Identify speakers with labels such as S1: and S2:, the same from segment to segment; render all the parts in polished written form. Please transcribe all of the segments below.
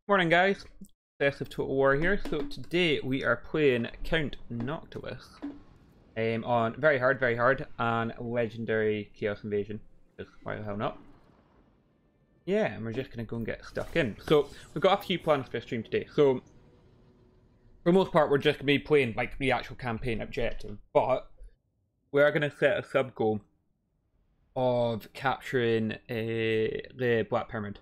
S1: Morning guys, Excessive Total War here. So today we are playing Count Noctilus on very hard, and Legendary Chaos Invasion. Because why the hell not? Yeah, and we're just going to go and get stuck in. So we've got a few plans for the stream today. So for the most part we're just going to be playing like the actual campaign objective. But we are going to set a sub goal of capturing the Black Pyramid.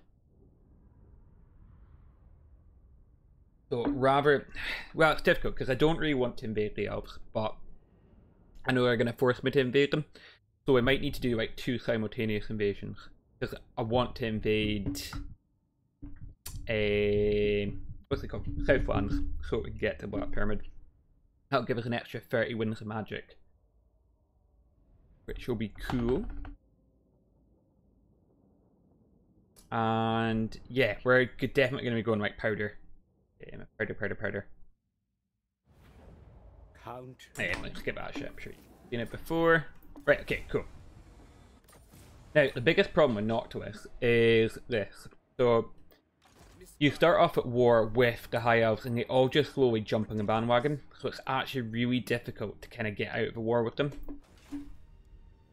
S1: So rather, well, it's difficult because I don't really want to invade the elves, but I know they're going to force me to invade them. So we might need to do like 2 simultaneous invasions because I want to invade what's it called? Southlands, so we can get to Black Pyramid. That'll give us an extra 30 winds of magic, which will be cool. And yeah, we're definitely going to be going like powder. Powder.
S2: Count.
S1: Hey, let's skip that shit. I'm sure you've seen it before. Right, okay, cool. Now, the biggest problem with Noctilus is this. So, you start off at war with the High Elves and they all just slowly jump on the bandwagon. So it's actually really difficult to kind of get out of the war with them.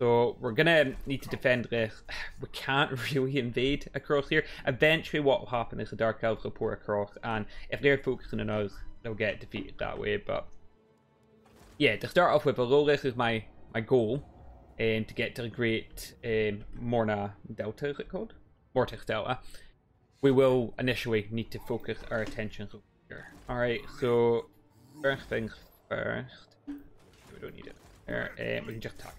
S1: So we're going to need to defend this. We can't really invade across here. Eventually what will happen is the Dark Elves will pour across, and if they're focusing on us, they'll get defeated that way. But yeah, to start off with, although this is my goal, to get to the great Mortis Delta, is it called? Mortis Delta. We will initially need to focus our attentions over here. Alright, so first things first. We don't need it there. We can just attack it.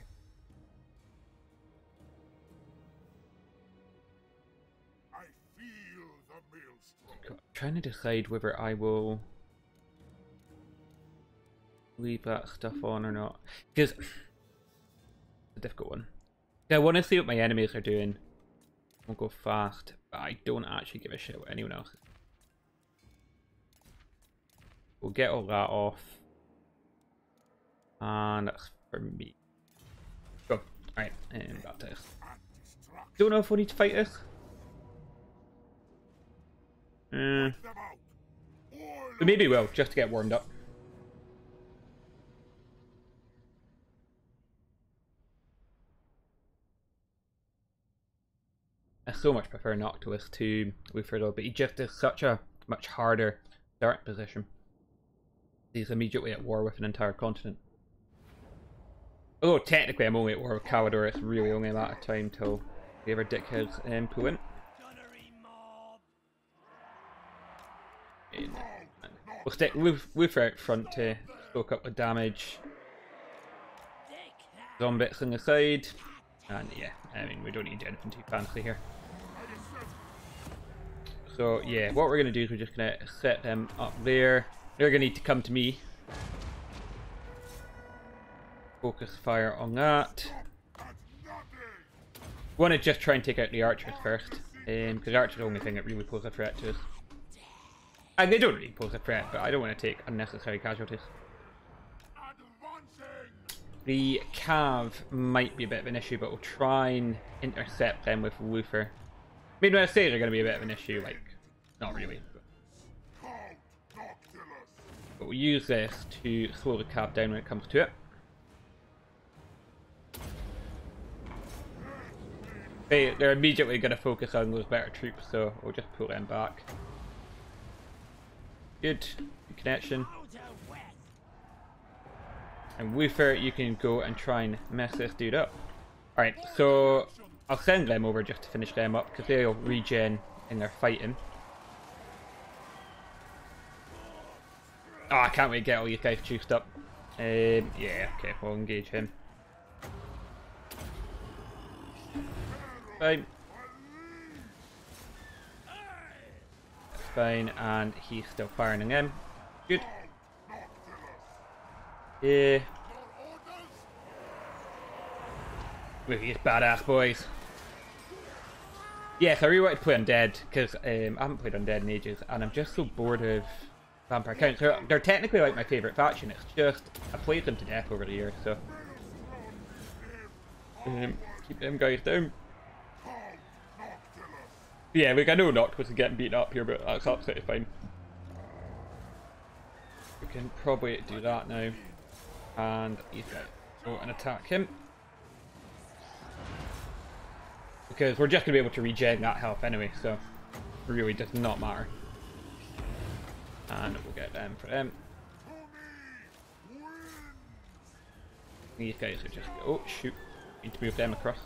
S1: I'm trying to decide whether I will leave that stuff on or not, because it's a difficult one. I want to see what my enemies are doing. I'll go fast, but I don't actually give a shit what anyone else is. We'll get all that off, and that's for me. Go. Alright, and back to this. Don't know if we need to fight this. But maybe we'll, just to get warmed up. I so much prefer Noctilus to Luther though, but he just is such a much harder start position. He's immediately at war with an entire continent. Although technically I'm only at war with Calador, it's really only a matter of time till the other dickheads pull in. We'll stick Luther out front to soak up the damage. Zombits on the side. And yeah, I mean, we don't need anything too fancy here. So yeah, what we're going to do is we're just going to set them up there. They're going to need to come to me. Focus fire on that. We want to just try and take out the archers first. Because the archers are the only thing that really poses a threat to us. And they don't really pose a threat, but I don't want to take unnecessary casualties. The Cav might be a bit of an issue, but we'll try and intercept them with Luther. I mean, when I say they're going to be a bit of an issue, like, not really. But we'll use this to slow the Cav down when it comes to it. They're immediately going to focus on those better troops, so we'll just pull them back. Good connection. And Luther, you can go and try and mess this dude up. Alright, so I'll send them over just to finish them up because they'll regen in their fighting. Oh, I can't wait to get all these guys juiced up. Yeah, okay, we'll engage him. Fine. Fine, and he's still firing on them. Good. Yeah. Look at these badass boys. Yes, I really want to play Undead, because I haven't played Undead in ages, and I'm just so bored of Vampire Counts. They're technically like my favourite faction, it's just, I played them to death over the years, so. Keep them guys down. Yeah, like I know Noctilus is getting beaten up here, but that's absolutely fine. We can probably do that now. And he's going to go and attack him. Because we're just going to be able to regen that health anyway, so it really does not matter. And we'll get them for them. These guys are just... Oh, shoot. Need to move them across.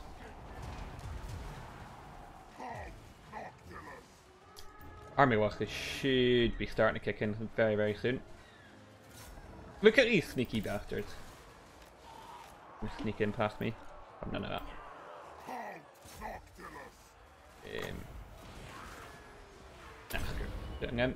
S1: Army Walkers should be starting to kick in very, very soon. Look at these sneaky bastards. Sneak in past me. Oh, none of that. That's good. Doing him.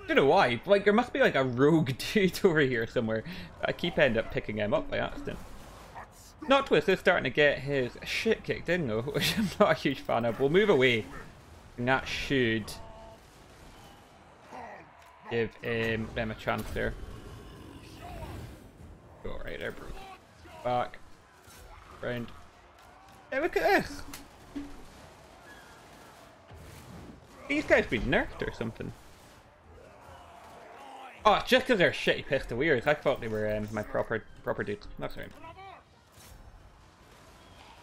S1: I don't know why. Like, there must be like a rogue dude over here somewhere. I keep end up picking him up by accident. Noctilus is starting to get his shit kicked in though, which I'm not a huge fan of. We'll move away. And that should give them a chance there. Go right there, bro. Back. Round. Hey, look at this! These guys been nerfed or something. Oh, it's just because they're shitty pistoliers. I thought they were my proper dudes. That's right.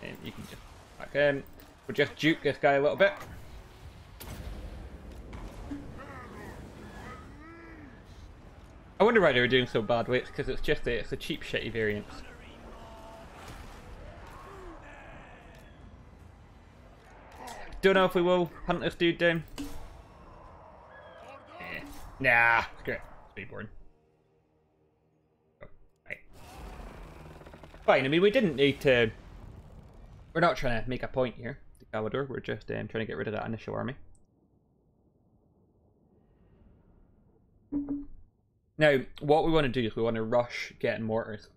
S1: And you can just back in. We'll just juke this guy a little bit. I wonder why they were doing so bad with it, because it's just it's a cheap shitty variant. Don't know if we will hunt this dude down. Nah, screw it. Speedboard. Oh, right. Fine, I mean, we didn't need to... We're not trying to make a point here, the Galador. We're just trying to get rid of that initial army. Now, what we want to do is we want to rush getting mortars.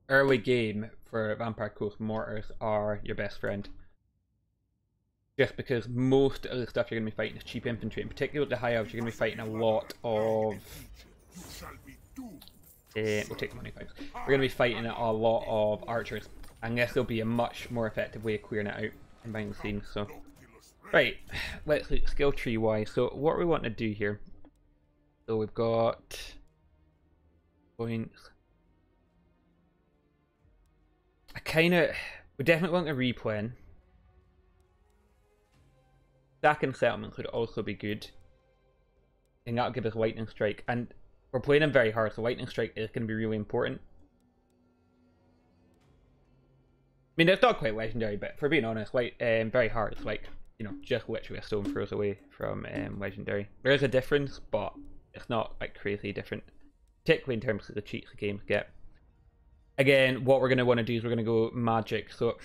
S1: Early game for Vampire Coast, mortars are your best friend. Just because most of the stuff you're going to be fighting is cheap infantry. In particular with the high elves, you're going to be fighting a lot of... we'll take the money, thanks. We're going to be fighting a lot of archers. And this will be a much more effective way of clearing it out in behind the scenes. So, right, let's look skill tree wise. So what we want to do here. So we've got points. We definitely want to replan. Stacking settlements would also be good. And that'll give us lightning strike. And we're playing them very hard, so lightning strike is going to be really important. I mean, it's not quite legendary, but for being honest, like very hard. It's like, you know, just literally a stone throws away from legendary. There is a difference, but it's not like crazy different, particularly in terms of the cheats the games get. Again, what we're going to want to do is we're going to go magic. So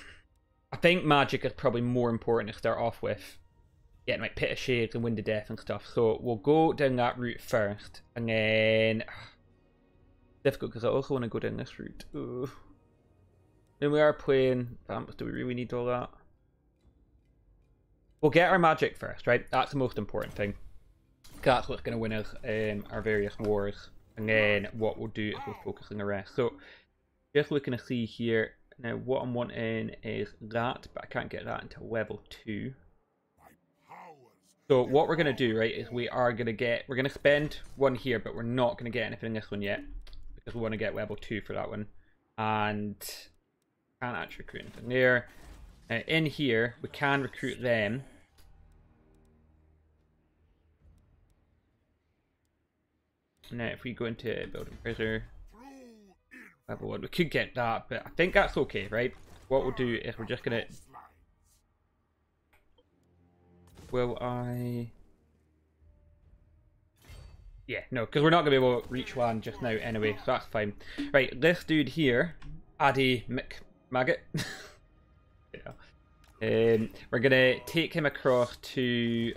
S1: I think magic is probably more important to start off with. Getting like Pit of Shades and Wind of Death and stuff. So we'll go down that route first, and then difficult because I also want to go down this route. Ooh. Then we are playing Vamps. Do we really need all that? We'll get our magic first, right? That's the most important thing. That's what's going to win us our various wars. And then what we'll do is we'll focus on the rest. So just looking to see here. Now what I'm wanting is that, but I can't get that until level 2. So what we're going to do, right, is we're going to spend 1 here, but we're not going to get anything in this one yet. Because we want to get level 2 for that one. And can't actually recruit anything there. In here, we can recruit them. Now, if we go into building prisoner, level 1, we could get that, but I think that's okay, right? What we'll do is we're just gonna... Will I... Yeah, no, because we're not going to be able to reach one just now anyway, so that's fine. Right, this dude here, Addy McMaggot. Yeah. We're going to take him across to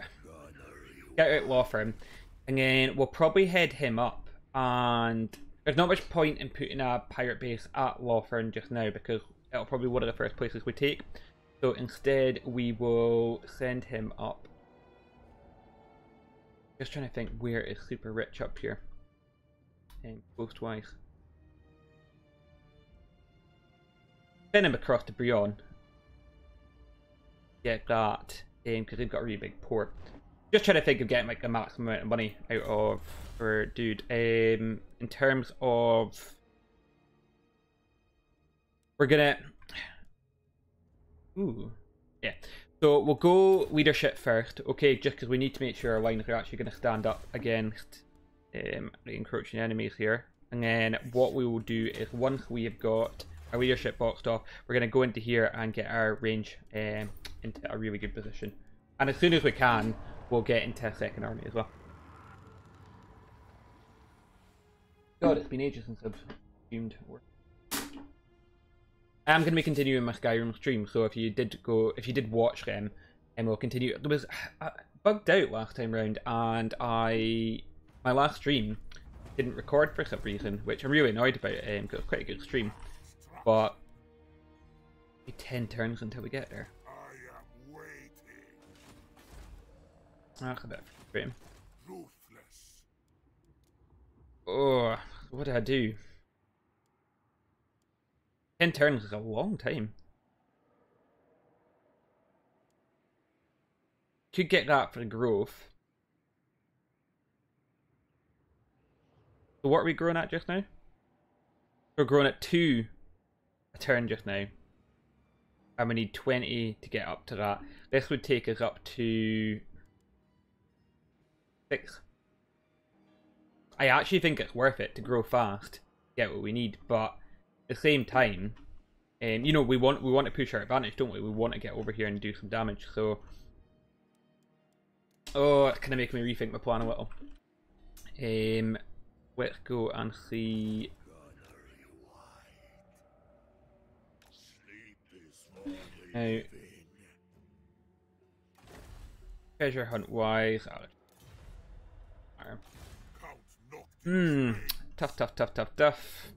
S1: get out Law Firm, and then we'll probably head him up. And there's not much point in putting a pirate base at Law Firm just now, because it'll probably be one of the first places we take. So instead, we will send him up. Just trying to think where is super rich up here, coast-wise. Send him across to Brion. Get that in, because they've got a really big port. Just trying to think of getting like the maximum amount of money out of for dude. In terms of, we're gonna, ooh, yeah. So we'll go leadership first, okay? Just because we need to make sure our lines are actually going to stand up against the encroaching enemies here. And then what we will do is once we have got our leadership boxed off, we're going to go into here and get our range into a really good position. And as soon as we can, we'll get into a second army as well. God, it's been ages since I've streamed work. I'm going to be continuing my Skyrim stream, so if you did watch them, and we'll continue. There was bugged out last time round, and my last stream didn't record for some reason, which I'm really annoyed about, because it was quite a good stream. But 10 turns until we get there. That's a bit frustrating. Oh, what did I do? 10 turns is a long time. Could get that for the growth. So what are we growing at just now? We're growing at 2 a turn just now. And we need 20 to get up to that. This would take us up to 6. I actually think it's worth it to grow fast, get what we need, but at the same time, you know, we want to push our advantage, don't we? We want to get over here and do some damage. So, oh, it's kind of making me rethink my plan a little. Let's go and see. Now, treasure hunt wise, tough.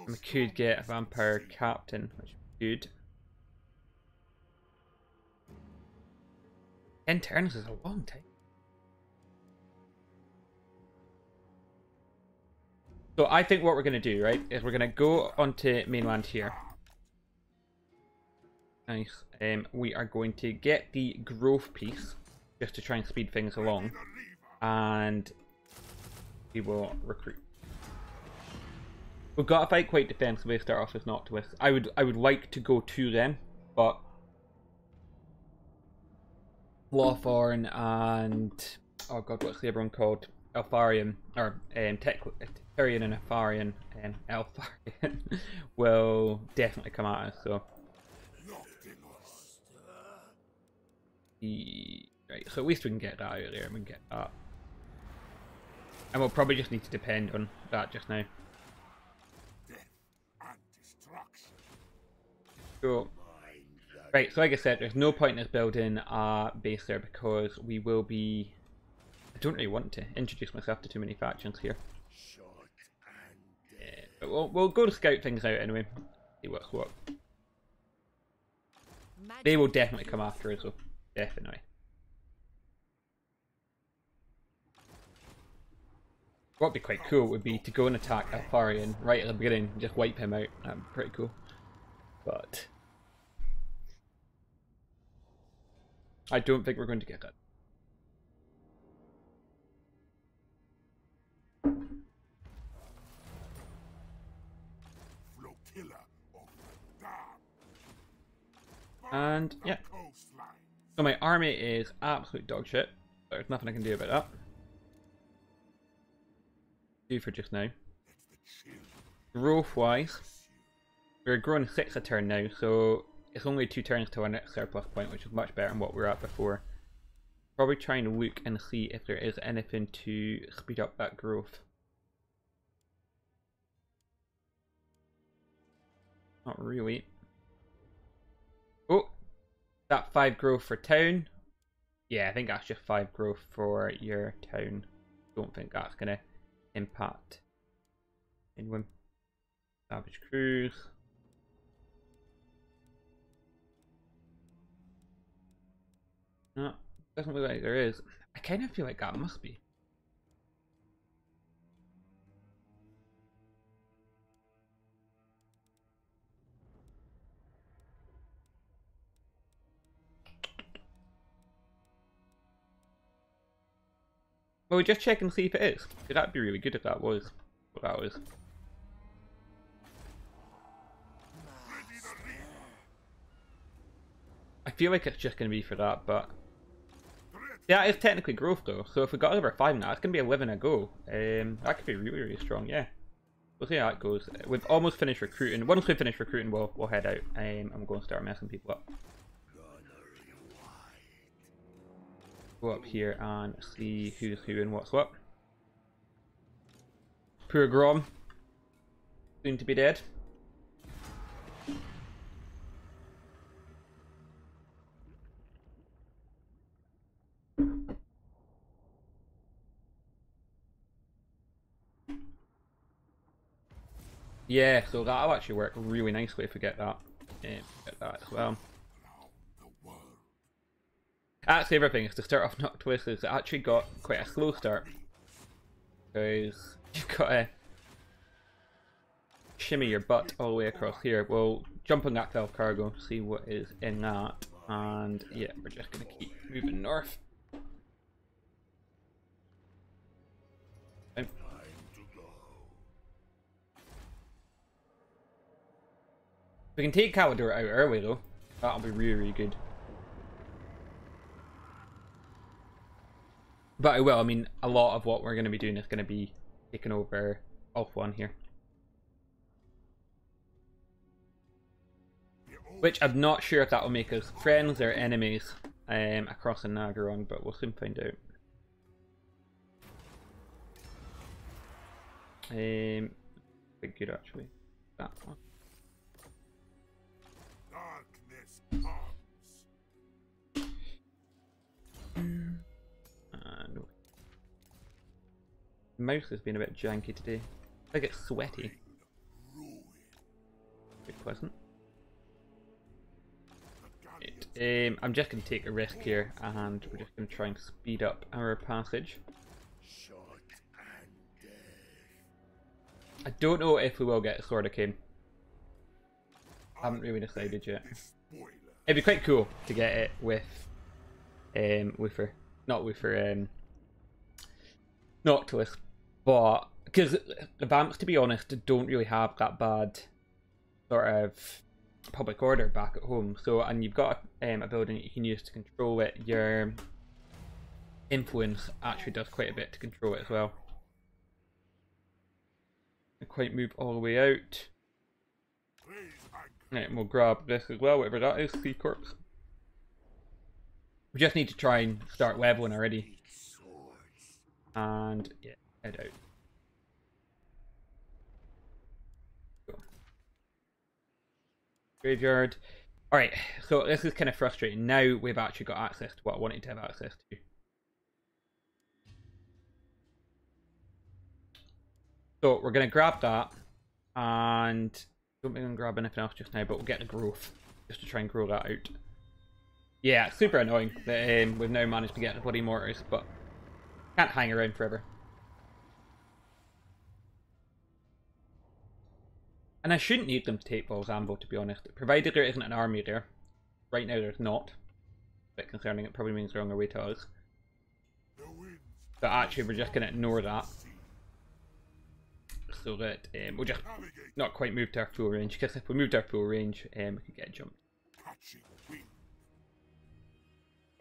S1: We could get a vampire captain, which would be good. 10 turns is a long time. So I think what we're going to do, right, is we're going to go onto mainland here. Nice. We are going to get the growth piece, just to try and speed things along. And we will recruit. We've got to fight quite defensively to start off with Noctilus. I would like to go to them, but Lawthorn and oh god, what's the other one called? Elfarian, or Turian and Elfarian, Elfarian will definitely come at us. So right, so at least we can get that out of there, and we can get that, and we'll probably just need to depend on that just now. Cool. Right, so like I said, there's no point in us building a base there because we will be. I don't really want to introduce myself to too many factions here. Yeah, but we'll go to scout things out anyway. See what's what. They will definitely come after us, though. Definitely. What would be quite cool would be to go and attack Alfarian right at the beginning and just wipe him out. That'd be pretty cool. But I don't think we're going to get that. And yeah, so my army is absolute dog shit. There's nothing I can do about that. Do for just now. Growth wise, we're growing 6 a turn now, so it's only 2 turns to our next surplus point, which is much better than what we were at before. Probably trying to look and see if there is anything to speed up that growth. Not really. Oh, that 5 growth for town. Yeah, I think that's just 5 growth for your town. Don't think that's gonna impact anyone. Savage crews. No, doesn't look like there is. I kind of feel like that must be. Well, we just check and see if it is. That'd be really good if that was what that was. I feel like it's just going to be for that, but... Yeah, it's technically growth though, so if we got over 5 now, it's going to be 11 a go. That could be really, really strong, yeah. We'll see how that goes. We've almost finished recruiting. Once we finish recruiting, we'll head out, and we'll go and start messing people up. Go up here and see who's who and what's what. Poor Grom. Soon to be dead. Yeah, so that'll actually work really nicely if we get that. Get that as well. That's the other thing, is the start of Noctilus has actually got quite a slow start. Because you've got to shimmy your butt all the way across here. We'll jump on that Valve cargo, see what is in that. And yeah, we're just going to keep moving north. We can take Calidor out early though. That'll be really, really good. But I will, I mean, a lot of what we're going to be doing is going to be taking over Alpha 1 here. Which I'm not sure if that will make us friends or enemies across the Nagaron, but we'll soon find out. Pretty good actually. That one. And mouse has been a bit janky today. I get sweaty. Pretty pleasant. I'm just going to take a risk here, and we're just going to try and speed up our passage. I don't know if we will get a Sword of Cain. I haven't really decided yet. It'd be quite cool to get it with Noctilus, but because the Vamps, to be honest, don't really have that bad sort of public order back at home. So, and you've got a building that you can use to control it. Your influence actually does quite a bit to control it as well. Quite move all the way out. Right, we'll grab this as well, whatever that is, Sea Corpse. We just need to try and start leveling already. And yeah, head out. Cool. Graveyard. Alright, so this is kind of frustrating. Now we've actually got access to what I wanted to have access to. So we're going to grab that, and don't think I'm going to grab anything else just now, but we'll get the growth, just to try and grow that out. Yeah, it's super annoying that we've now managed to get the bloody mortars, but can't hang around forever. And I shouldn't need them to take Volzambo, to be honest, provided there isn't an army there. Right now there's not. A bit concerning, it probably means they're on their way to us. But actually we're just going to ignore that. So that we'll just not quite move to our full range, because if we moved our full range, we could get jumped.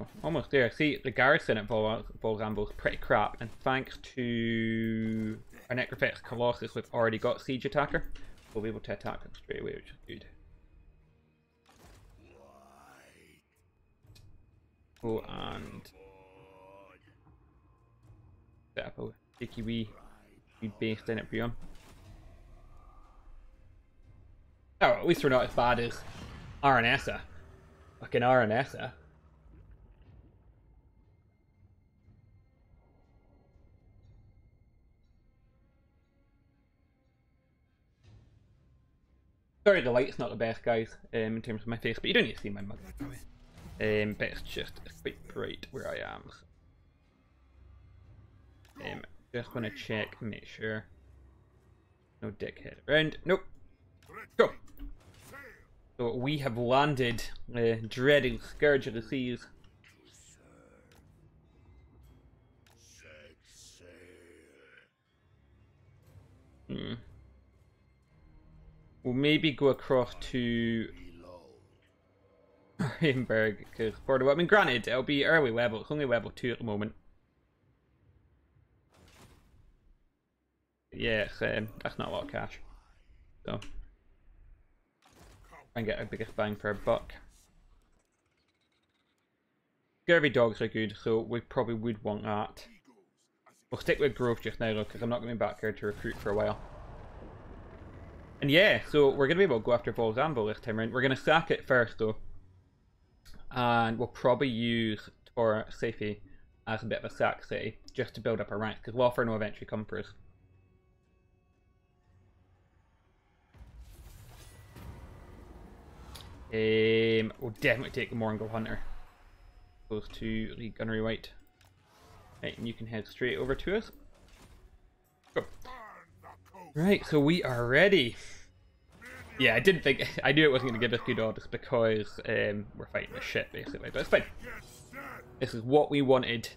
S1: Oh, almost there. See, the garrison at Volzambo is pretty crap, and thanks to our Necrophix Colossus, we've already got Siege Attacker. We'll be able to attack them straight away, which is good. Oh, and set up a cheeky wee base down at Brion. Oh, at least we're not as bad as Aranessa. Fucking Aranessa. Sorry, the light's not the best, guys, in terms of my face, but you don't need to see my mug. But it's just quite bright where I am. So. Just want to check and make sure. No dickhead around. Nope. Go. So we have landed the dreaded Scourge of the Seas. We'll maybe go across to Rainberg, because I mean, granted, it'll be early level. It's only level 2 at the moment. Yeah, it's, that's not a lot of cash. So, try and get our biggest bang for our buck. Scurvy dogs are good, so we probably would want that. We'll stick with growth just now though, because I'm not going to be back here to recruit for a while. And yeah, so we're going to be able to go after Volzambo this time around. We're going to sack it first though. And we'll probably use Tor Seifi as a bit of a sack city, just to build up our ranks, because Welfare will eventually come for us. We'll definitely take the Moringal Hunter. Goes to the Gunnery White. Right, and you can head straight over to us. Go. Right, so we are ready. Yeah, I didn't think... I knew it wasn't going to give us good odds because we're fighting the shit, basically. But it's fine. This is what we wanted.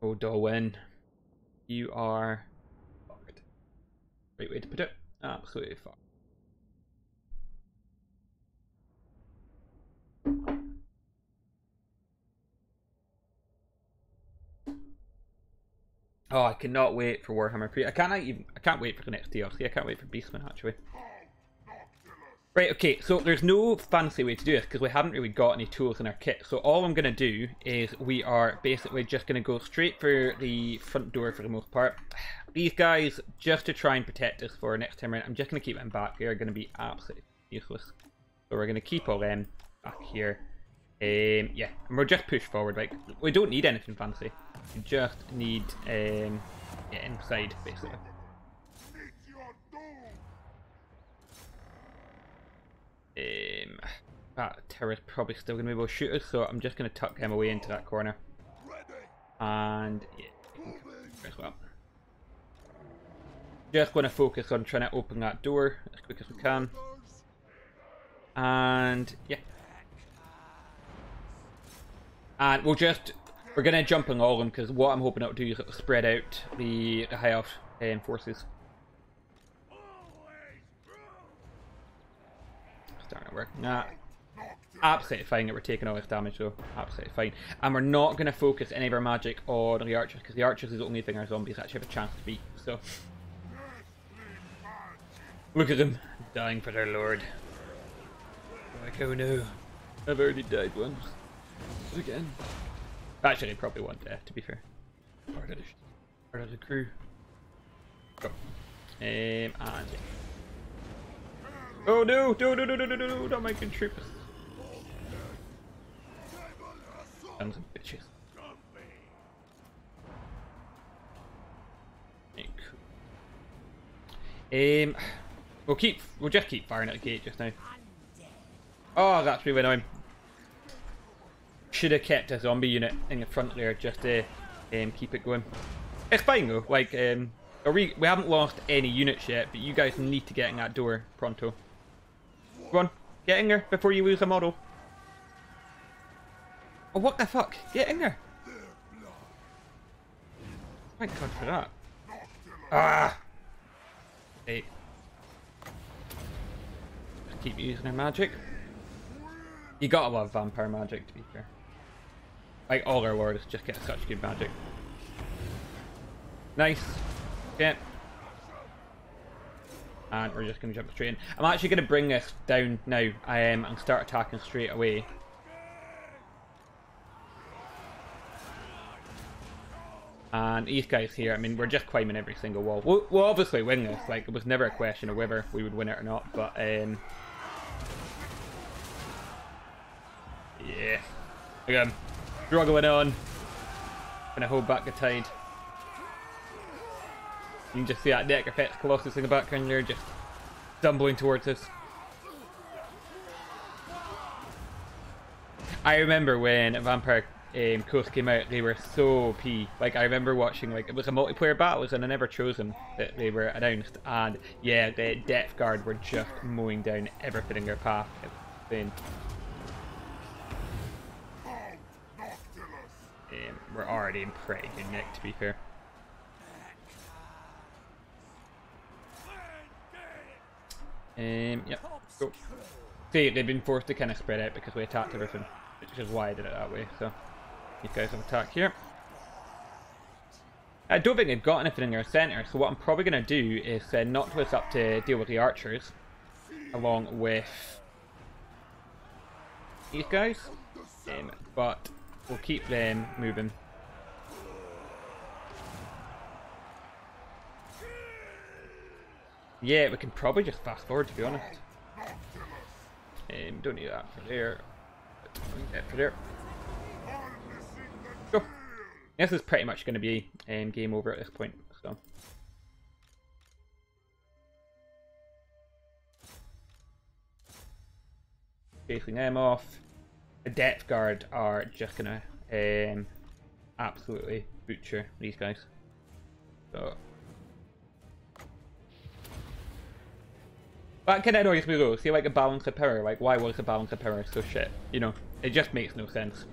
S1: Oh, Darwin. You are... fucked. Great way to put it. Absolutely fucked. Oh, I cannot wait for Warhammer 3. I can't wait for the next DLC. I can't wait for Beastman, actually. Right, okay, so there's no fancy way to do this because we haven't really got any tools in our kit. So all I'm going to do is we are basically just going to go straight for the front door for the most part. These guys, just to try and protect us for next time around, I'm just going to keep them back. They are going to be absolutely useless. So we're going to keep all them back here. Yeah, and we'll just push forward. Like, we don't need anything fancy. We just need get inside, basically. That terror's probably still going to be able to shoot us, so I'm just going to tuck him away into that corner. And yeah, he can come as well. Just going to focus on trying to open that door as quick as we can. And yeah. And we're going to jump on all of them because what I'm hoping it'll do is it'll spread out the high elf forces. Starting to work. Nah. Absolutely fine that we're taking all this damage though. Absolutely fine. And we're not going to focus any of our magic on the archers because the archers is the only thing our zombies actually have a chance to beat. So look at them dying for their lord. Like, oh no, I've already died once. Again. Actually, probably one death, to be fair. Part of the crew. Go. And yeah. Oh no! No, not my good troopers. Sons of bitches. Hey, cool. We'll just keep firing at the gate just now. Oh, that's really annoying. Should have kept a zombie unit in the front there just to keep it going. It's fine though. Like, we haven't lost any units yet, but you guys need to get in that door pronto. Go on, get in there before you lose a model. Oh, what the fuck? Get in there. Thank God for that. Ah. Hey. Just keep using our magic. You gotta love vampire magic, to be fair. Like, all our lords just get such good magic. Nice. Okay. And we're just going to jump straight in. I'm actually going to bring this down now and start attacking straight away. And these guys here, I mean, we're just climbing every single wall. We'll obviously win this. Like, it was never a question of whether we would win it or not, but yeah. Look at him. Struggling on. Gonna hold back the tide. You can just see that Necrophet's Colossus in the background there, just stumbling towards us. I remember when Vampire Coast came out, they were so OP. Like, I remember watching, like, it was a multiplayer battles and I never chose them that they were announced. And yeah, the Death Guard were just mowing down everything in their path. It was insane. We're already in pretty good nick, to be fair. Yeah, cool. See, they've been forced to kind of spread out because we attacked everything, which is why I did it that way. So, these guys have attacked here. I don't think they've got anything in their centre, so what I'm probably going to do is send Noctilus up to deal with the archers, along with these guys, but we'll keep them moving. Yeah, we can probably just fast forward, to be honest. Don't need that for there. We can get for there. Go. This is pretty much going to be game over at this point. So. Chasing them off. The depth guard are just going to absolutely butcher these guys. So. That kind of annoys me though. See, like a balance of power. Like, why was the balance of power so shit? You know, it just makes no sense.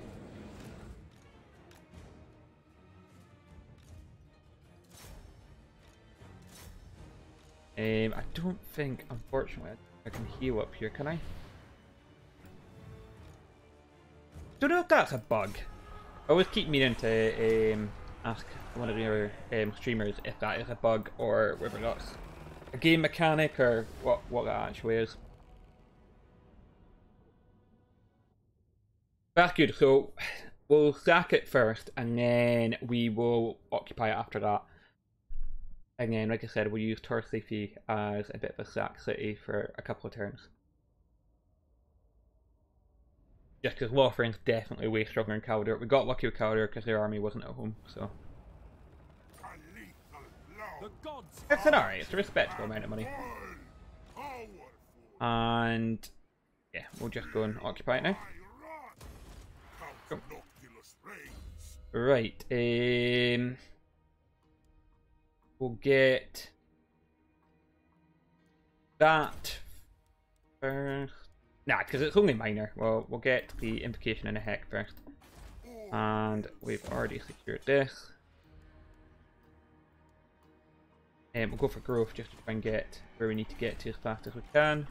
S1: I don't think, unfortunately, I can heal up here. Can I? Don't know if that's a bug. I always keep meaning to ask one of your streamers if that is a bug or whether that's a game mechanic or what that actually is. That's good. So we'll sack it first, and then we will occupy it after that. And then, like I said, we'll use Torsifi as a bit of a sack city for a couple of turns. Just because Lothring's definitely way stronger than Caldor. We got lucky with Caldor because their army wasn't at home, so. It's an alright, it's a respectable amount of money. And yeah, we'll just go and occupy it now. Go. Right, we'll get that first. Nah, because it's only minor. Well, we'll get the Invocation and a Heck first. And we've already secured this. We'll go for growth just to try and get where we need to get to as fast as we can.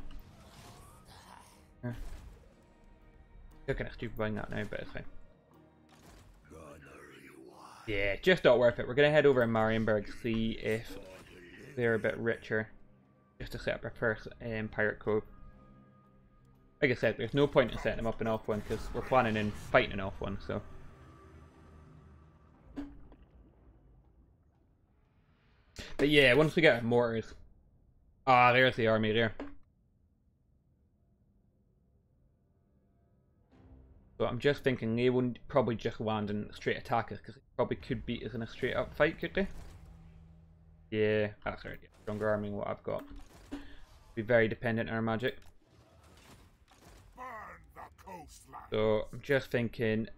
S1: Still kind of stupid buying that now, but it's fine. Yeah, just not worth it. We're going to head over to Marienburg, see if they're a bit richer. Just to set up our first Pirate Cove. Like I said, there's no point in setting them up in Elf 1 because we're planning on fighting in Elf 1, so. But yeah, once we get our mortars. Ah, there's the army there. So I'm just thinking they wouldn't probably just land and straight attack us because they probably could beat us in a straight up fight, could they? Yeah, that's already a stronger army than what I've got. Be very dependent on our magic. So I'm just thinking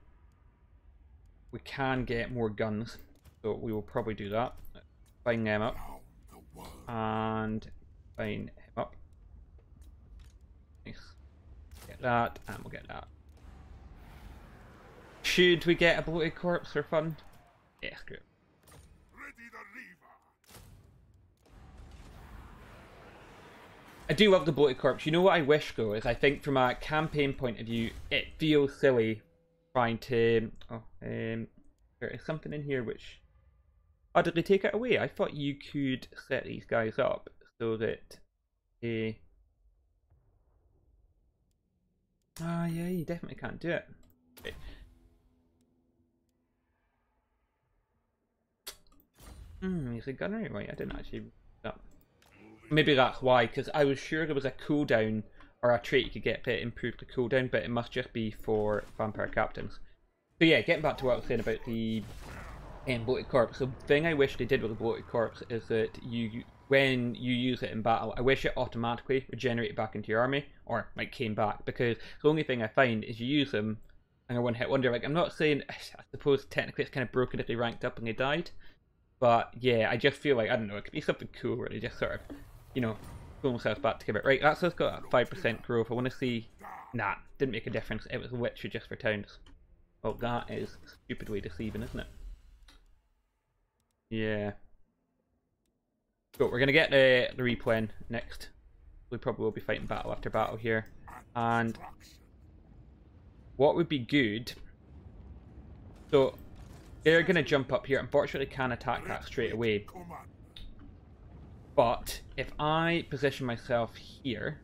S1: we can get more guns, so we will probably do that. Buying them up and buying him up. Nice. Get that, and we'll get that. Should we get a bloated corpse for fun? Yeah, screw it. I do love the bloated corpse. You know what I wish though is I think from a campaign point of view, it feels silly trying to. Oh, there is something in here which. Oh, did they take it away? I thought you could set these guys up so that they. Ah, yeah, you definitely can't do it. Okay. He's a gunnery, right? I didn't actually. No. Maybe that's why, because I was sure there was a cooldown or a trait you could get to improve the cooldown, but it must just be for vampire captains. So yeah, getting back to what I was saying about the bloated corpse. The thing I wish they did with the bloated corpse is that when you use it in battle, I wish it automatically regenerated back into your army, or like came back, because the only thing I find is you use them and a one-hit wonder. Like I'm not saying, I suppose technically it's kind of broken if they ranked up and they died, but yeah, I just feel like, I don't know, it could be something cool where they just sort of, you know, pull themselves back together. Right, that's just got a 5% growth. I want to see. Nah, didn't make a difference. It was literally just for towns. Well, that is a stupid way deceiving, isn't it? Yeah. Cool, we're going to get the replen next. We probably will be fighting battle after battle here. And what would be good... So, they're going to jump up here. Unfortunately, can't attack that straight away. But, if I position myself here...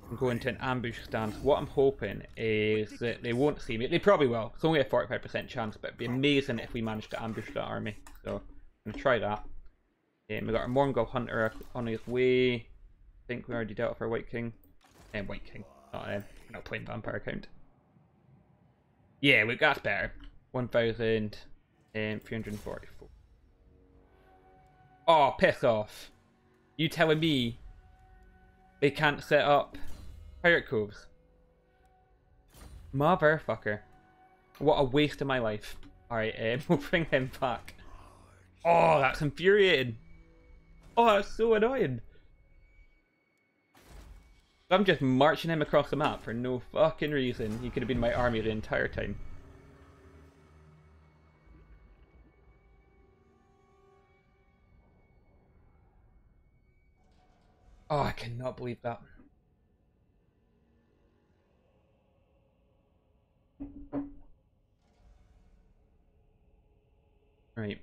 S1: and go into an ambush stance, what I'm hoping is that they won't see me. They probably will. It's only a 45% chance, but it'd be amazing if we managed to ambush that army. So, I'm going to try that. We got our Mongol Hunter on his way. I think we already dealt with our White King. White King. Not playing Vampire count. Yeah, that's better. 1,344. Oh, piss off. You telling me they can't set up pirate coves? Motherfucker. What a waste of my life. Alright, we'll bring him back. Oh, that's infuriating. Oh, that's so annoying. I'm just marching him across the map for no fucking reason. He could have been my army the entire time. Oh, I cannot believe that. Right.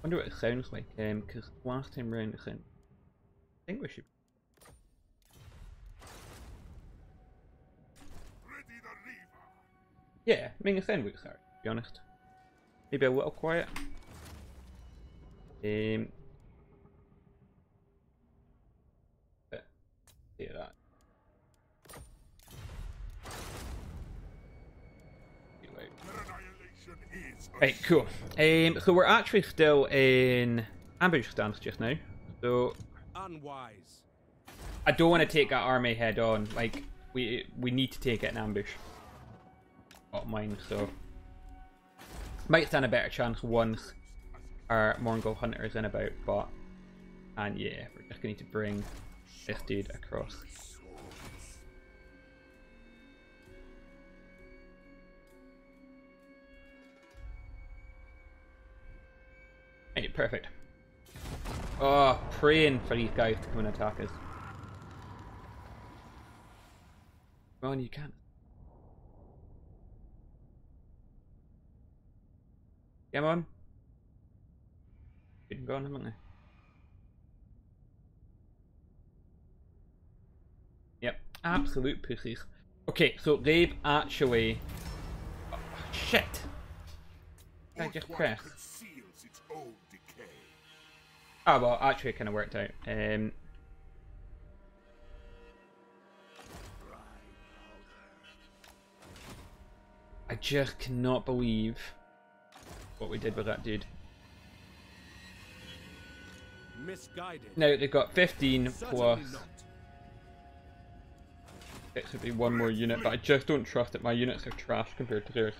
S1: Wonder what it sounds like, because last time round it sounded... I think we should... Yeah, I mean, it sounded like sorry, to be honest. Maybe a little quiet. But, yeah, that. Right, cool. So we're actually still in ambush stance just now. So
S2: unwise.
S1: I don't want to take that army head on. Like we need to take it in ambush. Not mine, so might stand a better chance once our Mongol Hunter is in about, but and yeah, we're just gonna need to bring this dude across. Right, perfect. Oh, praying for these guys to come and attack us. Come on, you can't. Come on. Didn't go on, haven't they? Yep, absolute pussies. Okay, so they've actually... Oh, shit! I just pressed. Oh well, actually it kind of worked out. I just cannot believe what we did with that dude.
S2: Misguided.
S1: Now they've got 15 plus. This would be one more unit, but I just don't trust it. My units are trash compared to theirs.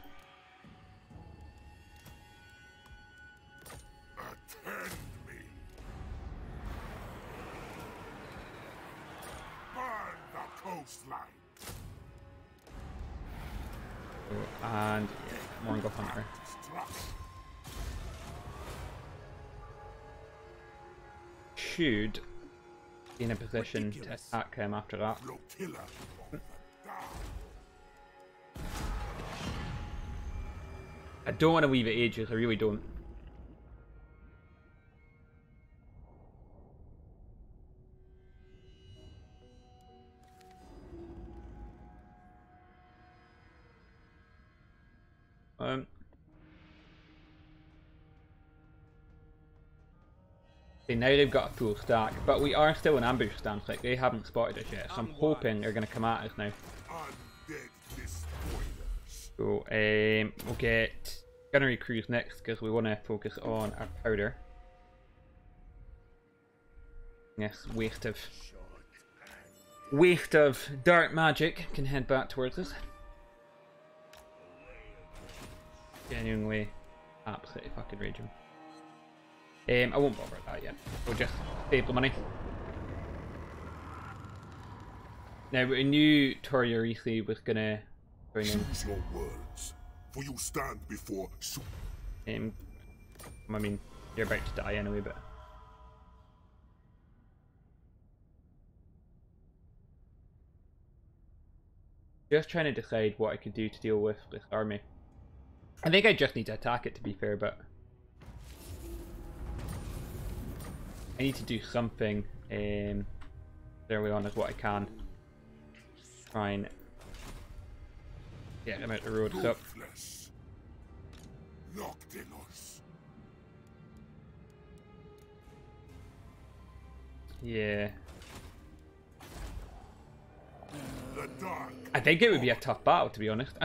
S1: And yeah, Mongol Hunter. Should be in a position to attack him after that. I don't want to leave it ages, I really don't. See, now they've got a full stack, but we are still in ambush stance, like they haven't spotted us yet, so I'm hoping they're going to come at us now. So, we'll get gunnery crews next, because we want to focus on our powder. Yes, waste of dark magic can head back towards us. Genuinely, absolutely fucking raging. I won't bother with that yet. We'll just save the money. Now we knew Toriarisi was gonna join in.
S3: Choose your words. For you stand before
S1: I mean, you're about to die anyway, but... Just trying to decide what I could do to deal with this army. I think I just need to attack it, to be fair, but... I need to do something early on as what I can. Try and get him out the road. So.
S3: Noctilus.
S1: Yeah.
S3: The dark.
S1: I think it would be a tough battle, to be honest.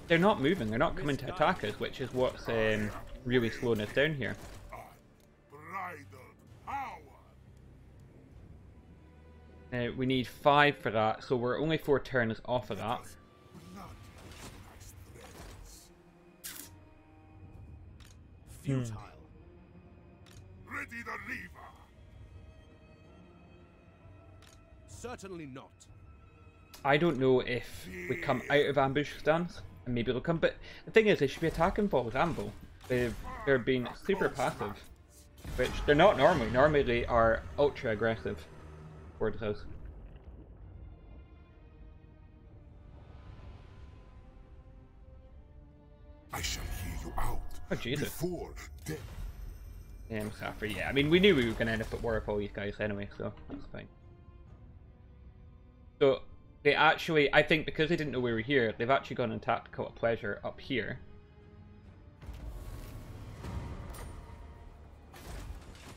S1: They're not moving, they're not coming to attack us, which is what's really slowing us down here. We need 5 for that, so we're only 4 turns off of that.
S2: Futile.
S3: Ready the lever.
S2: Certainly not.
S1: I don't know if we come out of ambush stance, and maybe they'll come, but the thing is, they should be attacking balls amble. They're being super passive, which they're not normally. Normally they are ultra aggressive towards us.
S3: I shall hear you out.
S1: Oh Jesus.
S3: Before death.
S1: Saffrey, yeah. I mean, we knew we were going to end up at war with all these guys anyway, so that's fine. So, they actually, I think because they didn't know we were here, they've actually gone and attacked Cult of Pleasure up here.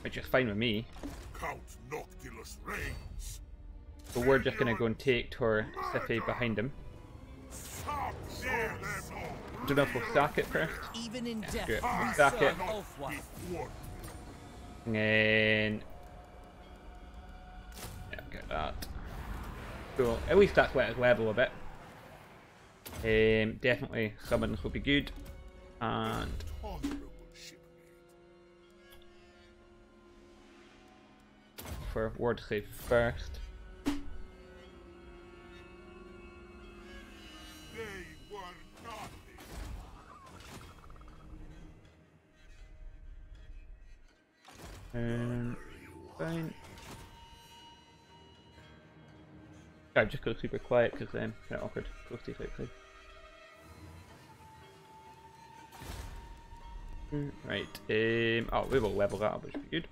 S1: Which is fine with me.
S3: Count Noctilus reigns.
S1: So we're just going to go and take Torsife behind him. Don't know if we'll sack it first.
S4: Even in death,
S1: Good.
S4: we
S1: Sack it.
S4: serve Ulfwa.
S1: And then... yeah, get that. Cool. At least that's let us level a bit. Definitely summons will be good. And... for ward save first. Fine. I've just got super quiet because kind of awkward. Close to outside. Right. Oh, we will level that up, which would be good.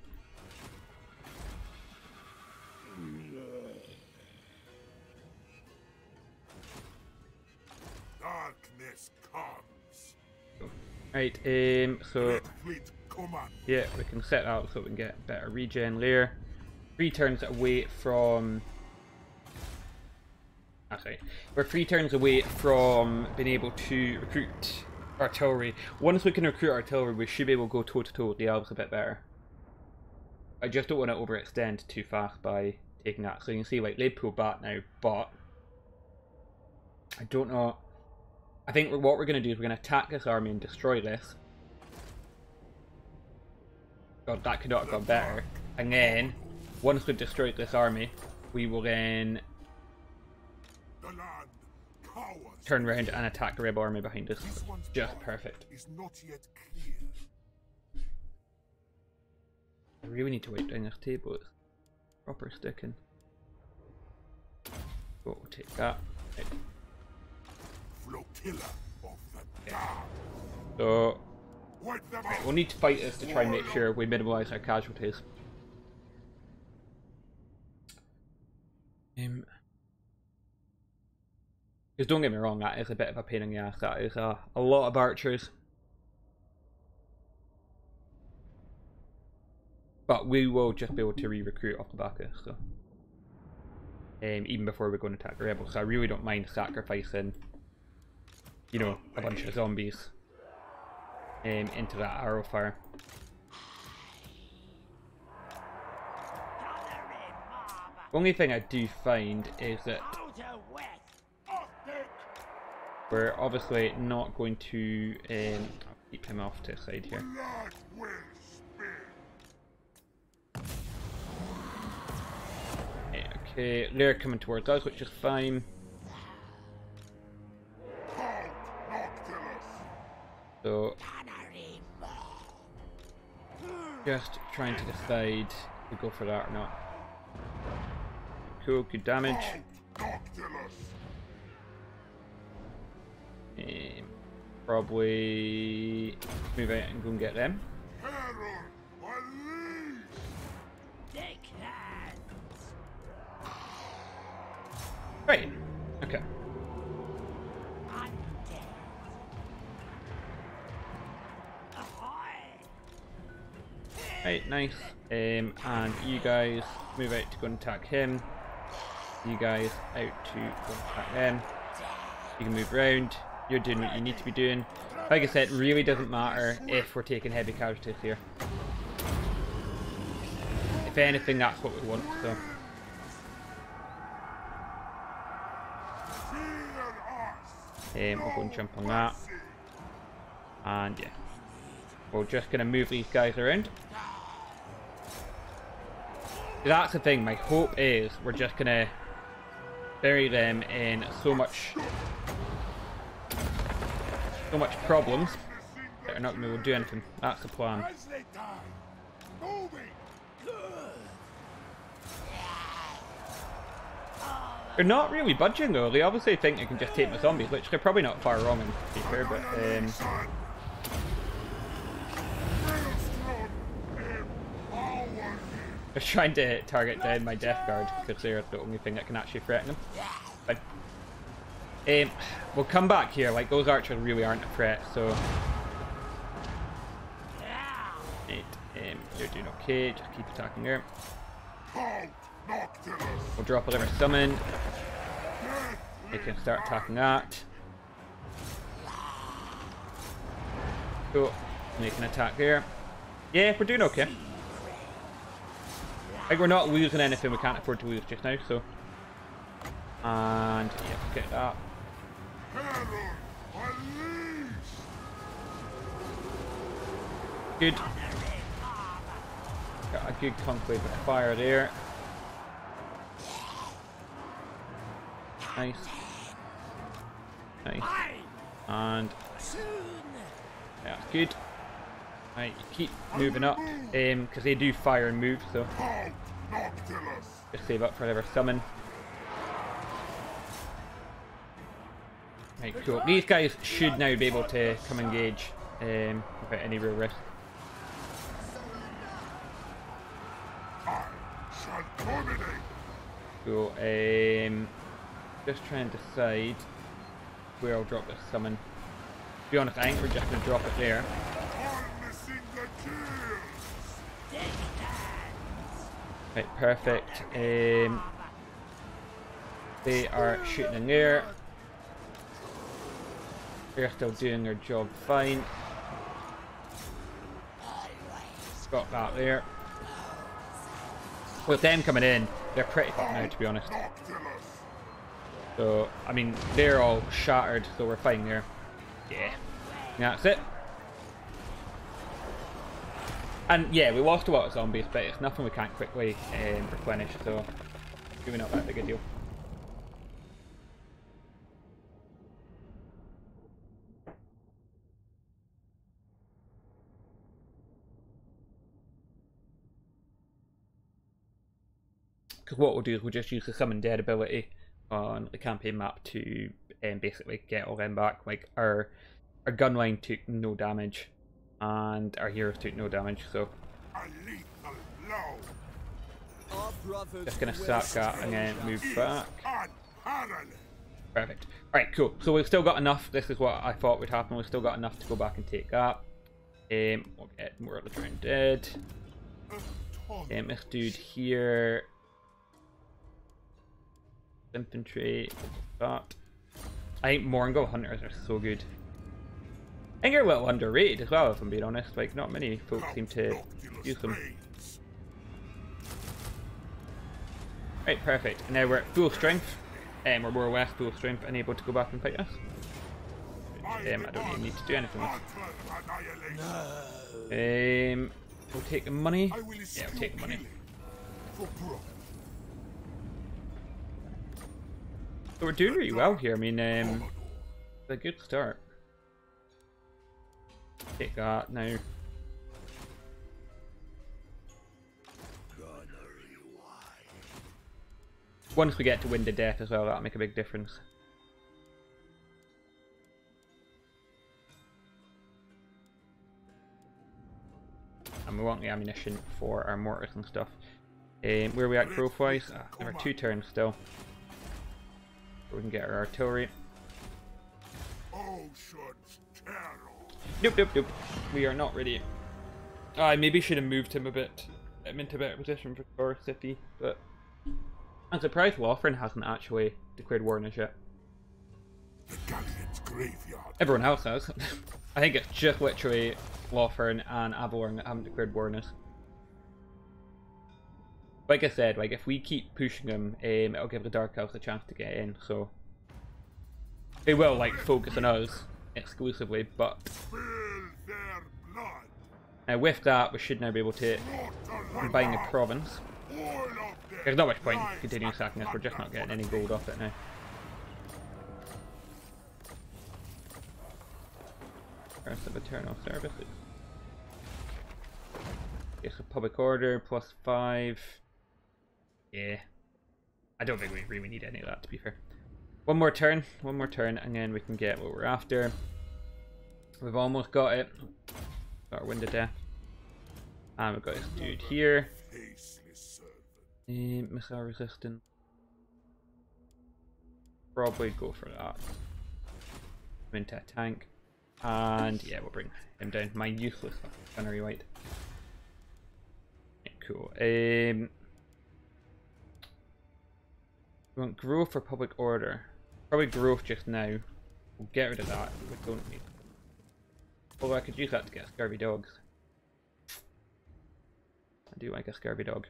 S3: Darkness comes.
S1: Right. So yeah, we can set out so we can get better regen layer. 3 turns away from. Actually, we're 3 turns away from being able to recruit artillery. Once we can recruit artillery, we should be able to go toe to toe with the elves a bit better. I just don't want to overextend too fast by taking that. So you can see, like, they pull back now, but I don't know. I think what we're going to do is we're going to attack this army and destroy this. God, that could not have gone better. And then, once we've destroyed this army, we will then turn around and attack the rebel army behind us. Just perfect. I really need to wipe down this table. It's proper sticking. We'll take that. Right. So we'll need to fight this to try and make sure we minimise our casualties. Because don't get me wrong, that is a bit of a pain in the ass. That is a lot of archers. But we will just be able to re-recruit off the back of this, so. Even before we go and attack the rebels. So I really don't mind sacrificing, you know, a bunch of zombies into that arrow fire. Only thing I do find is that we're obviously not going to I'll keep him off to the side here. Okay, they're coming towards us, which is fine. So just trying to decide if we go for that or not. Cool, good damage.
S3: Noctilus.
S1: Probably move out and go and get them.
S3: Herald, my liege.
S1: Right. Okay. Right, nice. And you guys move out to go and attack him. You guys out to go and attack them. You can move around. You're doing what you need to be doing. Like I said, it really doesn't matter if we're taking heavy casualties here. If anything, that's what we want, so. We'll go and jump on that. And yeah. We're just going to move these guys around. That's the thing, my hope is we're just going to bury them in so much problems that they're not going to be able to do anything. That's the plan. They're not really budging though. They obviously think they can just take the zombies, which they're probably not far wrong in, to be fair, but they're trying to target down my death guard because they're the only thing that can actually threaten them. Fine. We'll come back here, like those archers really aren't a threat, so they're doing okay, just keep attacking there. We'll drop whatever summon. They can start attacking that. Cool. Make an attack there. Yeah, we're doing okay. Like we're not losing anything we can't afford to lose just now, so. And yeah, get that. Good. Got a good conclave of fire there. Nice. Nice. And yeah, that's good. Right, keep moving up, because they do fire and move, so just save up for whatever summon. Right, cool. These guys should now be able to come engage without any real risk. Cool. Just trying to decide where I'll drop this summon. To be honest, I think we're just going to drop it there. Right, perfect. They are shooting in there. They're still doing their job fine. Got that there. With them coming in, they're pretty fucked now, to be honest. So, I mean, they're all shattered, so we're fine there. Yeah. That's it. And yeah, we lost a lot of zombies, but it's nothing we can't quickly replenish, so maybe not that big a deal. Because what we'll do is we'll just use the summon dead ability on the campaign map to basically get all them back. Like our gun line took no damage and our heroes took no damage, so just gonna sack that and then move back. Perfect. Alright, cool. So we've still got enough. This is what I thought would happen. We've still got enough to go back and take that. We'll get more of the drowned dead. This dude here. Infantry. That. I think Moringal Hunters are so good. I think they're a little underrated as well, if I'm being honest. Like, not many folks seem to use them. Right, perfect. And now we're at full strength. We're more or less full strength and able to go back and fight us. I don't even need to do anything with. We'll take the money. Yeah, we'll take the money. So we're doing really well here. I mean, it's a good start. Take that now. Once we get to Wind of Death as well, that'll make a big difference. And we want the ammunition for our mortars and stuff. Where are we at growth-wise? There are 2 turns still. So we can get our artillery. Nope, nope, nope. We are not ready. I maybe should have moved him a bit. I'm into a better position for Core City, but I'm surprised Lothran hasn't actually declared war on us yet.
S3: The Gallion's graveyard.
S1: Everyone else has. I think it's just literally Lothran and Avalorn that haven't declared war on us. Like I said, like if we keep pushing them, it'll give the Dark Elves a chance to get in. So they will like focus on us exclusively, but now with that, we should now be able to combine the province. There's not much point in continuing sacking us. We're just not getting any gold off it now. Curse of Eternal Services. Okay, so public order +5. Yeah, I don't think we really need any of that, to be fair. One more turn, and then we can get what we're after. We've almost got it. Got our Wind of Death. And we've got this dude here. Missile resistant. Probably go for that. Into a tank. And yeah, we'll bring him down. My useless gunnery white. Yeah, cool. We want growth for public order. Probably growth just now. We'll get rid of that. We don't need. Although I could use that to get scurvy dogs. I do like a scurvy dog.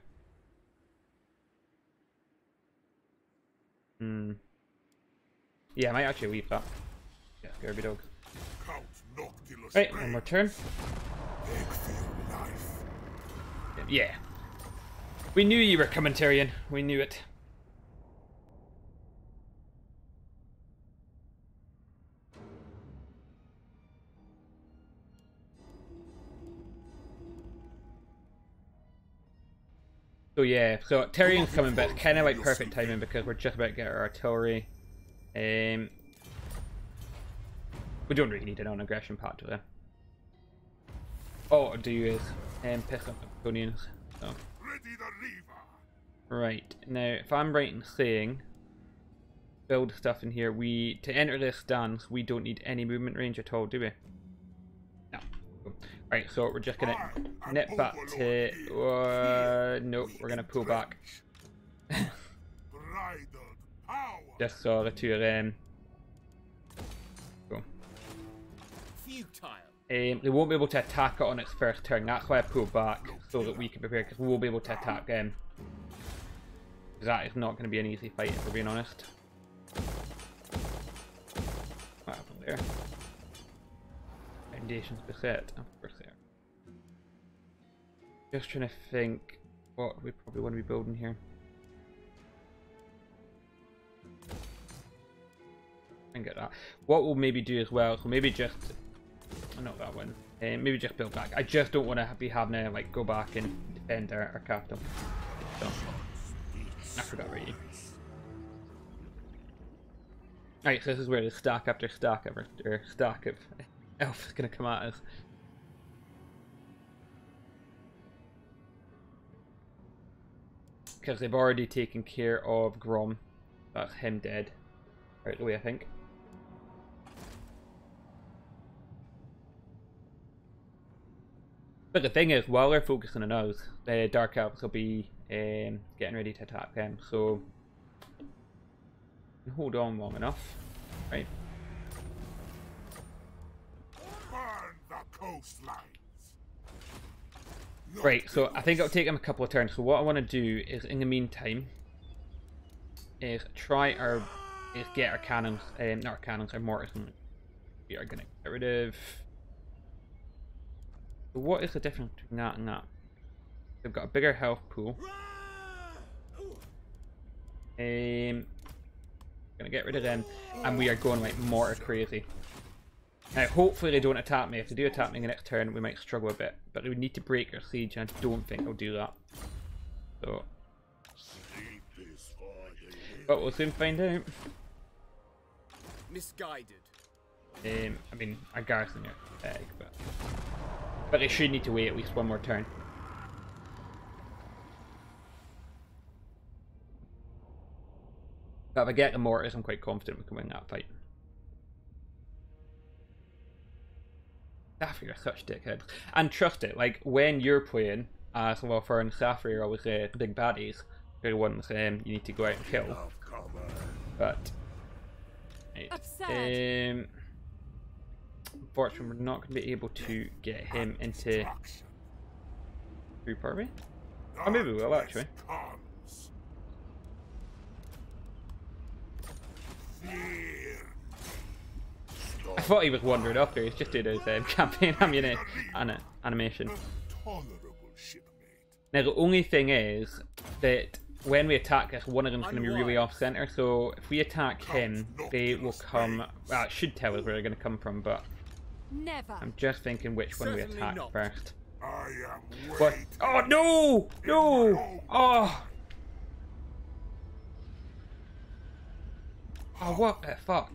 S1: Yeah, I might actually leave that. Yeah, scurvy dogs. Right, one more turn. Yeah. We knew you were coming, Tyrion. We knew it. So yeah, so Tyrion's coming, but it's kind of like perfect timing because we're just about to get our artillery. We don't really need an on-aggression pact with it. All I'll do is piss off the Draconians. So. Right, now if I'm right in saying, build stuff in here, to enter this stance, we don't need any movement range at all, do we? No. Right, so we're just gonna nip back to. Nope, we're gonna pull back. Just saw the 2 of them. Cool. They won't be able to attack it on its first turn. That's why I pulled back so that we can prepare, because we will be able to attack them. Because that is not going to be an easy fight, if we're being honest. What happened there? Foundations beset. Of course they are. Just trying to think what we probably want to be building here. And get that. What we'll maybe do as well, so maybe just not that one. Maybe just build back. I just don't want to be having to like go back and defend our capital. So I forgot about you. Alright, so this is where the stack after stack of elf is gonna come at us. Because they've already taken care of Grom. That's him dead. Out the way, I think. But the thing is, while they're focusing on us, the Dark Elves will be getting ready to attack them. So hold on long enough, right? Right, so I think it'll take them a couple of turns. So what I want to do is, in the meantime, is get our cannons, not our cannons, our mortars. We are going to get rid of. So what is the difference between that and that? They've got a bigger health pool. Gonna get rid of them, and we are going like mortar crazy. Now, hopefully they don't attack me. If they do attack me in the next turn, we might struggle a bit. But we need to break our siege, and I don't think I'll do that. So, but we'll soon find out.
S2: Misguided.
S1: I mean, our garrison are pathetic, but they should need to wait at least one more turn. But if I get the Mortis, I'm quite confident we can win that fight. Safri are such dickheads. And trust it, like, when you're playing as Lothar and Safri are always the big baddies, they're the ones you need to go out and kill. But, right, unfortunately, we're not going to be able to get him into group, are we? Oh, maybe we will, actually. I thought he was wandering up there. He's just doing his campaign animation. Now the only thing is that when we attack this, one of them's going to be really off center. So if we attack him, they will come. Well, it should tell us where they're going to come from, but I'm just thinking which one we attack first. What? Oh no! No! Oh! Oh, what the fuck?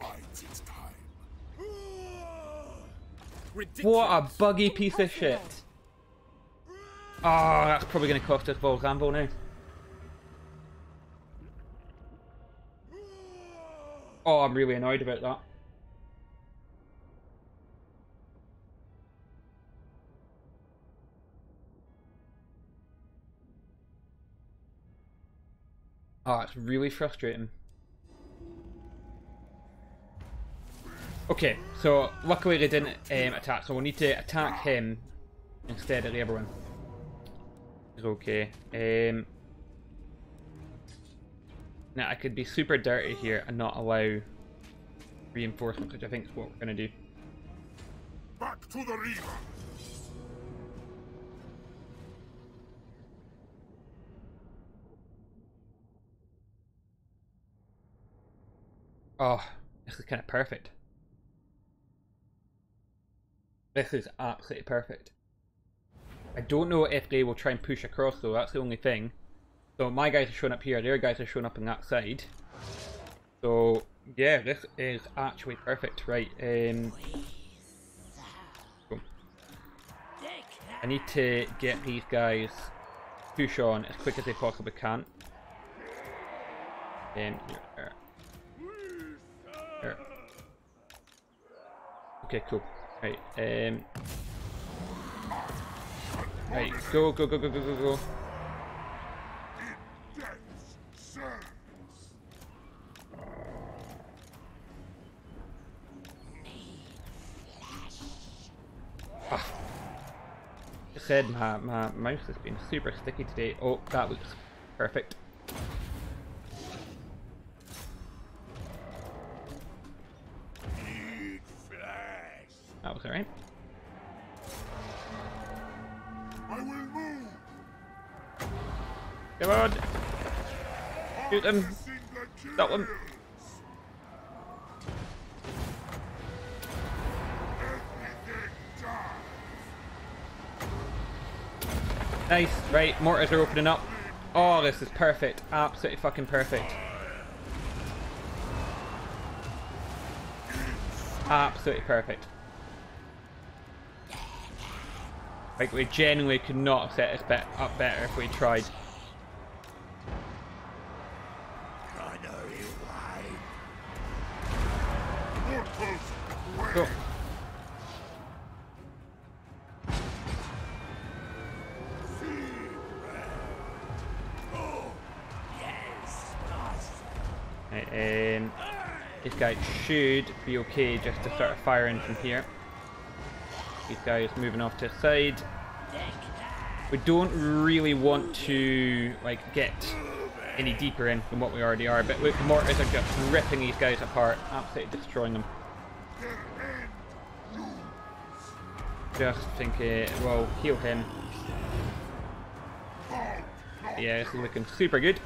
S1: What a buggy piece of shit. Oh, that's probably going to cost us Volgambo now. Oh, I'm really annoyed about that. Oh, it's really frustrating. Okay, so luckily they didn't attack, so we'll need to attack him instead of the other one. It's okay. Now I could be super dirty here and not allow reinforcements, which I think is what we're gonna do.
S3: Back to the river.
S1: Oh, this is kind of perfect. This is absolutely perfect. I don't know if they will try and push across though, that's the only thing. So my guys are showing up here, their guys are showing up on that side. So yeah, this is actually perfect. Right, cool. I need to get these guys push on as quick as they possibly can. Here. Okay, cool. Right, right, go. Ah. I said my mouse has been super sticky today. Oh, that looks perfect. That was alright.
S3: I will move.
S1: Come on! Shoot them! Stop them! Nice, right, mortars are opening up. Oh, this is perfect. Absolutely fucking perfect. Absolutely perfect. Like, we genuinely could not have set us up better if we tried. Cool. Right, this guy should be okay just to start firing from here. These guys moving off to the side. We don't really want to like get any deeper in than what we already are, but look, the mortars are just ripping these guys apart, absolutely destroying them. Just think we'll heal him. Yeah, this is looking super good.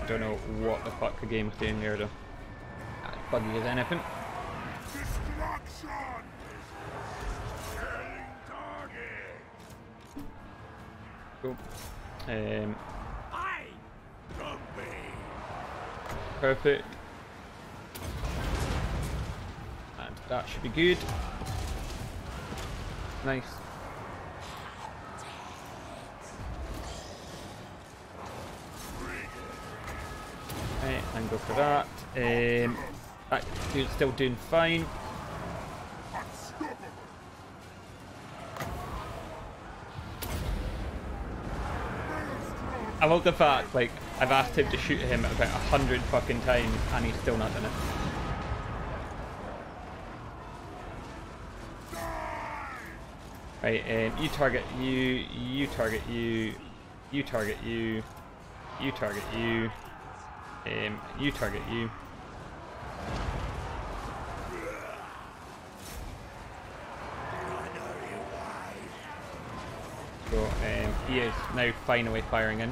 S1: I don't know what the fuck the game's doing there though. buggy as anything.
S3: Destruction! Killing target!
S1: Cool.
S3: I Grumpy!
S1: Perfect. And that should be good. Nice. Right, and go for that. That dude's still doing fine. I love the fact, like, I've asked him to shoot him about 100 fucking times and he's still not done it. Right, you target you, you target you, you target you, you target you, you target you. So, he is now finally firing in.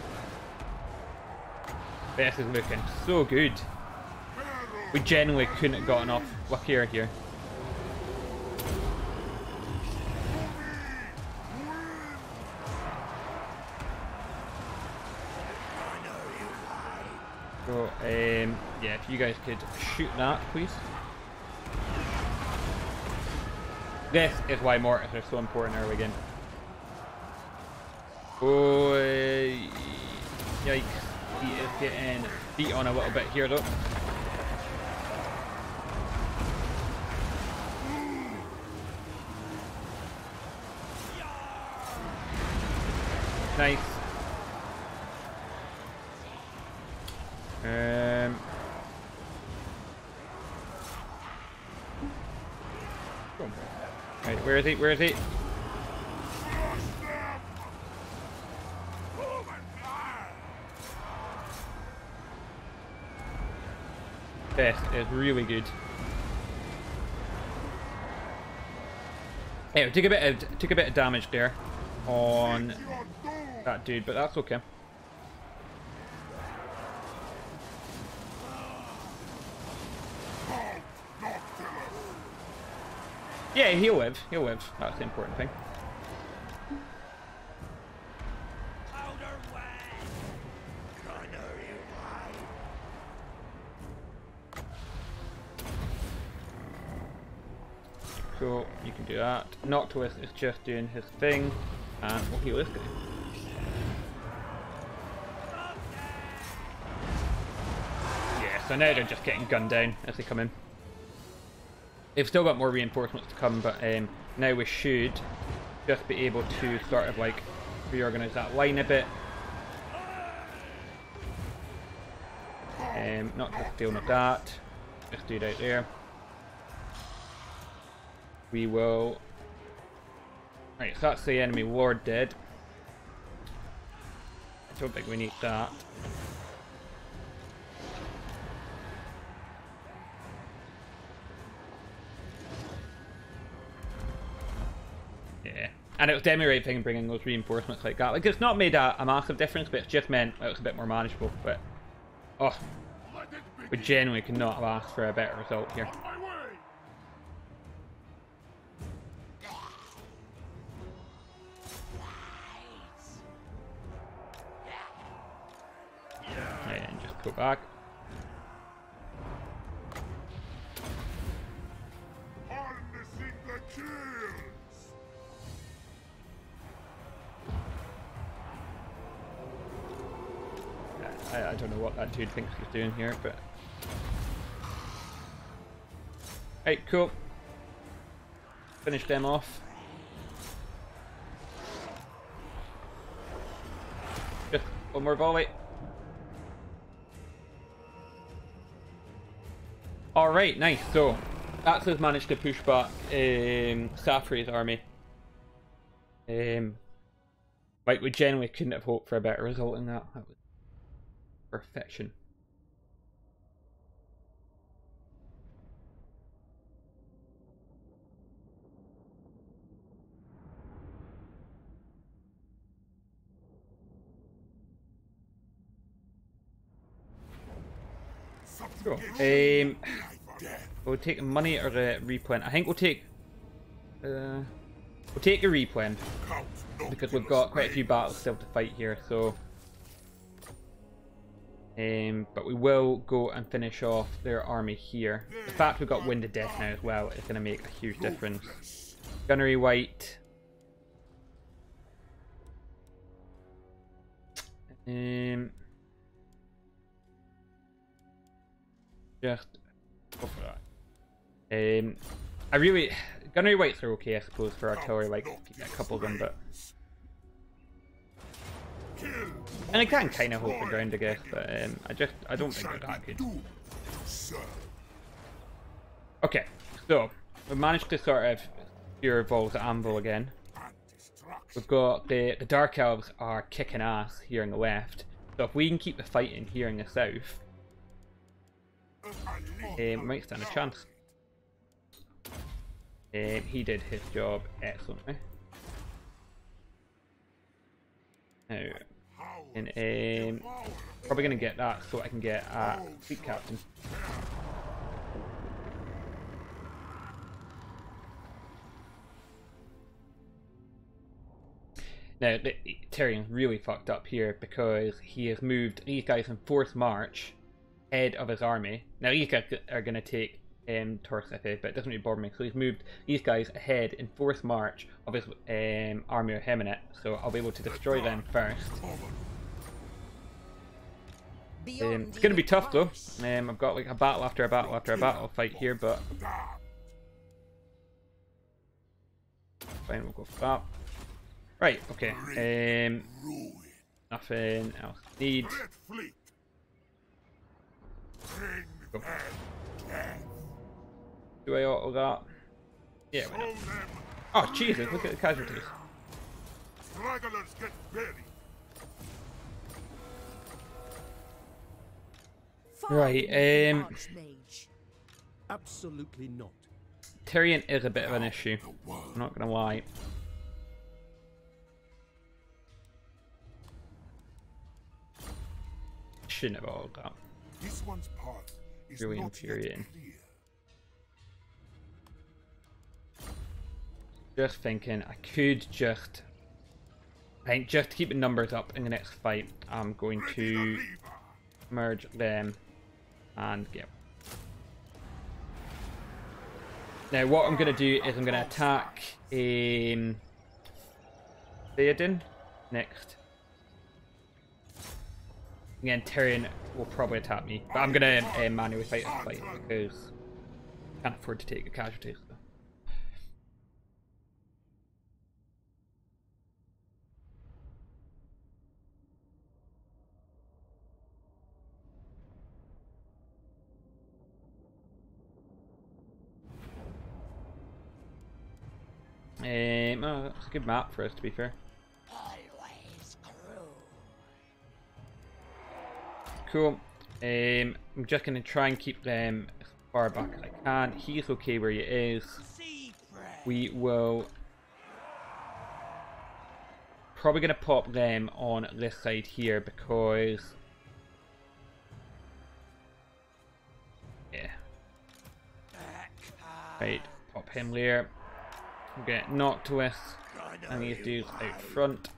S1: This is looking so good. We genuinely couldn't have gotten off luckier here. So, yeah, if you guys could shoot that, please. This is why Mortis are so important early game. Oh, yikes. He is getting beat on a little bit here though. Nice. Right, where is he? Where is he? This is really good. Yeah, took a bit of damage there on that dude, but that's okay. Yeah, he'll live. He'll live. That's the important thing. Cool, you can do that. Noctilus is just doing his thing, and we'll heal this guy. Yeah, so now they're just getting gunned down as they come in. They've still got more reinforcements to come, but now we should just be able to sort of like reorganize that line a bit. Not just dealing with that. This dude out there. We will. Right, so that's the enemy ward dead. I don't think we need that. Yeah, and it was definitely the right thing bringing those reinforcements like that. Like, it's not made a massive difference, but it's just meant it was a bit more manageable. But oh, we genuinely could not have asked for a better result here. And just go back.
S3: Harnessing the kills.
S1: I don't know what that dude thinks he's doing here, but right, cool. Finish them off. Just one more volley. Alright, nice. So, Atlas managed to push back Safri's army. Like, we genuinely couldn't have hoped for a better result in that. That was perfection. Cool. We'll take money or the replen. I think we'll take a replen because we've got quite a few battles still to fight here. So, but we will go and finish off their army here. The fact we've got Wind of Death now as well is going to make a huge difference. Gunnery White. Just go for that. I really Gunnery Whites are okay, I suppose, for artillery. Like if you get a couple of them, but and I can kind of hold the ground, I guess. But I don't think they're that good. Okay, so we've managed to sort of secure Vol's anvil again. We've got the Dark Elves are kicking ass here on the left. So if we can keep the fighting here in the south, we might stand a chance. He did his job excellently. Now, and probably going to get that so I can get a fleet captain. Now, Tyrion's really fucked up here because he has moved these guys in forced march head of his army. Now, these guys are going to take Torsife, but it doesn't really bother me. So he's moved these guys ahead in forced march of his army of Heminate, so I'll be able to destroy them first. It's going to be tough though. I've got like a battle after a battle after a battle fight here, but fine, we'll go for that. Right, okay. Nothing else. Need. Go. Do I auto that? Yeah, why not? Oh, Jesus, look at the casualties.
S3: Stragglers get buried.
S1: Right,
S2: Absolutely not.
S1: Tyrion is a bit of an issue. I'm not gonna lie. Shouldn't have all that.
S3: This one's path is
S1: Really
S3: not
S1: infuriating.
S3: yet clear.
S1: Just thinking, I could just... I think just to keep the numbers up in the next fight, I'm going to merge them and get... Now what I'm going to do is I'm going to attack Theoden next. Again, Tyrion will probably attack me, but I'm going to manually fight this fight because I can't afford to take a casualty. So. Oh, that's a good map for us, to be fair. Cool. I'm just going to try and keep them as far back as I can. He's okay where he is. We will probably going to pop them on this side here because... Yeah. Right, pop him there. We'll get Noctilus and these dudes out front.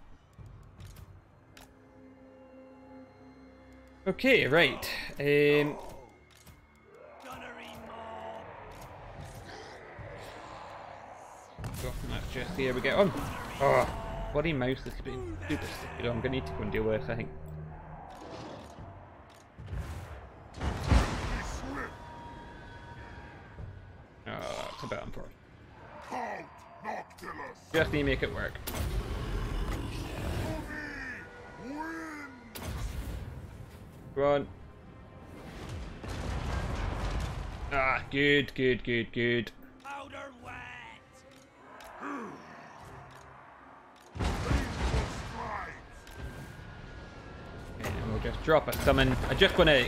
S1: Okay, right. Go from that just here we get on. Oh, bloody mouse is being super stupid. I'm gonna need to go and deal with this, I think. Oh, that's a bit unfortunate. Just need to make it work. Go on. Ah, good, good, good, good. And we'll just drop a summon. I'm just gonna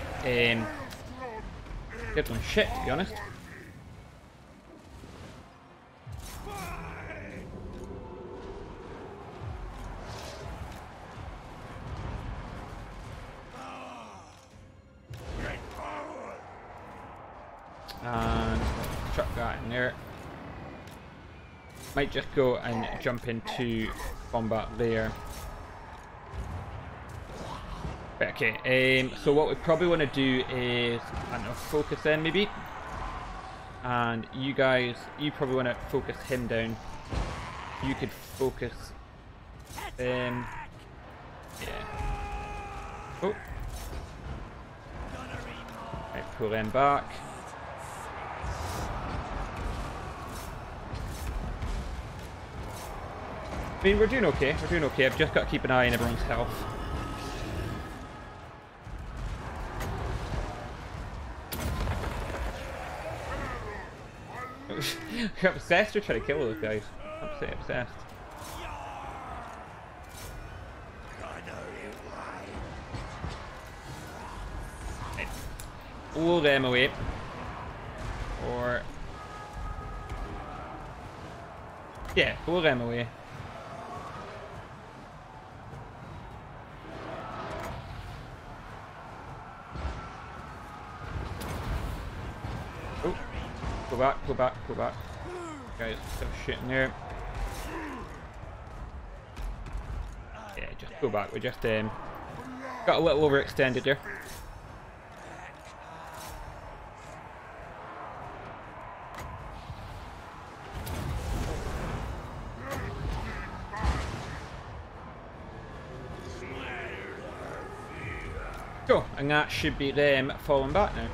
S1: get some shit, to be honest. And chuck that in there. Might just go and jump into combat there. Right, okay, so what we probably want to do is, I don't know, focus in maybe. And you guys, you probably want to focus him down. You could focus yeah. Oh. Right, pull them back. I mean, we're doing okay. We're doing okay. I've just got to keep an eye on everyone's health. I'm obsessed with trying to kill those guys. Absolutely obsessed. Right. Pull them away. Or... yeah, pull them away. Oh, go back, go back, go back. Guys, still shooting there. Yeah, just go back. We just got a little overextended there. Cool, and that should be them falling back now.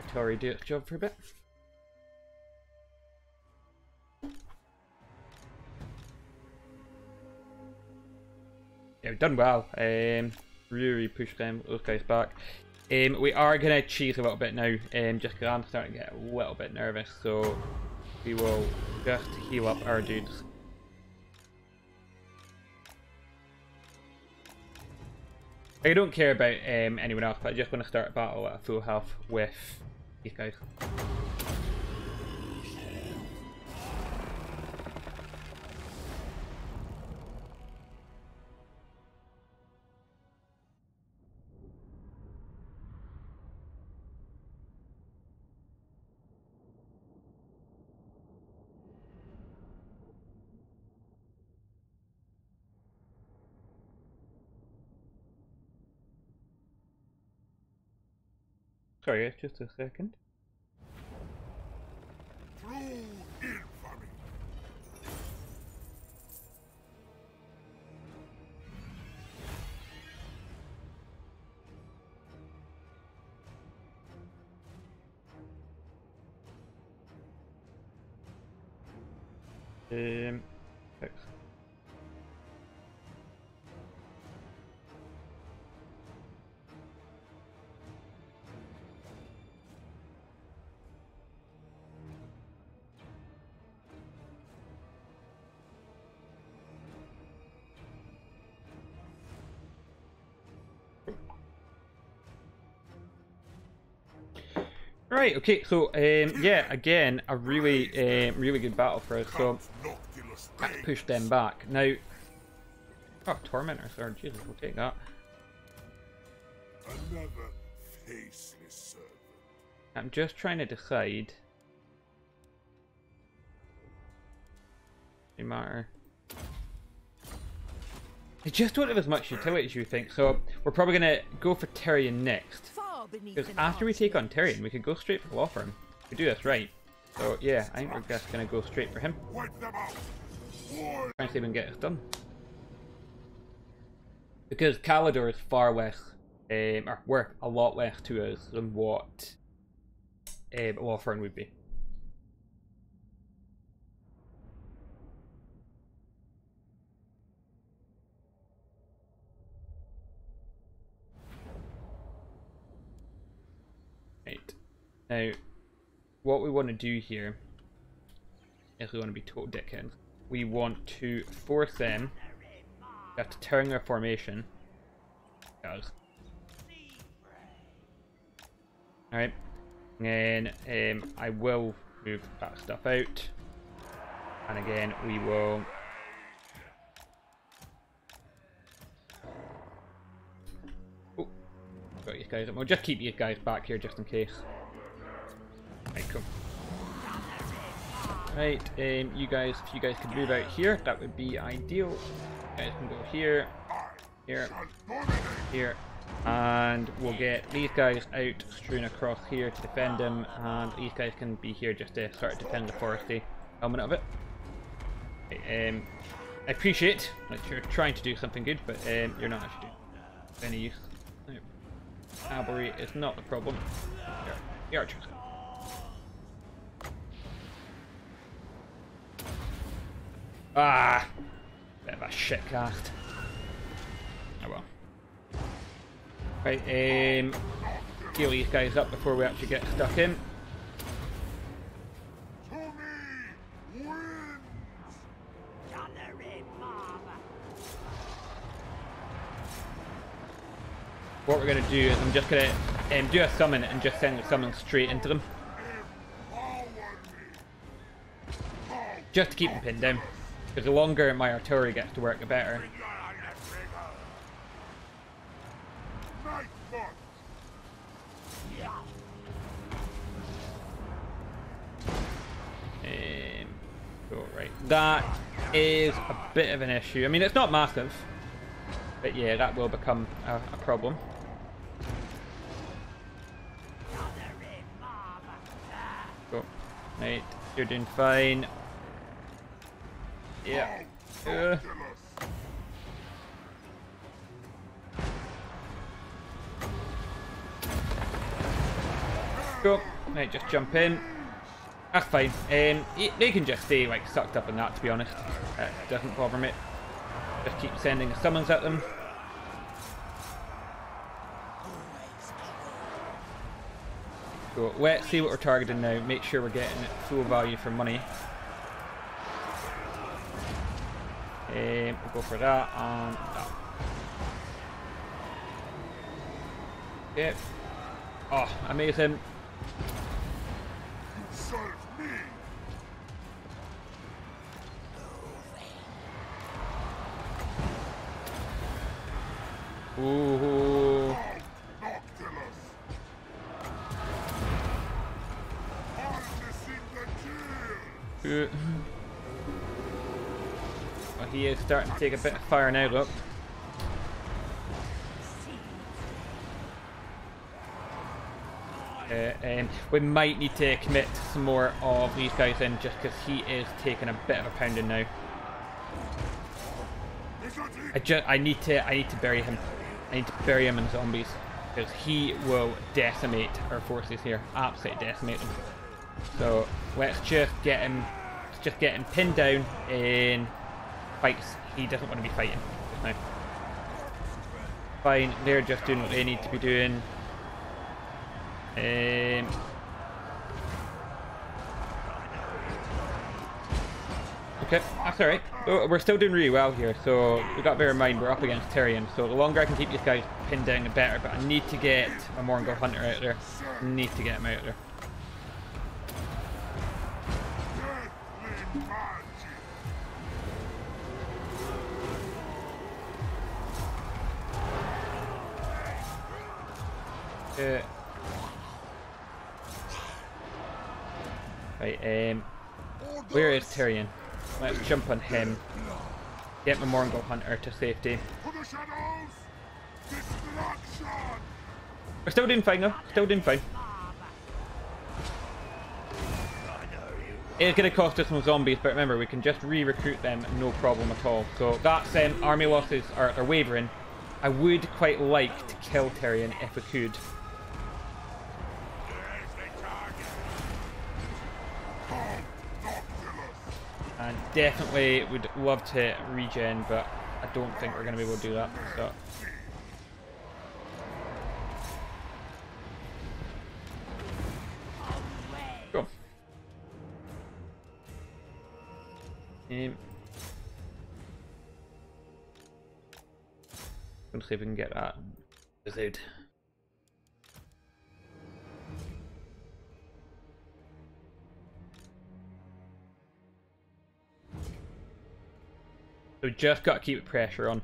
S1: Artillery do its job for a bit. Yeah, we've done well. Really pushed those guys back. We are gonna cheese a little bit now, just because I'm starting to get a little bit nervous. So we will just heal up our dudes. I don't care about anyone else, but I just want to start a battle at full health with these guys. Sorry, just a second.
S3: True infamy.
S1: Fix. Right, okay, so yeah, again, a really really good battle for us, so
S3: Noctilus
S1: let's push them back. Now, oh, Tormentor, sorry, Jesus, we'll take that.
S3: Another faceless servant.
S1: I'm just trying to decide. No matter. I just don't have as much utility as you think, so we're probably going to go for Tyrion next. Because after we take on Tyrion, we could go straight for Law Firm. If we do this right. So yeah, I think we're just going to go straight for him.
S3: Wipe them out.
S1: Try and see if we can get this done. Because Calidor is far less, or worth a lot less to us than what Law Firm would be. Right. Now, what we want to do here is we want to be total dickheads. we want to force them. We have to turn their formation. Alright. And then I will move that stuff out. And again, we will... Oh, got these guys. We'll just keep these guys back here just in case. Right, cool. Right, you guys, if you guys could move out here, that would be ideal. You guys can go here, here, here, and we'll get these guys out strewn across here to defend them, and these guys can be here just to sort of defend the foresty element of it. Okay, I appreciate that you're trying to do something good, but you're not actually doing any use. No. Cavalry is not the problem. The archers. Ah! Bit of a shit cast. Oh well. Right, heal these guys up before we actually get stuck in. What we're going to do is I'm just going to do a summon and just send the summon straight into them. Just to keep them pinned down. Because the longer my artillery gets to work, the better. Cool, right. That is a bit of an issue. I mean, it's not massive. But yeah, that will become a problem. Cool. Right, you're doing fine. Yeah. Cool. Right, just jump in. That's fine. They can just stay like sucked up in that, to be honest. It doesn't bother me. Just keep sending the summons at them. Cool. Let's see what we're targeting now. Make sure we're getting full value for money. We'll go for that and that. Yep. Oh, amazing. Ooh. Well, he is starting to take a bit of fire now, look. We might need to commit some more of these guys in just because he is taking a bit of a pounding now. I need to bury him. I need to bury him in zombies because he will decimate our forces here. Absolutely decimate them. So let's just get him pinned down in fights he doesn't want to be fighting just now. Fine, they're just doing what they need to be doing. Okay, that's alright. Oh, we're still doing really well here, so we've got to bear in mind we're up against Tyrion, so the longer I can keep these guys pinned down the better, but I need to get a Morgul Hunter out there. Need to get him out there. Right, where is Tyrion? Let's jump on him. Get my Morgul Hunter to safety. We're still doing fine though. Still doing fine. It's going to cost us some zombies, but remember, we can just re-recruit them, no problem at all. So that's army losses are wavering. I would quite like to kill Tyrion if we could. And definitely would love to regen, but I don't think we're going to be able to do that. So. Cool. Let's see if we can get that. Dude. So just got to keep pressure on.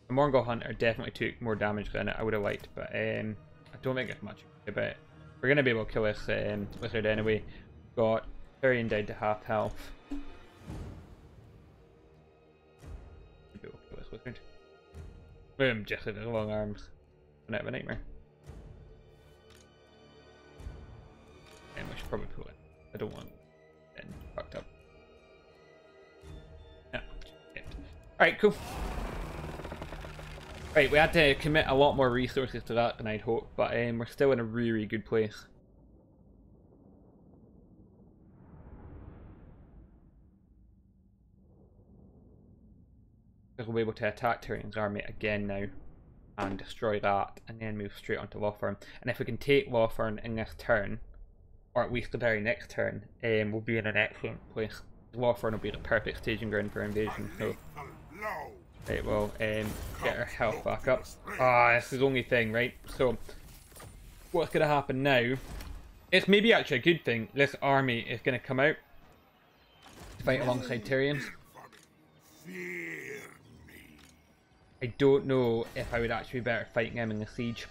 S1: The Mongol Hunter definitely took more damage than I would have liked, but I don't think it's much about it. We're going to be able to kill this wizard anyway. Got Tyrion down to half health. Maybe we'll kill this wizard. Boom, just with his long arms. Not of a nightmare. And we should probably pull it. I don't want it fucked up. No. Alright, cool. Right, we had to commit a lot more resources to that than I'd hoped, but we're still in a really, really good place. Because we'll be able to attack Tyrion's army again now and destroy that, and then move straight onto Lothern. And if we can take Lothern in this turn, or at least the very next turn, we'll be in an excellent place. Lothern will be the perfect staging ground for invasion. So, right, well, get our health back up. Ah, this is the only thing, right? So, what's going to happen now? It's maybe actually a good thing. This army is going to come out to fight alongside Tyrion's. I don't know if I would actually be better fighting him in the siege.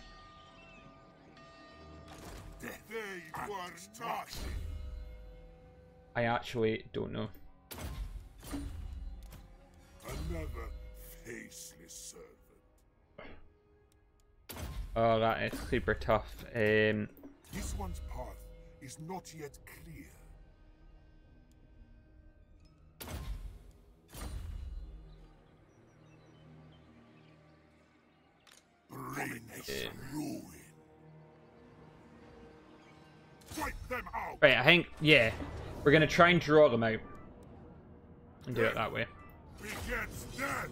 S1: I actually don't know.
S3: Another faceless servant.
S1: Oh, that is super tough.
S3: This one's path is not yet clear. Bring ruin. Wipe them out.
S1: Right, I think, yeah, we're going to try and draw them out. And do it that way.
S3: Begets death.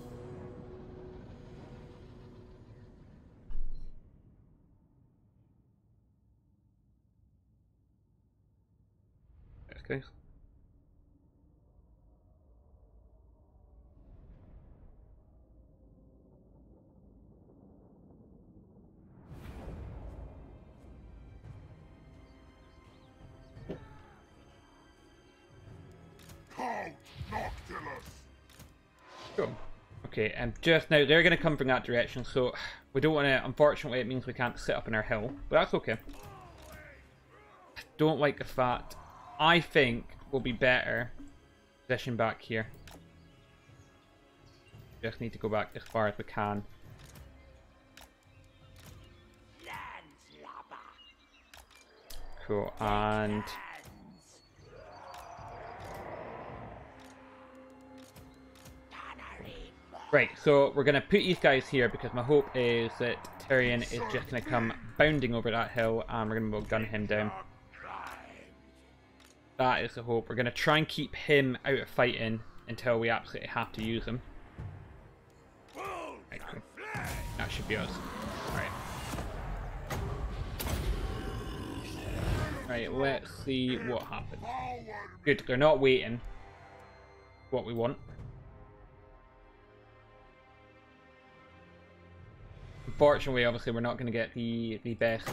S1: Yes, guys.
S3: Noctilus.
S1: Cool. Okay, and just now they're going to come from that direction, so we don't want to. Unfortunately, it means we can't sit up in our hill, but that's okay. I don't like the fact. I think we'll be better position back here. Just need to go back as far as we can. Cool, and right, so we're going to put these guys here because my hope is that Tyrion is just going to come bounding over that hill and we're going to gun him down. That is the hope. We're going to try and keep him out of fighting until we absolutely have to use him. Right, cool. That should be us. Right. Right, let's see what happens. Good, they're not waiting. What we want. Unfortunately, obviously, we're not going to get the best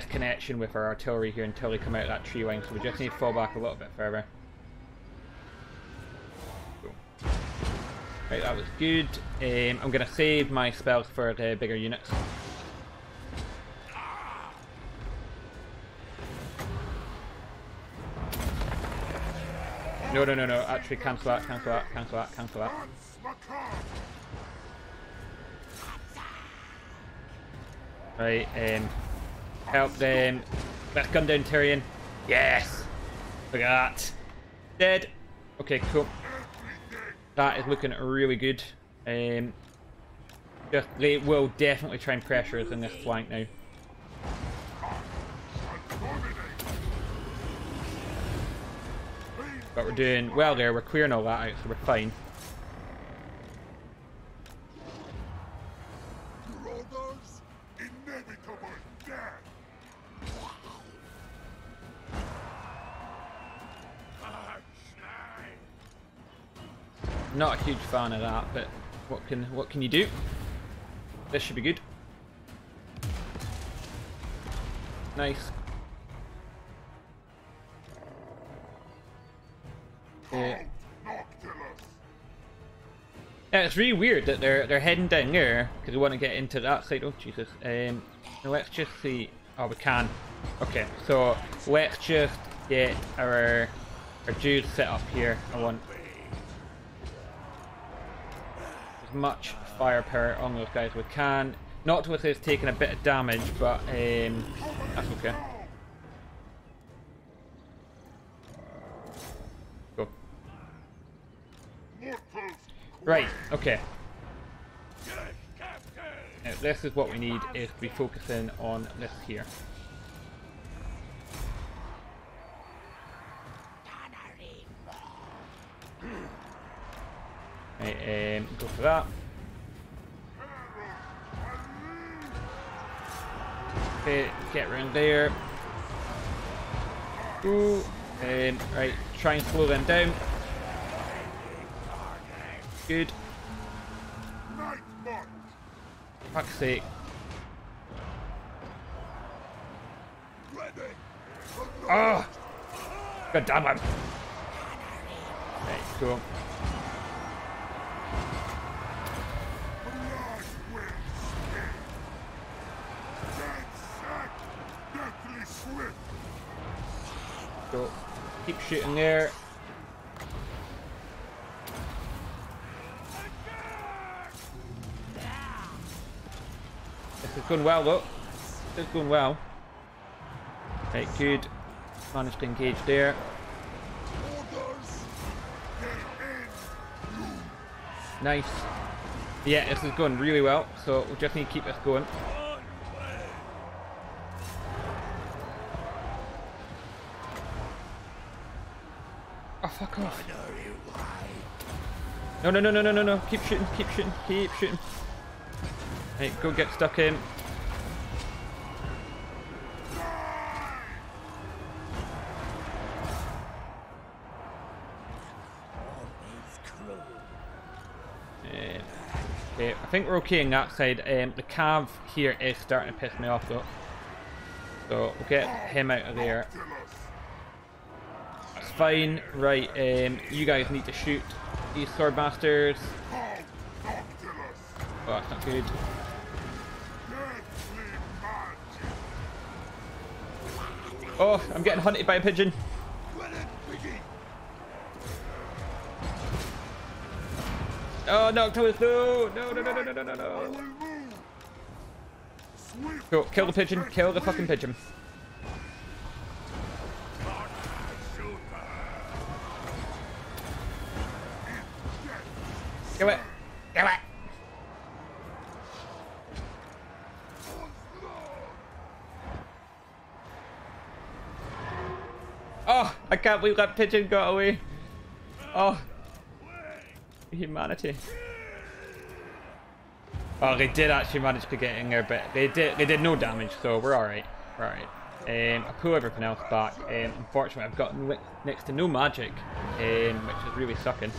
S1: connection with our artillery here until they come out of that tree line, so we just need to fall back a little bit further. Cool. Right, that was good. I'm going to save my spells for the bigger units. No, no, no, no. Actually, cancel that, cancel that, cancel that, cancel that. Right, help them. Let's gun down Tyrion. Yes! Look at that. Dead. Okay, cool. That is looking really good. Just, they will definitely try and pressure us in this flank now. But we're doing well there, we're clearing all that out, so we're fine. Not a huge fan of that, but what can you do? This should be good. Nice. Yeah, it's really weird that they're heading down there because we want to get into that side. Oh Jesus! Let's just see. Oh, we can. Okay, so let's just get our dudes set up here. I want as much firepower on those guys as we can. Noctilus is taking a bit of damage, but that's okay. Go. Right, okay. Now, this is what we need, is to be focusing on this here. Right, go for that. Okay, get around there. Ooh, right, try and slow them down. Good. For fuck's sake. Oh! God damn it. Right, cool. So, keep shooting there. This is going well though. This is going well. Right, good. Managed to engage there. Nice. Yeah, this is going really well, so we just need to keep this going. Oh, fuck off. No, no, no, no, no, no, no. Keep shooting, keep shooting, keep shooting. Right, go get stuck in. Okay, I think we're okay on that side. The cav here is starting to piss me off though. So we'll get him out of there. That's fine. Right, you guys need to shoot these swordmasters. Oh, that's not good. Oh, I'm getting hunted by a pigeon. Oh, Noctilus, no! No, no, no, no, no, no, no. Go, kill the pigeon, kill the fucking pigeon. Kill it! Kill it! Oh, I can't believe that pigeon got away. Oh. Humanity. Oh, they did actually manage to get in there, but they did no damage, so we're alright. We're alright. I pull everything else back. Unfortunately, I've got next to no magic, which is really sucking.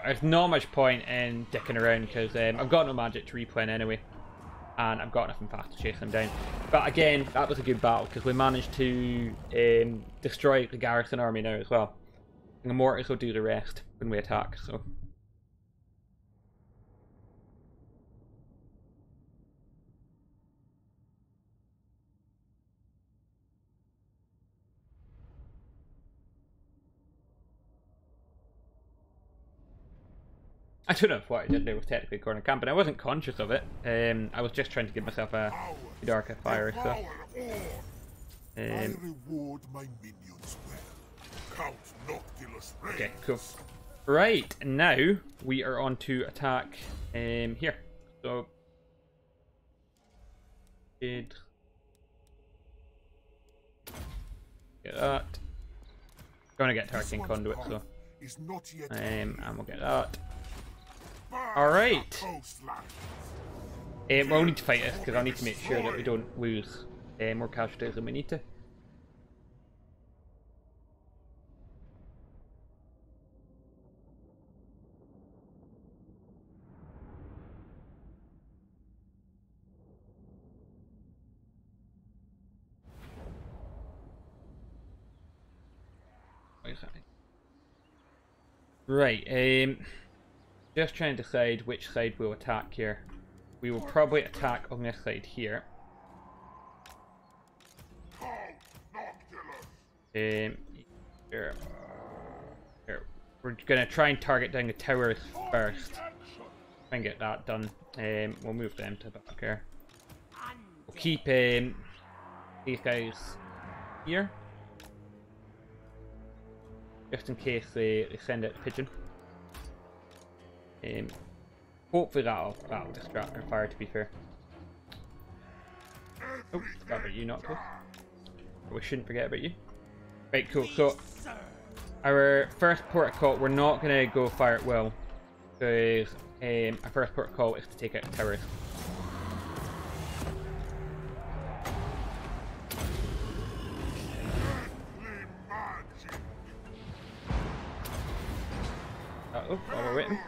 S1: There's not much point in dicking around because I've got no magic to replay anyway, and I've got nothing fast to chase them down. But again, that was a good battle because we managed to destroy the garrison army now as well. And the Mortis will do the rest when we attack. So. I don't know if what I did there was technically corner camp, but I wasn't conscious of it. I was just trying to give myself a darker fire, so.
S3: I reward my minions well. Count Noctilus reigns.
S1: Okay, cool. Right, now we are on to attack here. So. Get that. Gonna get Tarkin Conduit, so. And we'll get that. Alright. We'll need to fight this because I'll need to make sure that we don't lose more casualties than we need to. Right, just trying to decide which side we'll attack here. We will probably attack on this side here. Here. We're gonna try and target down the towers first. Try and get that done. We'll move them to the back here. We'll keep these guys here. Just in case they send out the pigeon. Hopefully that'll distract our fire, to be fair. Oh, forgot about you, Noctilus. We shouldn't forget about you. Right, cool. So, our first port of call, we're not going to go fire at will. Because our first port of call is to take out the towers. Uh-oh, while we're waiting.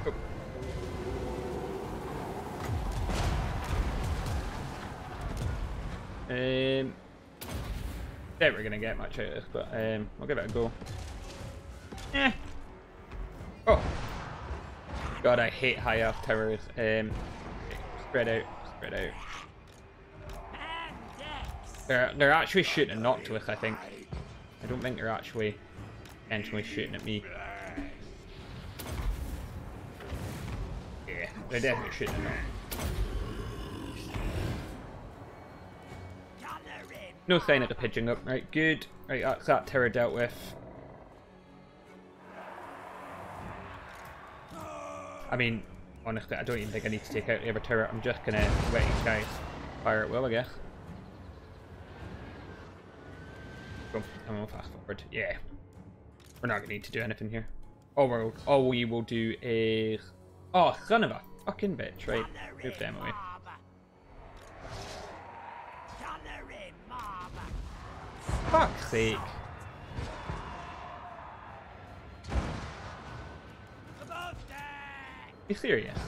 S1: Oh. Doubt we're gonna get much out of this, but we'll give it a go. Eh. Oh. God, I hate high elf towers. Spread out, spread out. They're actually shooting at Noctilus, I think. I don't think they're actually intentionally shooting at me. Yeah, they're definitely shooting at me. No sign of the pigeon up. Right, good. Right, that's that tower dealt with. I mean, honestly, I don't even think I need to take out the other tower. I'm just gonna let these guys fire at will, I guess. Go. I'm gonna fast forward. Yeah. We're not gonna need to do anything here. All we will do is... Oh, son of a fucking bitch, right? Move them away. Fuck's sake. Are you serious?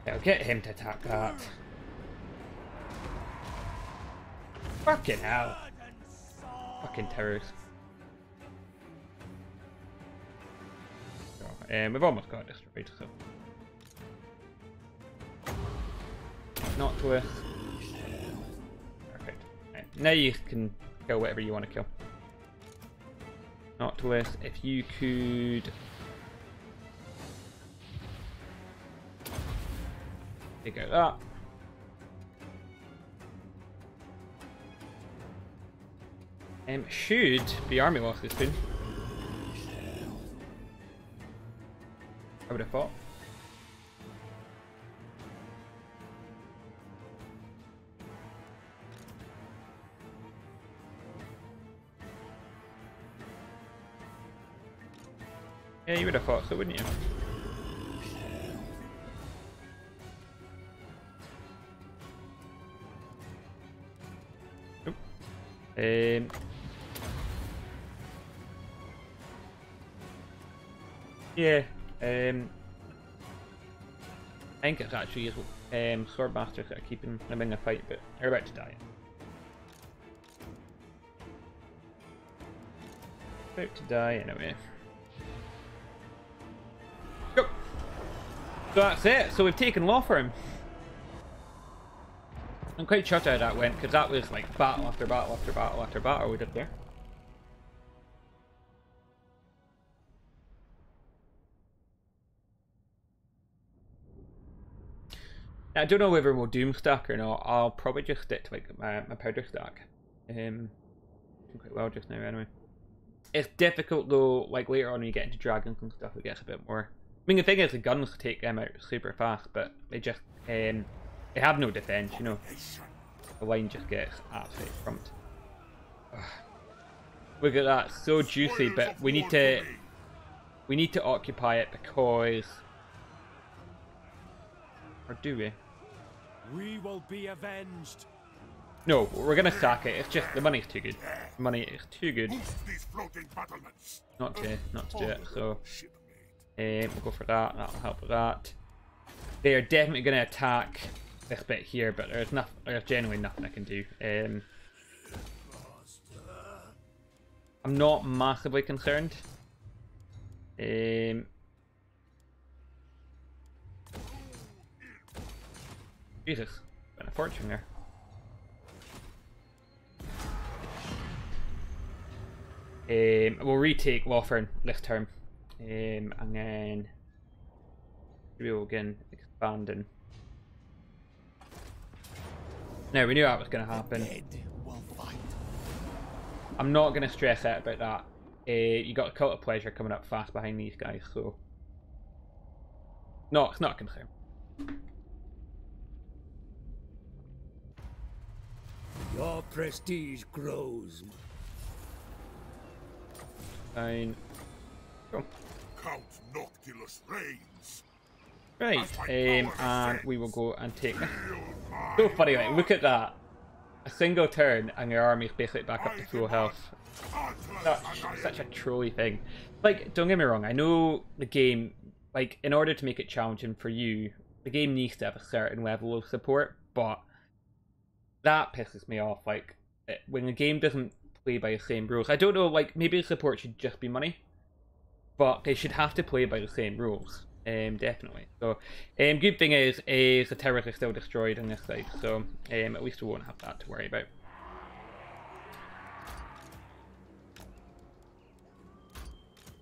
S1: I'll get him to attack that. Fucking hell. Fucking towers. So, we've almost got it destroyed, so. Noctilus. Perfect. Right. Now you can kill whatever you want to kill. Noctilus, if you could... Take out that. Should be army losses soon. I would have thought. Yeah, you would have thought so, wouldn't you? Nope. Yeah. I think it's actually Swordmasters that are keeping them in the fight, but they're about to die. About to die anyway. Go. So that's it. So we've taken law for him. I'm quite shocked how that went, because that was like battle after battle after battle after battle we did there. Now, I don't know whether we'll doom stack or not. I'll probably just stick to like my powder stack. Doing quite well just now anyway. It's difficult though, like later on when you get into dragons and stuff, it gets a bit more. I mean, the thing is, the guns take them out super fast, but they just they have no defense, you know. The line just gets absolutely trumped. Ugh. Look at that, so juicy, but we need to occupy it because, or do we?
S2: We will be avenged.
S1: No, we're gonna sack it. It's just the money's too good. The money is too good. Not to do it. So we'll go for that. That'll help with that. They are definitely gonna attack this bit here, but there's genuinely nothing I can do. I'm not massively concerned. Jesus, been a fortune there. We'll retake Lothern this turn, and then we'll again expanding. Now we knew that was going to happen. I'm not going to stress out about that. You got a Cult of Pleasure coming up fast behind these guys, so no, it's not a concern.
S2: Your prestige grows.
S1: Fine. Cool.
S3: Count Noctilus reigns.
S1: Right, and we will go and take this. So funny, like, look at that. A single turn and your army's basically back up to full health. Such a trolly thing. Like, don't get me wrong, I know the game, like, in order to make it challenging for you, the game needs to have a certain level of support, but that pisses me off. Like, when the game doesn't play by the same rules. I don't know, like, maybe the support should just be money, but they should have to play by the same rules. Definitely. So, good thing is the towers are still destroyed on this side, so at least we won't have that to worry about.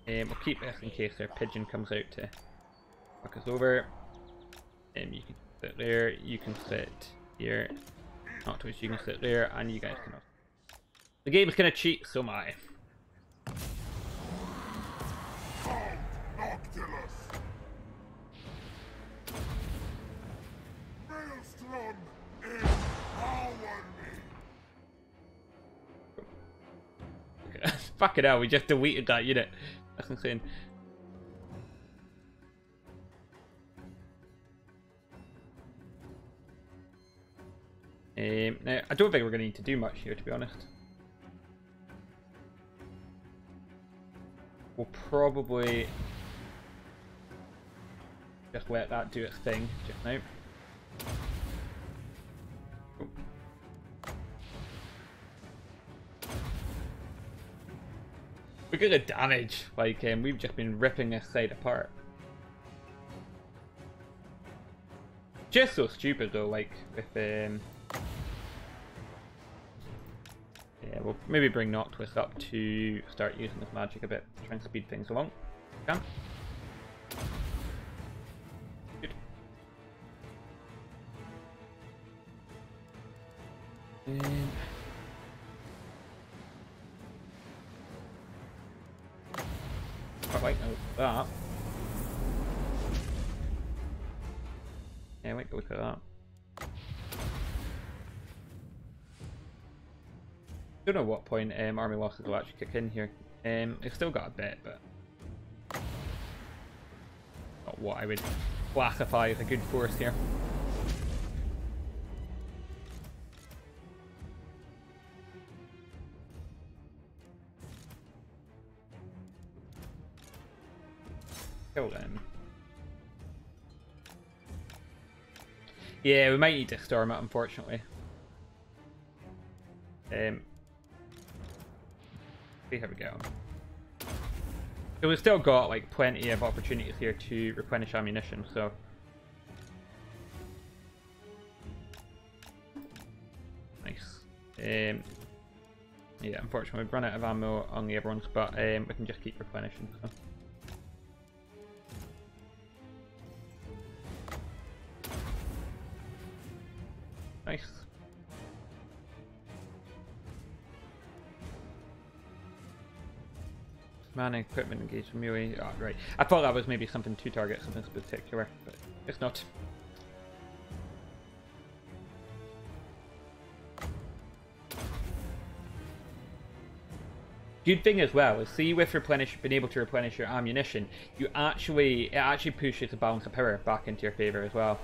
S1: We'll keep this in case their pigeon comes out to fuck us over. You can sit there, you can sit here, Noctilus, you can sit there, and you guys can also. The game is gonna cheat, so am I.
S3: Noctilus! Maelstrom, empower me!
S1: Fucking hell, we just deleted that unit. That's insane. Now, I don't think we're going to need to do much here, to be honest. We'll probably just let that do its thing just now. Cool. Look at the damage, like, we've just been ripping this side apart. Just so stupid though, like, with, yeah, we'll maybe bring Noctilus up to start using this magic a bit, try and speed things along. Can. Good. Quite like that. Yeah, wait, look at that. Don't know what point army losses will actually kick in here. It's still got a bit, but not what I would classify as a good force here. Kill them. Yeah, we might need to storm it, unfortunately. Here we go. So we've still got like plenty of opportunities here to replenish ammunition, so nice. Yeah, unfortunately we've run out of ammo on the other ones, but we can just keep replenishing. So. Nice. Man, equipment engaged with melee. Oh, right. I thought that was maybe something to target something particular, but it's not. Good thing as well is, see, with being able to replenish your ammunition, it actually pushes the balance of power back into your favor as well.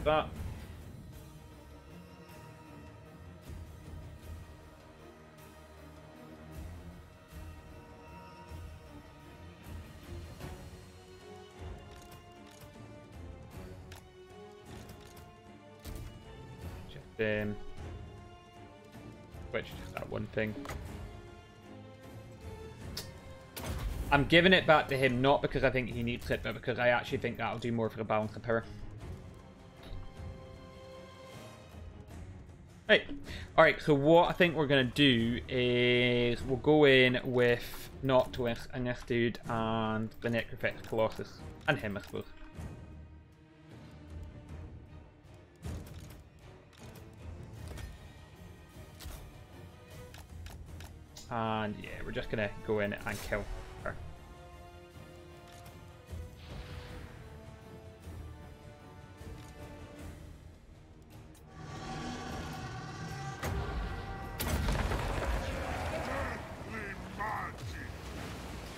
S1: That. Which just that one thing. I'm giving it back to him not because I think he needs it, but because I actually think that'll do more for the balance of power. Right. Alright, so what I think we're going to do is we'll go in with Noctilus and this dude and the Necrophix Colossus. And him, I suppose. And yeah, we're just gonna go in and kill her.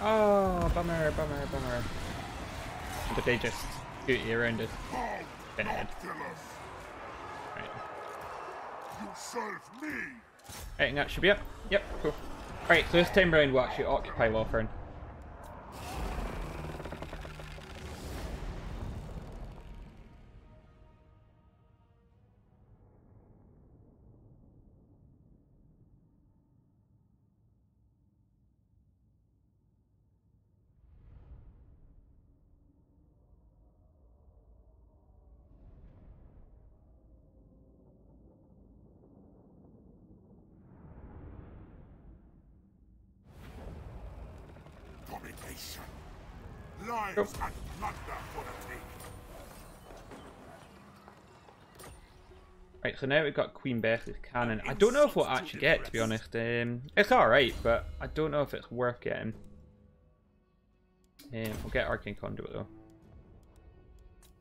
S1: Oh, bummer, bummer, bummer. But they just shoot you around us. Right.
S3: You serve me.
S1: Right, and that should be it. Yep, cool. Right, so this time round we'll actually occupy Lawfern.
S3: Lives and plunder for the taking.
S1: Right, so now we've got Queen Bess's cannon. I don't know if we'll actually get, to be honest. It's alright, but I don't know if it's worth getting. We'll get Arcane Conduit though.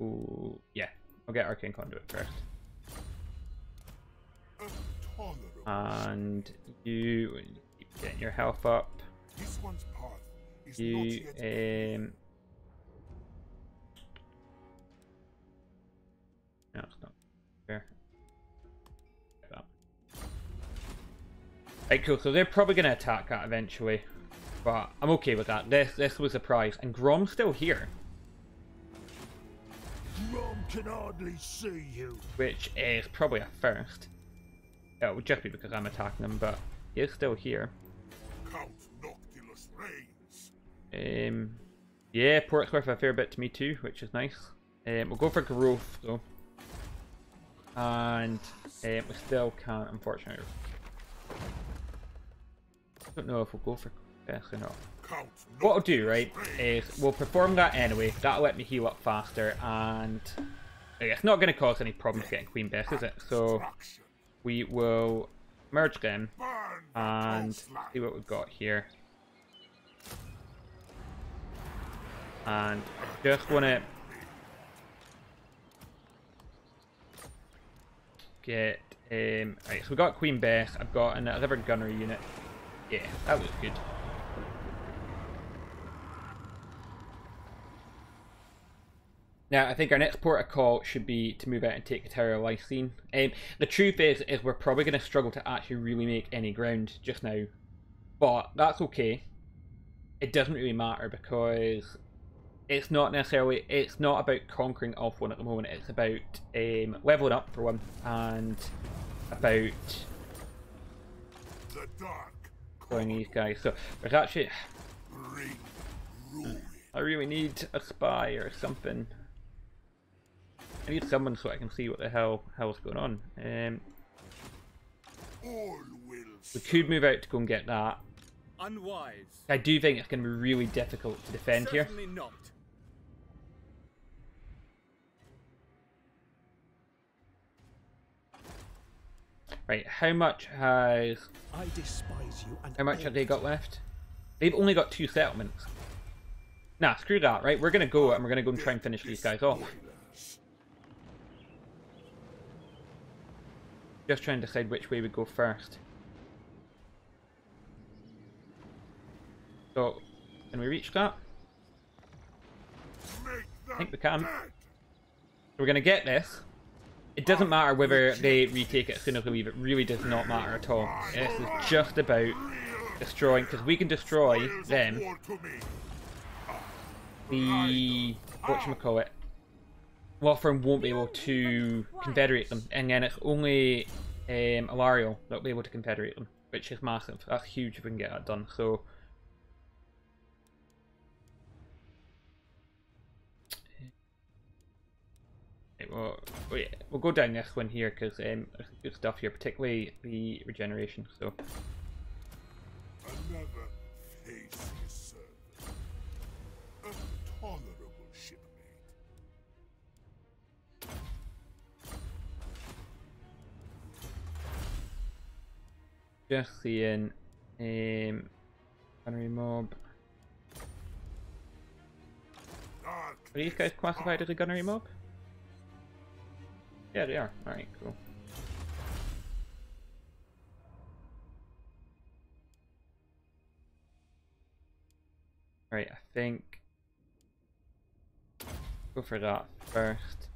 S1: Ooh, yeah, I'll get Arcane Conduit first. And you keep getting your health up.
S3: This one's path is
S1: You
S3: not yet
S1: no, it's not fair. Right, cool. So they're probably going to attack that eventually, but I'm okay with that. This was a prize, and Grom's still here,
S2: Grom can hardly see you.
S1: which is probably a first. It would just be because I'm attacking him, but he is still here.
S3: Count Noctilus reigns.
S1: Yeah, Port's worth a fair bit to me too, which is nice. We'll go for growth though, and we still can't, unfortunately. I don't know if we'll go for best or not. What I'll do, right, is we'll perform that anyway. That'll let me heal up faster, and it's not going to cause any problems getting Queen Bess, is it? So we will merge them and see what we've got here. And I just want to get right, so we got Queen Bess. I've got another gunnery unit. Yeah, that looks good. Now, I think our next port of call should be to move out and take the Tower of Lysine. The truth is we're probably going to struggle to actually really make any ground just now. But that's okay. It doesn't really matter because it's not about conquering off one at the moment. It's about leveling up for one, and about killing these guys. So there's actually, I really need a spy or something. I need someone so I can see what the hell's going on. We could move out to go and get that.
S2: Unwise.
S1: I do think it's going to be really difficult to defend here.
S2: Certainly not.
S1: Right, how much has...
S2: I despise you and
S1: how much have they got left? They've only got 2 settlements. Nah, screw that, right? We're going to go and we're going to go and try and finish these guys off. Just trying to decide which way we go first. So, can we reach that? I think we can. We're gonna get this. It doesn't matter whether they retake it as soon as we leave. It really does not matter at all. This is just about destroying, because we can destroy them. The whatchamacallit, Lothern won't be able to confederate them, and then it's only Alariel that'll be able to confederate them, which is massive. That's huge if we can get that done. So we'll go down this one here because there's good stuff here, particularly the regeneration. So
S3: Another faceless servant. A tolerable shipmate.
S1: just seeing gunnery mob. Are these guys classified as a gunnery mob? Yeah, they are. Alright, cool. Alright, I think go for that first.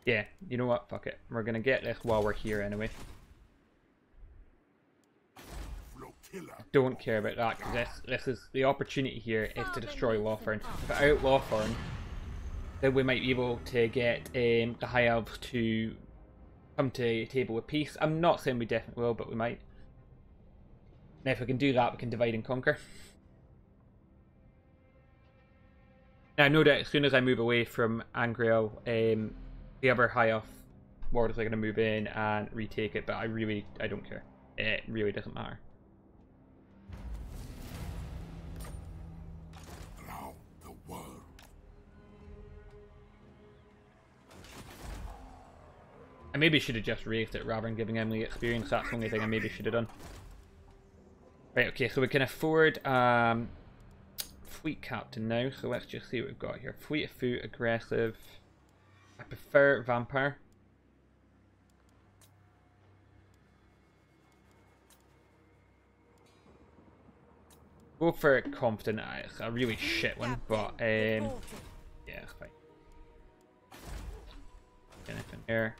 S1: Yeah, you know what? Fuck it. We're gonna get this while we're here anyway. Don't care about that because this is the opportunity here is to destroy Lothern. Without Lothern, then we might be able to get the High Elves to come to a table with peace. I'm not saying we definitely will, but we might. And if we can do that, we can divide and conquer. Now I know that as soon as I move away from Angriel, the other High Elf Lords are going to move in and retake it, but I don't care. It really doesn't matter. I maybe should have just raised it rather than giving Emily experience. That's the only thing I maybe should have done. Right, okay, so we can afford fleet captain now, so let's just see what we've got here. Fleet of foot, aggressive. I prefer vampire. Go for confident. It's a really shit one, but yeah, it's fine. Anything here.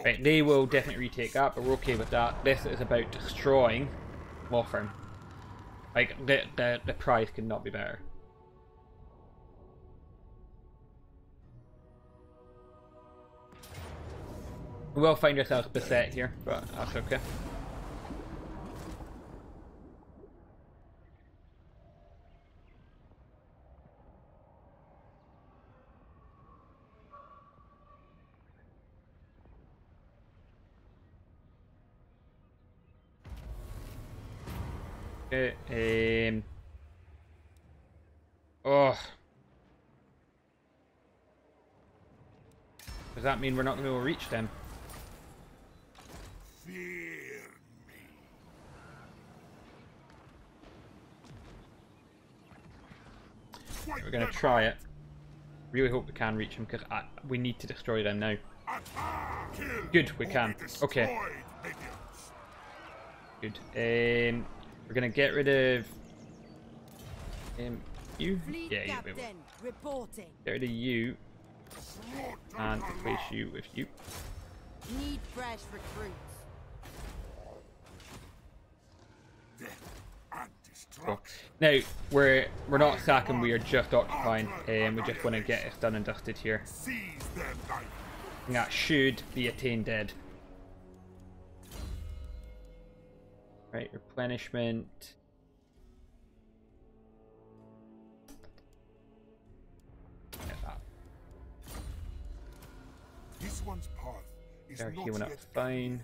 S1: Right, they will definitely retake that, but we're okay with that. This is about destroying Lothern. Like, the prize could not be better. We will find ourselves beset here, but that's okay. Okay, oh. Does that mean we're not going to be able to reach them?
S3: Fear me.
S1: We're going to try it. Really hope we can reach them because we need to destroy them now. Good, we can. Okay. Good. We're gonna get rid of you. Yeah, you will. Get rid of you and replace you with you.
S4: Need fresh recruits.
S1: Cool. Now we're not sacking. We are just occupying, and we just want to get it done and dusted here. And that should be attained dead. Right, replenishment. Get that.
S3: This one's path is
S1: They're
S3: not
S1: healing up
S3: yet
S1: fine.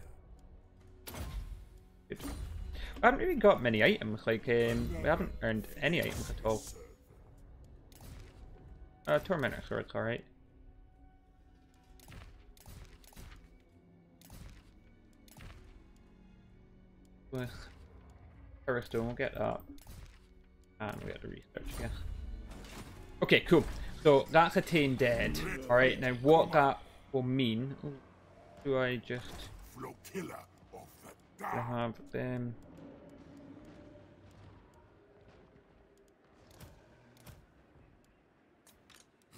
S1: Good. We haven't really got many items, like, we haven't earned any items at all. Tormentor sword's alright. With Terrorstone, we'll get that. And we get the research, I guess. Okay, cool. So that's attained dead. Alright, now what that will mean... Do I just...
S3: Flotilla of the
S1: I
S3: dark.
S1: have them...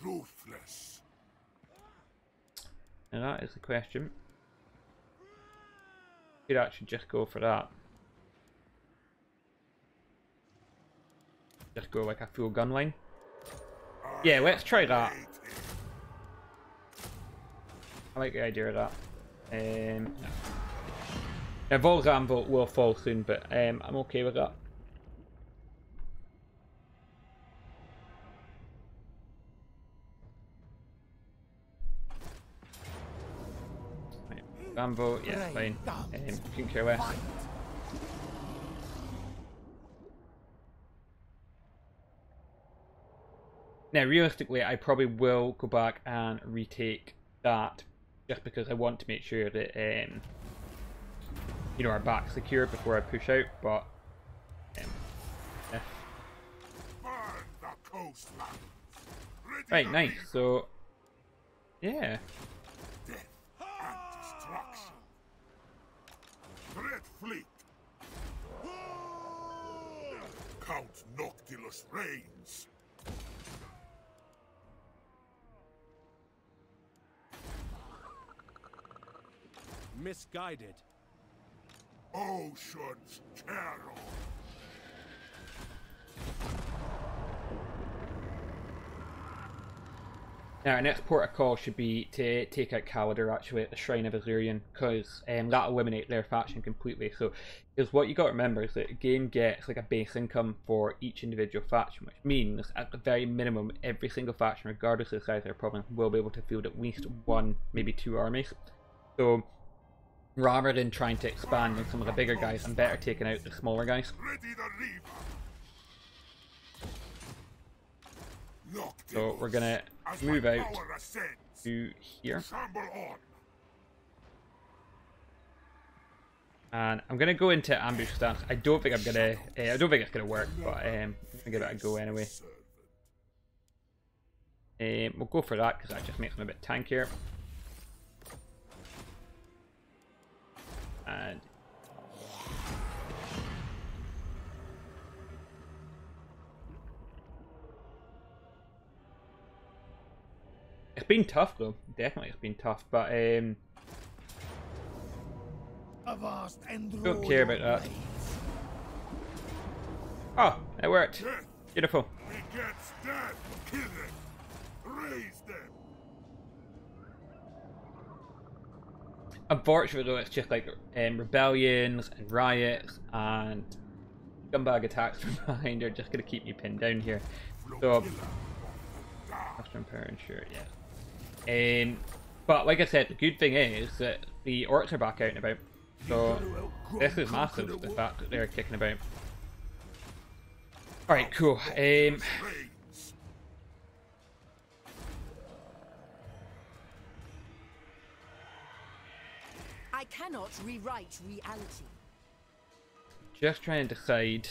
S3: Ruthless.
S1: And that is the question. Could actually just go for that. Just go like a full gun line. Yeah, let's try that. I like the idea of that. No. Now Volzam will fall soon, but I'm okay with that. Rambo, yeah, fine. Couldn't care less. Now, realistically, I probably will go back and retake that, just because I want to make sure that you know, our back's secure before I push out. But yeah.
S3: Burn the coastlands.
S1: Right, nice. So yeah.
S3: Death and destruction. Red fleet. Count Noctilus reigns.
S2: Misguided.
S3: Ocean's terror.
S1: Now, our next port of call should be to take out Calidar actually at the Shrine of Azurian, because that'll eliminate their faction completely. So, because what you got to remember is that the game gets like a base income for each individual faction, which means at the very minimum, every single faction, regardless of the size of their province, will be able to field at least one, maybe two armies. So, rather than trying to expand on some of the bigger guys, I'm better taking out the smaller guys.
S3: Ready the reaver.
S1: So we're gonna move out to here, and I'm gonna go into ambush stance. I don't think I'm gonna. I don't think it's gonna work, but I'm gonna give it a go anyway. We'll go for that because that just makes them a bit tankier. And it's been tough though. Definitely it's been tough, but don't care about that. Oh, it worked. Beautiful.
S3: Kill it. Raise them.
S1: Unfortunately though, it's just like rebellions and riots and scumbag attacks from behind are just going to keep me pinned down here. So, Western Power and sure, yeah. But like I said, the good thing is that the orcs are back out and about. So this is massive, the fact that they're kicking about. Alright, cool.
S4: I cannot rewrite reality.
S1: Just trying to decide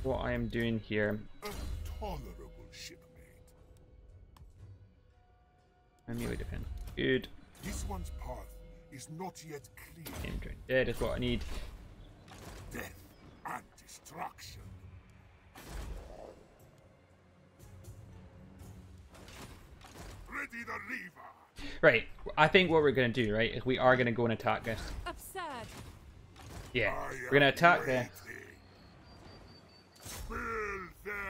S1: what I am doing here.
S3: A tolerable shipmate.
S1: I melee defense. Good.
S3: This one's path is not yet clear.
S1: Aim turn dead is what I need.
S3: Death and destruction. Ready the reaver.
S1: Right, I think what we're going to do, right, is we are going to go and attack this.
S4: Absurd.
S1: Yeah, we're going to attack this.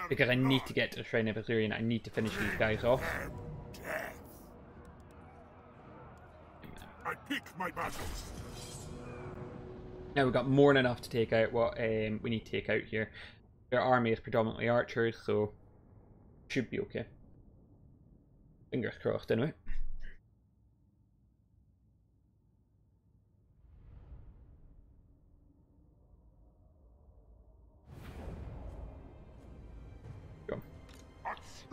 S1: Because I need to get to the Shrine of Azurian. I need to finish these guys off.
S3: I pick my battles.
S1: Now we've got more than enough to take out what we need to take out here. Their army is predominantly archers, so should be okay. Fingers crossed anyway.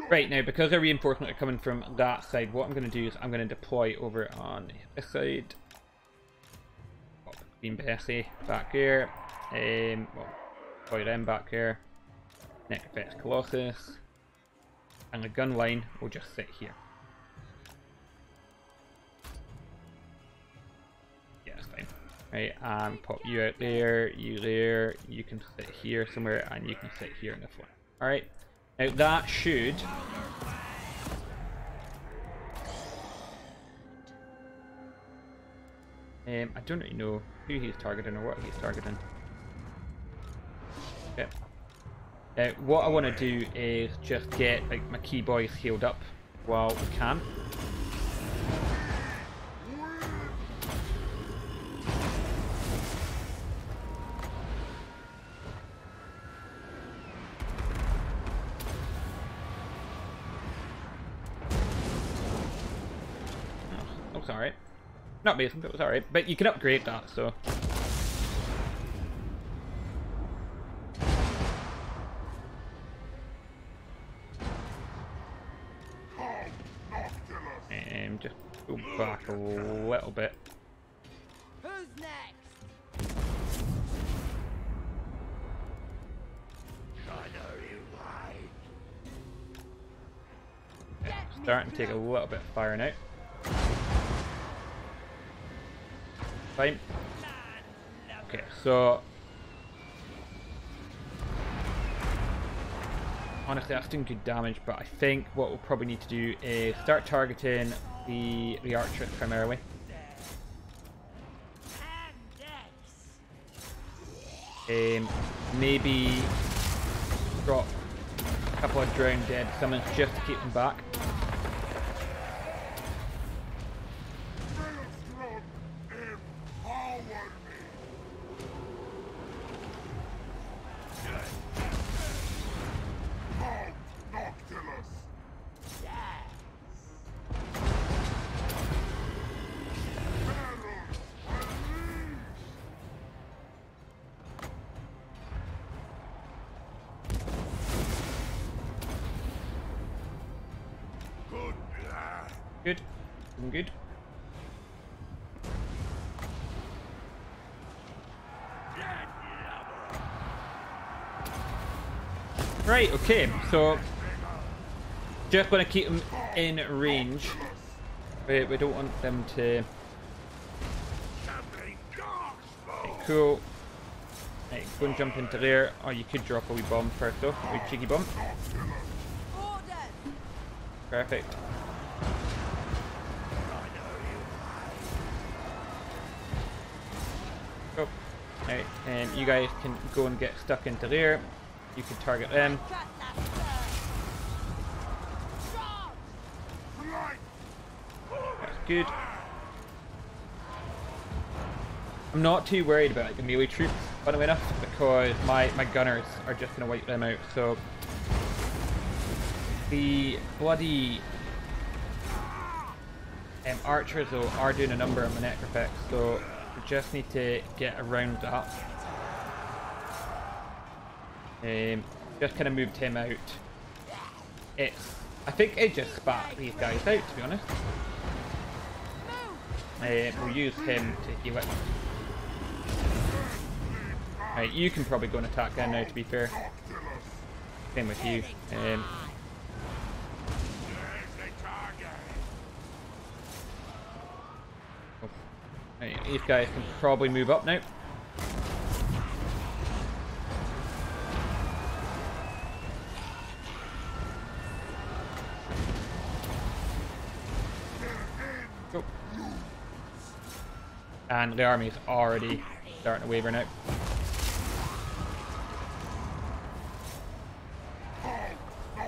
S1: Right, now because our reinforcements are coming from that side, what I'm going to do is I'm going to deploy over on this side. Queen Bessie back here. Well, Deploy them back here. Necrophec's Colossus. And the gun line will just sit here. Yeah, that's fine. Right, and pop you out there, you there, you can sit here somewhere, and you can sit here in the front. Alright, now that should... I don't really know who he's targeting or what he's targeting. Okay. What I want to do is just get like my key boys healed up while we can. Oh, that was alright. Not amazing, but it was alright. But you can upgrade that, so... just go back a little bit.
S4: Who's next?
S1: Yeah, starting to take a little bit of fire now. Fine. Okay, so honestly, that's doing good damage, but I think what we'll probably need to do is start targeting the archers primarily. Maybe drop a couple of drowned dead summons just to keep them back. Good. Doing good. Right, okay, so just going to keep them in range. We don't want them to... Okay, cool. Right, go and jump into there. Or you could drop a wee bomb first though, a wee cheeky bomb. Perfect. Cool. Right, and you guys can go and get stuck into there. You can target them. That's good. I'm not too worried about like, the melee troops, funnily enough, because my gunners are just going to wipe them out. So the bloody archers though are doing a number on the necrophects, so we just need to get around that. Just kind of moved him out. I think it just spat these guys out, to be honest. We'll use him to heal it. Right, you can probably go and attack them now, to be fair. Same with you. Right, these guys can probably move up now. Go. And the army is already starting to waver now.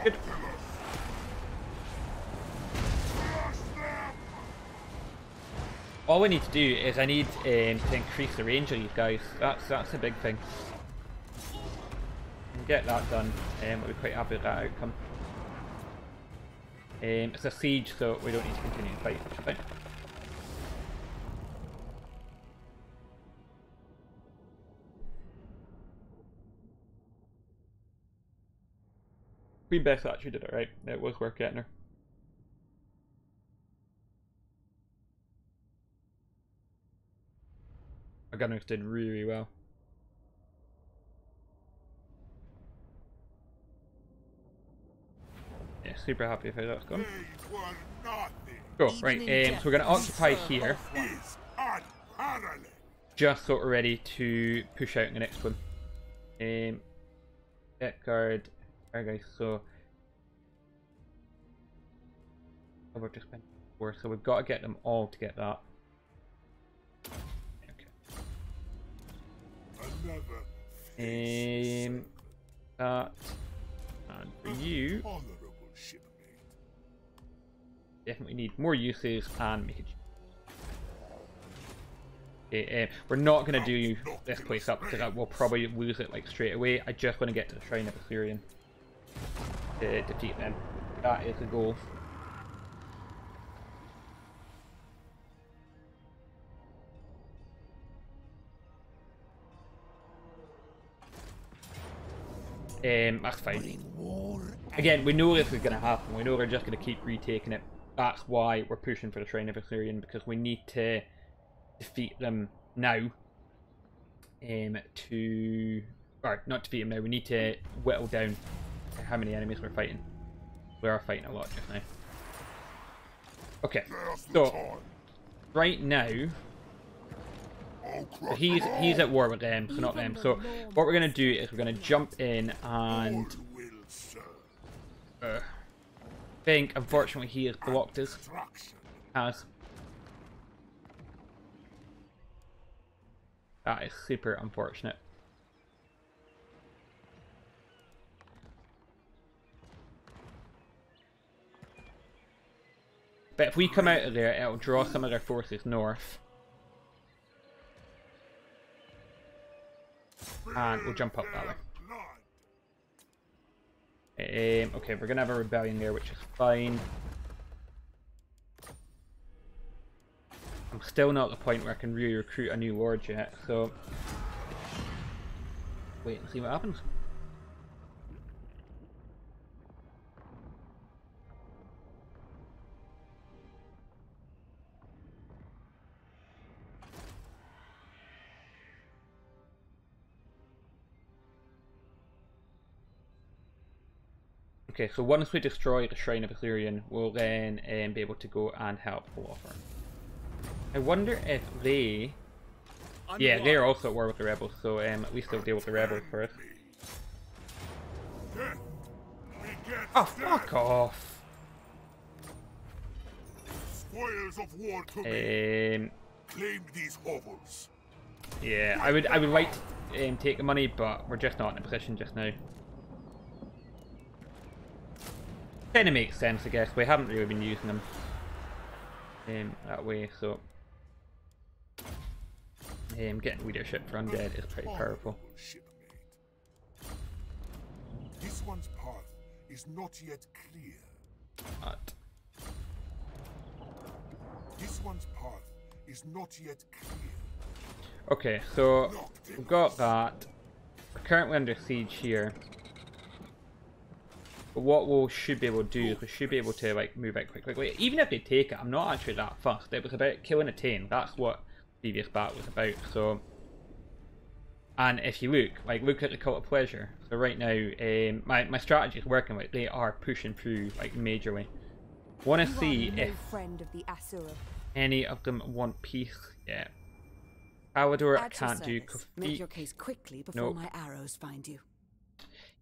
S1: Good. All we need to do is I need to increase the range of these guys. That's a big thing. And get that done, we'll be quite happy with that outcome. It's a siege, so we don't need to continue to fight, which is fine. Queen Bess actually did it right. It was worth getting her. Our gunners did really well. super happy with how that's gone.
S3: They were nothing.
S1: Cool, right, so we're going to occupy here,
S3: Is unparalleled.
S1: just so we're ready to push out in the next one. Get guard, guys, so... we're just spending 4, so we've got to get them all to get that. Okay.
S3: Another
S1: That, and for you,
S3: honorable shipmate.
S1: definitely need more uses and make it. Okay, we're not going to do this place up because I will probably lose it like straight away. I just want to get to the Shrine of Assyrian to defeat them. That is the goal. That's fine. Again, we know this is going to happen. We know we're just going to keep retaking it. That's why we're pushing for the Shrine of Assyrian, because we need to defeat them now. Or not defeat them now. We need to whittle down how many enemies we're fighting. We are fighting a lot just now. Okay, so right now. So he's at war with them, so not them. So what we're gonna do is we're gonna jump in and I think unfortunately he has blocked us. That is super unfortunate. But if we come out of there, it'll draw some of their forces north. And we'll jump up that way. Okay, we're gonna have a rebellion there, which is fine. I'm still not at the point where I can really recruit a new lord yet, so wait and see what happens. Okay, so once we destroy the Shrine of Assyrian, we'll then be able to go and help Wolfern. I wonder if they... Yeah, they're also at war with the rebels, so at least they'll deal with the rebels first. Oh, fuck off!
S3: Spoils of war to me. Claim these hovels.
S1: Yeah, I would like to take the money, but we're just not in a position just now. Kind of makes sense, I guess. We haven't really been using them that way, so getting leadership for undead is pretty powerful.
S3: This one's path is not yet clear.
S1: But
S3: This one's path is not yet clear.
S1: okay, so we've got that. We're currently under siege here. But what we should be able to do is we should be able to like move out quickly. Even if they take it, I'm not actually that fussed. It was about killing a 10. That's what the previous battle was about. So, and if you look at the Cult of Pleasure. So right now, my strategy is working. Like they are pushing through like majorly. Want to see if any of them want peace. Yeah. Palador I can't do.
S5: Make your case quickly before my arrows find you.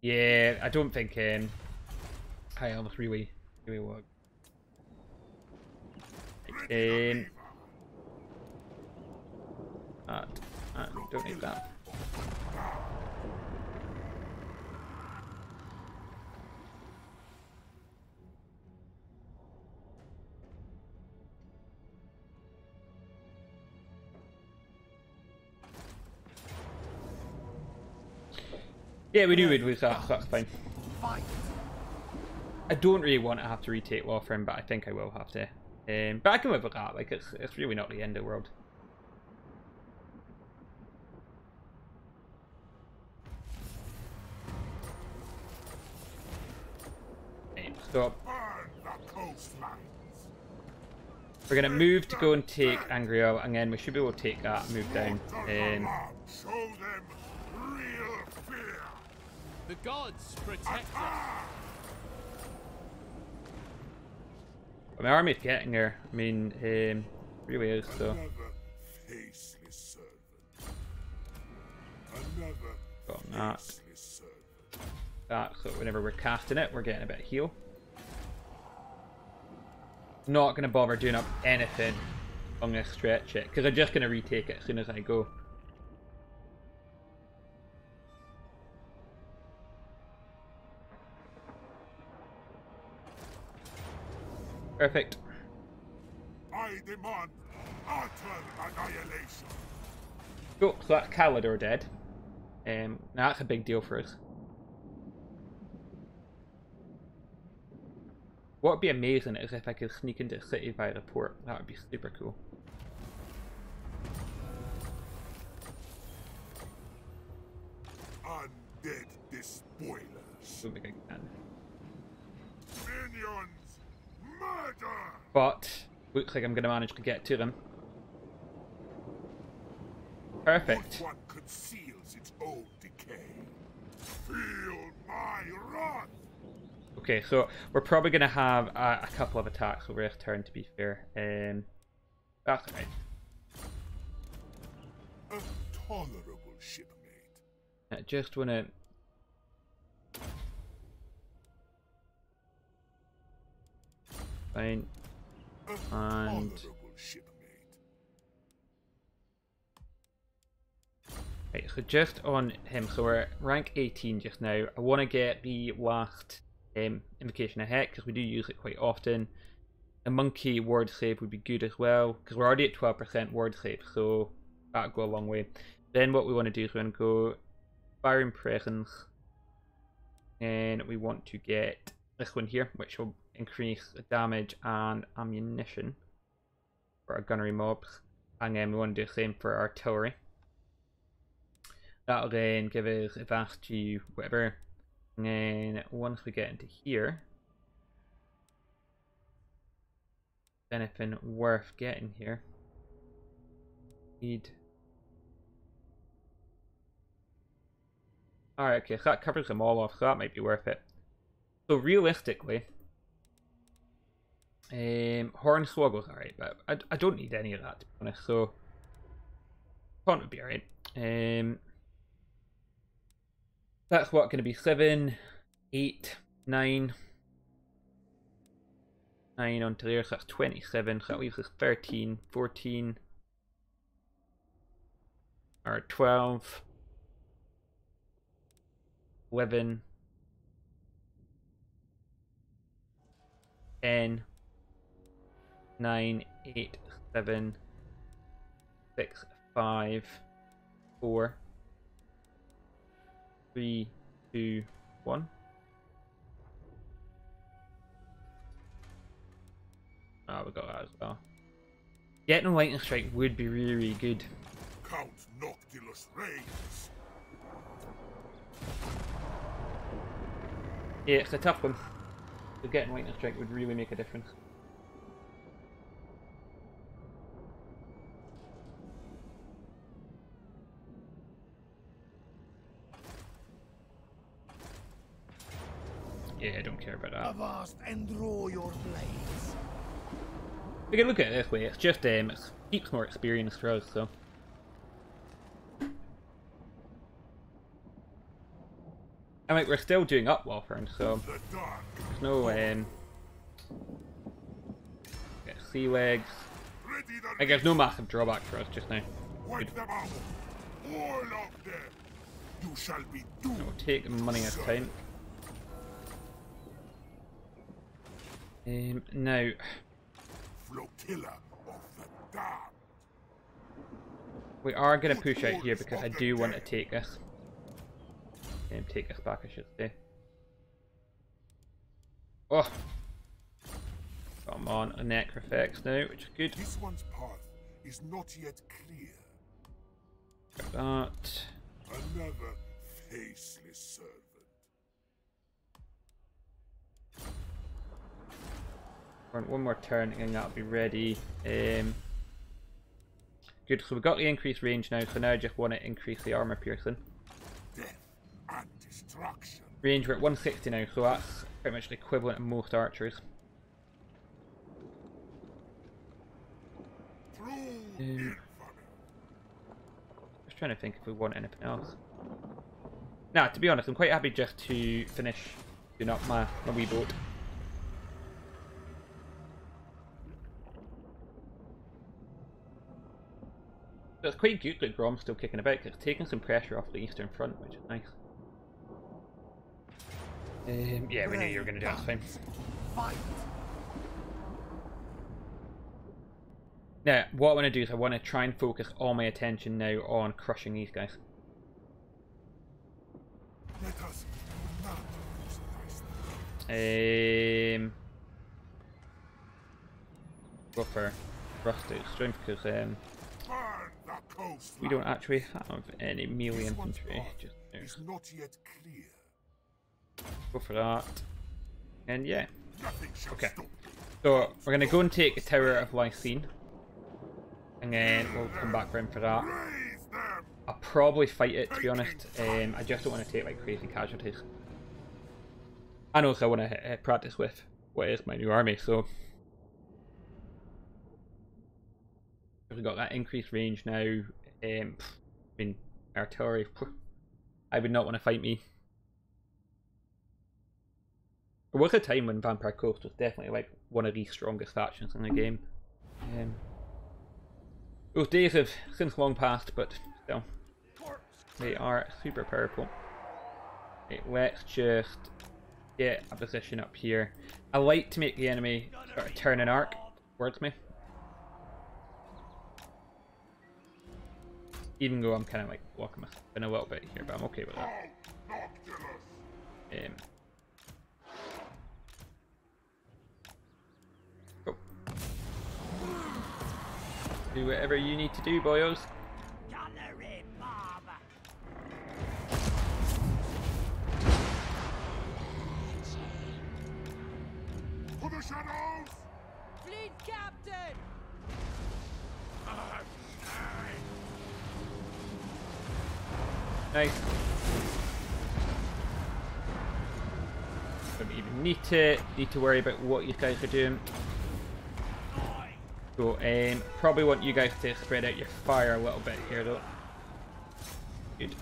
S1: Yeah, I don't think High Elves really work. Don't need that. Yeah, we knew we'd lose that, so that's fine. I don't really want to have to retake Warframe, but I think I will have to. But I can live with that, like it's really not the end of the world. So we're gonna move to go and take Angriel, and then we should be able to take that and move down.
S3: Show them real fear.
S2: The gods protect us.
S1: But my army's getting there. I mean, really is, so.
S3: Another faceless servant. Another
S1: Got that.
S3: faceless servant.
S1: That, so whenever we're casting it, we're getting a bit of heal. Not going to bother doing up anything. I'm going to stretch it, because I'm just going to retake it as soon as I go. Perfect.
S3: I demand utter annihilation.
S1: Cool, so that's Calidor dead. Now that's a big deal for us. What would be amazing is if I could sneak into the city via the port. That would be super cool.
S3: Undead despoilers.
S1: Don't think I can.
S3: Minions, murder!
S1: But looks like I'm going to manage to get to them. Perfect.
S3: What one conceals its own decay. Feel my wrath!
S1: Okay, so we're probably going to have a couple of attacks over this turn, to be fair. That's alright.
S3: A tolerable shipmate.
S1: I just want to... Fine.
S3: A
S1: And...
S3: tolerable shipmate.
S1: Right, so just on him, so we're at rank 18 just now. I want to get the last Invocation of Heck, because we do use it quite often. A monkey ward save would be good as well, because we're already at 12% ward save, so that'll go a long way. Then what we want to do is we're going to go Firing Presence, and we want to get this one here, which will increase the damage and ammunition for our gunnery mobs. And then we want to do the same for our artillery. That'll then give us advance to whatever. And then once we get into here, anything worth getting here. Need. Alright, okay, so that covers them all off, so that might be worth it. So realistically, Hornswoggle's alright, but I don't need any of that, to be honest, so Taunt would be alright. That's what, going to be 7, 8, 9. 9 onto there, so that's 27, so that leaves us 13, 14, or 12, 11, 10, 9, 8, 7, 6, 5, 4, 3, 2, 1. Oh, we got that as well. Getting Lightning Strike would be really, really good.
S3: Count Noctilus reigns.
S1: Yeah, it's a tough one. So getting Lightning Strike would really make a difference. Yeah, I don't care about that.
S2: Avast and draw your blades.
S1: We can look at it this way, it's just it keeps more experience for us, so. I mean, we're still doing up Walfern, so there's no get sea legs. Like, there's no massive drawback for us just now.
S3: Wipe them out. All of them. You shall be doomed.
S1: We'll take the money at a time. Now,
S3: Flotilla of the damned.
S1: we are going to push out here because I do want to take this. Take this back, I should say. Oh! Come on, a Necrofex now, which is good.
S3: This one's path is not yet clear.
S1: Got that.
S3: Another faceless servant.
S1: One more turn and that'll be ready. Good, so we've got the increased range now, so now I just want to increase the armor piercing.
S3: Death and destruction.
S1: Range, we're at 160 now, so that's pretty much the equivalent of most archers. Just trying to think if we want anything else. Nah, to be honest, I'm quite happy just to finish doing up my wee boat. So it's quite good that Grom's still kicking about, because it's taking some pressure off the eastern front, which is nice. Yeah, we knew you were going to do that, fine.
S2: Fight.
S1: Now, what I want to do is I want to try and focus all my attention now on crushing these guys.
S3: Let us not
S1: Go for rustic strength because
S3: burn the coast.
S1: we don't actually have any melee infantry. Just
S3: Is not yet clear.
S1: go for that, and yeah.
S3: Nothing shall
S1: Okay.
S3: stop.
S1: So we're gonna go and take the Tower of Lycene, and then we'll come back round for that.
S3: Raise them.
S1: I'll probably fight it, to be honest. I just don't want to take like crazy casualties. And also I want to practice with what is my new army, so we've got that increased range now. I mean, artillery, I would not want to fight me. There was a time when Vampire Coast was definitely like one of the strongest factions in the game. Those days have since long passed, but still, they are super powerful. Right, let's just get a position up here. I like to make the enemy sort of turn an arc towards me. Even though I'm kind of like blocking myself in a little bit here, but I'm okay with that. Go. Do whatever you need to do, boyos.
S3: For the shadows.
S4: Fleet captain!
S1: Nice. Don't even need to worry about what you guys are doing. So probably want you guys to spread out your fire a little bit here though. Good.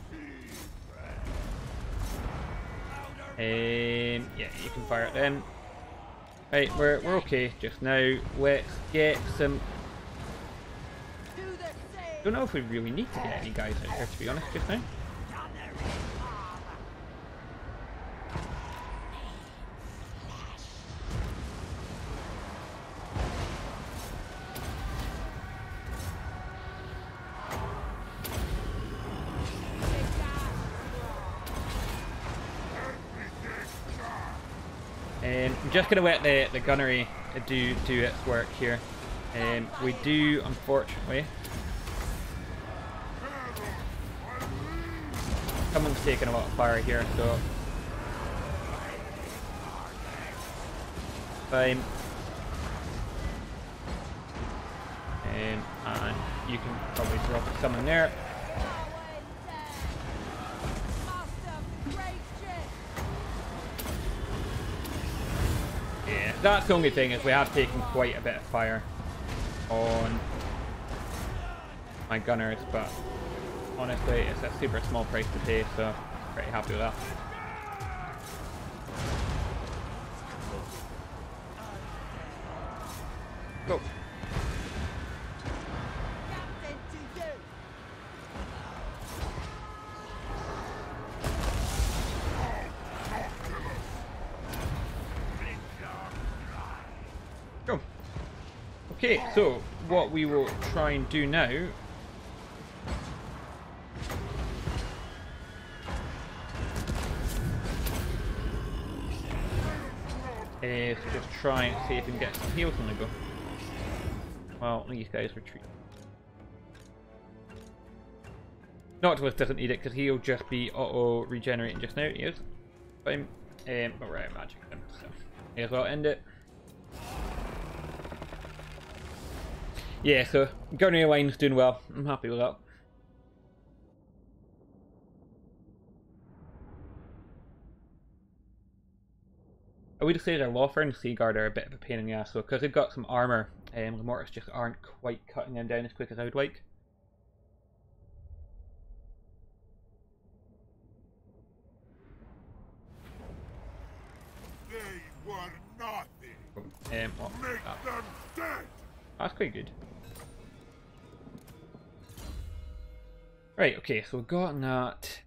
S1: Yeah, you can fire at them. Right, we're okay just now. Let's get some. Don't know if we really need to get any guys out here, to be honest, just now. I'm just going to let the gunnery do its work here. We do, unfortunately, someone's taking a lot of fire here, so fine. And you can probably drop someone there. Yeah, that's the only thing, is we have taken quite a bit of fire on my gunners, but honestly it's a super small price to pay, so I'm pretty happy with that. Go. Go. Okay, so what we will try and do now is just try and see if we can get some heals on the go. Well, these guys retreat. Noctilus doesn't need it because he'll just be auto regenerating just now. He is. Fine. But we're out of magic then, so may as well end it. Yeah, so gunnery line's doing well. I'm happy with that. I would say their Lawfer and Seaguard are a bit of a pain in the ass, so because they've got some armor, the Mortis just aren't quite cutting them down as quick as I would like.
S3: They were nothing.
S1: What was
S3: Make
S1: that?
S3: them dead.
S1: That's quite good. Right, okay, so we've got that.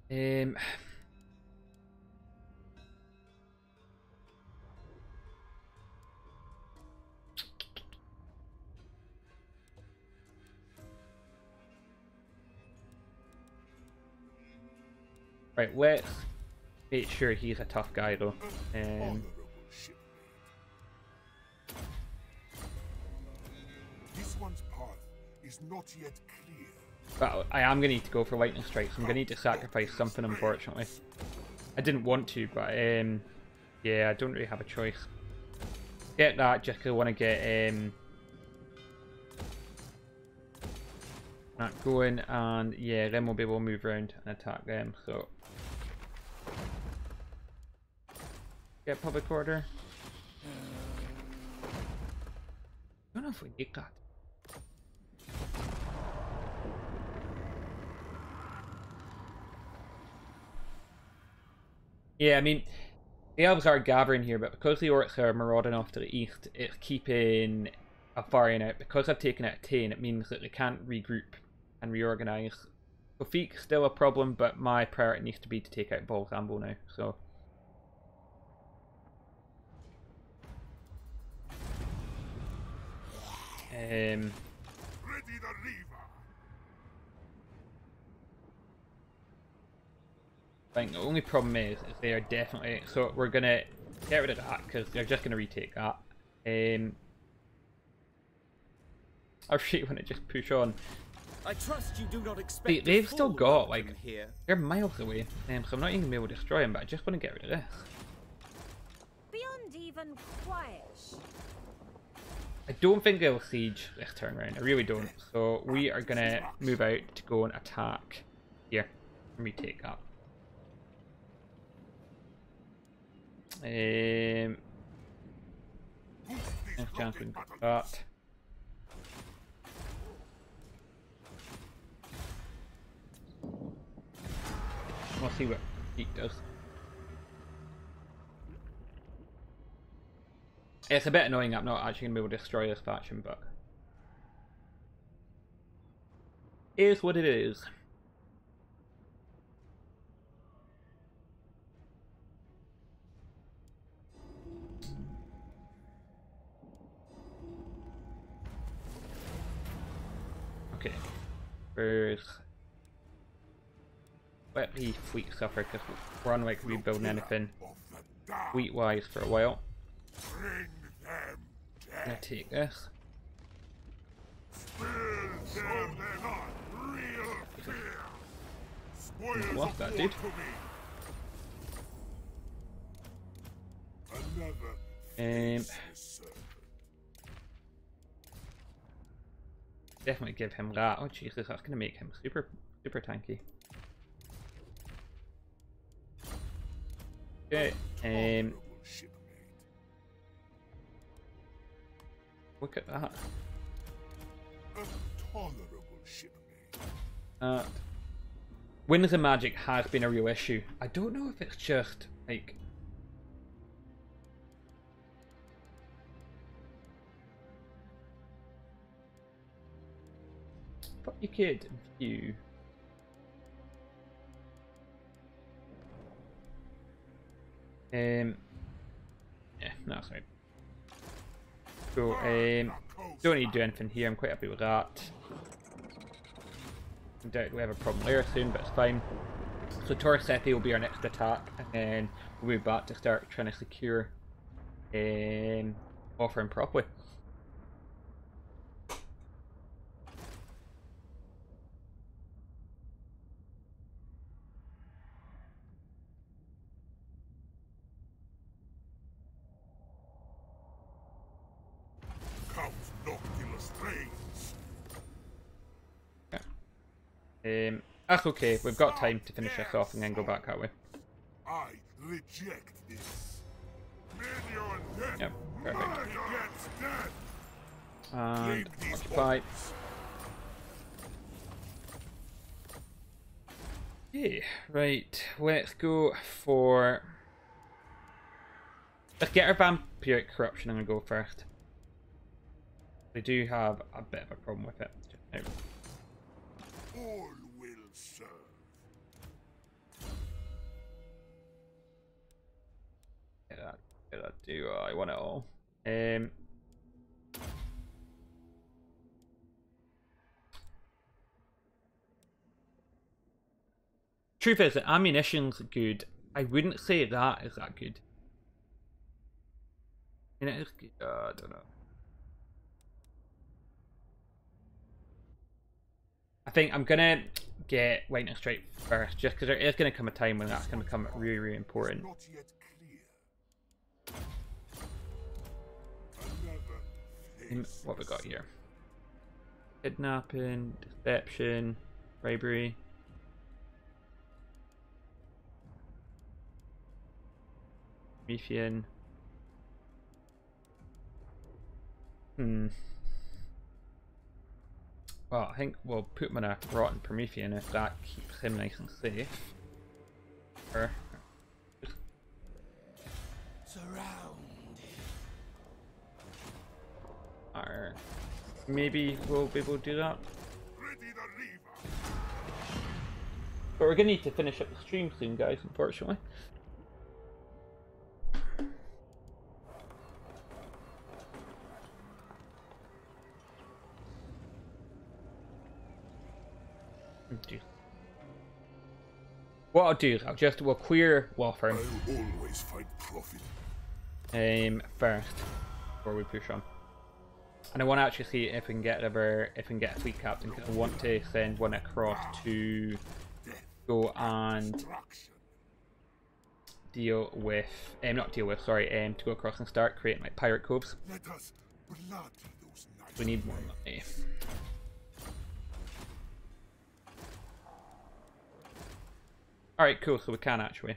S1: Right, let's make sure he's a tough guy though.
S3: Honorable shipmate. This one's path is not yet clear.
S1: But I am going to need to go for lightning strikes. I'm going to need to sacrifice something, unfortunately. I didn't want to, but yeah, I don't really have a choice. Get that just because I want to get that going, and yeah, then we'll be able to move around and attack them. So get public order. I don't know if we need that. Yeah, I mean, the elves are gathering here, but because the orcs are marauding off to the east, it's keeping a Farian out. Because I've taken out Tane, it means that they can't regroup and reorganise. Kofiq's still a problem, but my priority needs to be to take out Balsambo now, so...
S3: Ready the lever.
S1: I think the only problem is they are definitely... So we're going to get rid of that, because they're just going to retake that. I really want to just push on.
S6: I trust you do not expect
S1: They've still got, like,
S6: here.
S1: they're miles away, so I'm not even going to be able to destroy them, but I just want to get rid of this.
S4: Beyond even quiet.
S1: I don't think they'll siege this turn round, I really don't. So we are going to move out to go and attack here and retake that. There's a chance we can get that. We'll see what Peak does. It's a bit annoying I'm not actually going to be able to destroy this faction, but... it is what it is. Okay. Where's... let the fleet suffer, because we're unlikely to be building anything fleet-wise for a while.
S3: Bring them
S1: I'm gonna
S3: dead.
S1: take this.
S3: Spill them their not real fear. Spoils
S1: What
S3: of
S1: that
S3: war
S1: did?
S3: to me. Another
S1: Um,
S3: faceless servant.
S1: Definitely give him that. Oh Jesus, that's gonna make him super tanky. Okay.
S3: Honorable shipmate.
S1: Look at that.
S3: A tolerable shipmate.
S1: Winds of Magic has been a real issue. I don't know if it's just like... I thought you could view. Yeah, no, that's right. So, don't need to do anything here, I'm quite happy with that. I doubt we have a problem there soon, but it's fine. So Torsethi will be our next attack, and then we'll move back to start trying to secure offering properly.
S3: Count Noctilus reigns.
S1: That's okay, we've got time to finish this off and then go back that way.
S3: I reject this.
S1: Yep, perfect.
S3: He gets dead.
S1: And
S3: Leave these
S1: occupy.
S3: orcs.
S1: Yeah, right. Let's go for. Let's get our vampiric corruption. I'm gonna go first. We do have a bit of a problem with it. Just now.
S3: All will serve.
S1: Get that. Do I want it all? Truth is, the ammunition's good. I wouldn't say that is that good. I mean, it is good. I don't know. I think I'm gonna get lightning strike first, just because there is gonna come a time when that's gonna become really, really important.
S3: Not yet clear. Another face
S1: What have we got here? Kidnapping, deception, bribery. Promethean. Well, I think we'll put him in a rotten Promethean if that keeps him nice and safe. Or maybe we'll be able to do that.
S3: ready the reaver.
S1: But we're gonna need to finish up the stream soon, guys, unfortunately. What I'll do is we'll clear Warframe
S3: I'll always find profit.
S1: first before we push on. And I want to actually see if we can get a fleet captain, because I want to send one across to go and
S3: Destruction.
S1: deal with to go across and start creating like pirate coves.
S3: Let us blood those knights.
S1: We need more money. Alright, cool, so we can actually.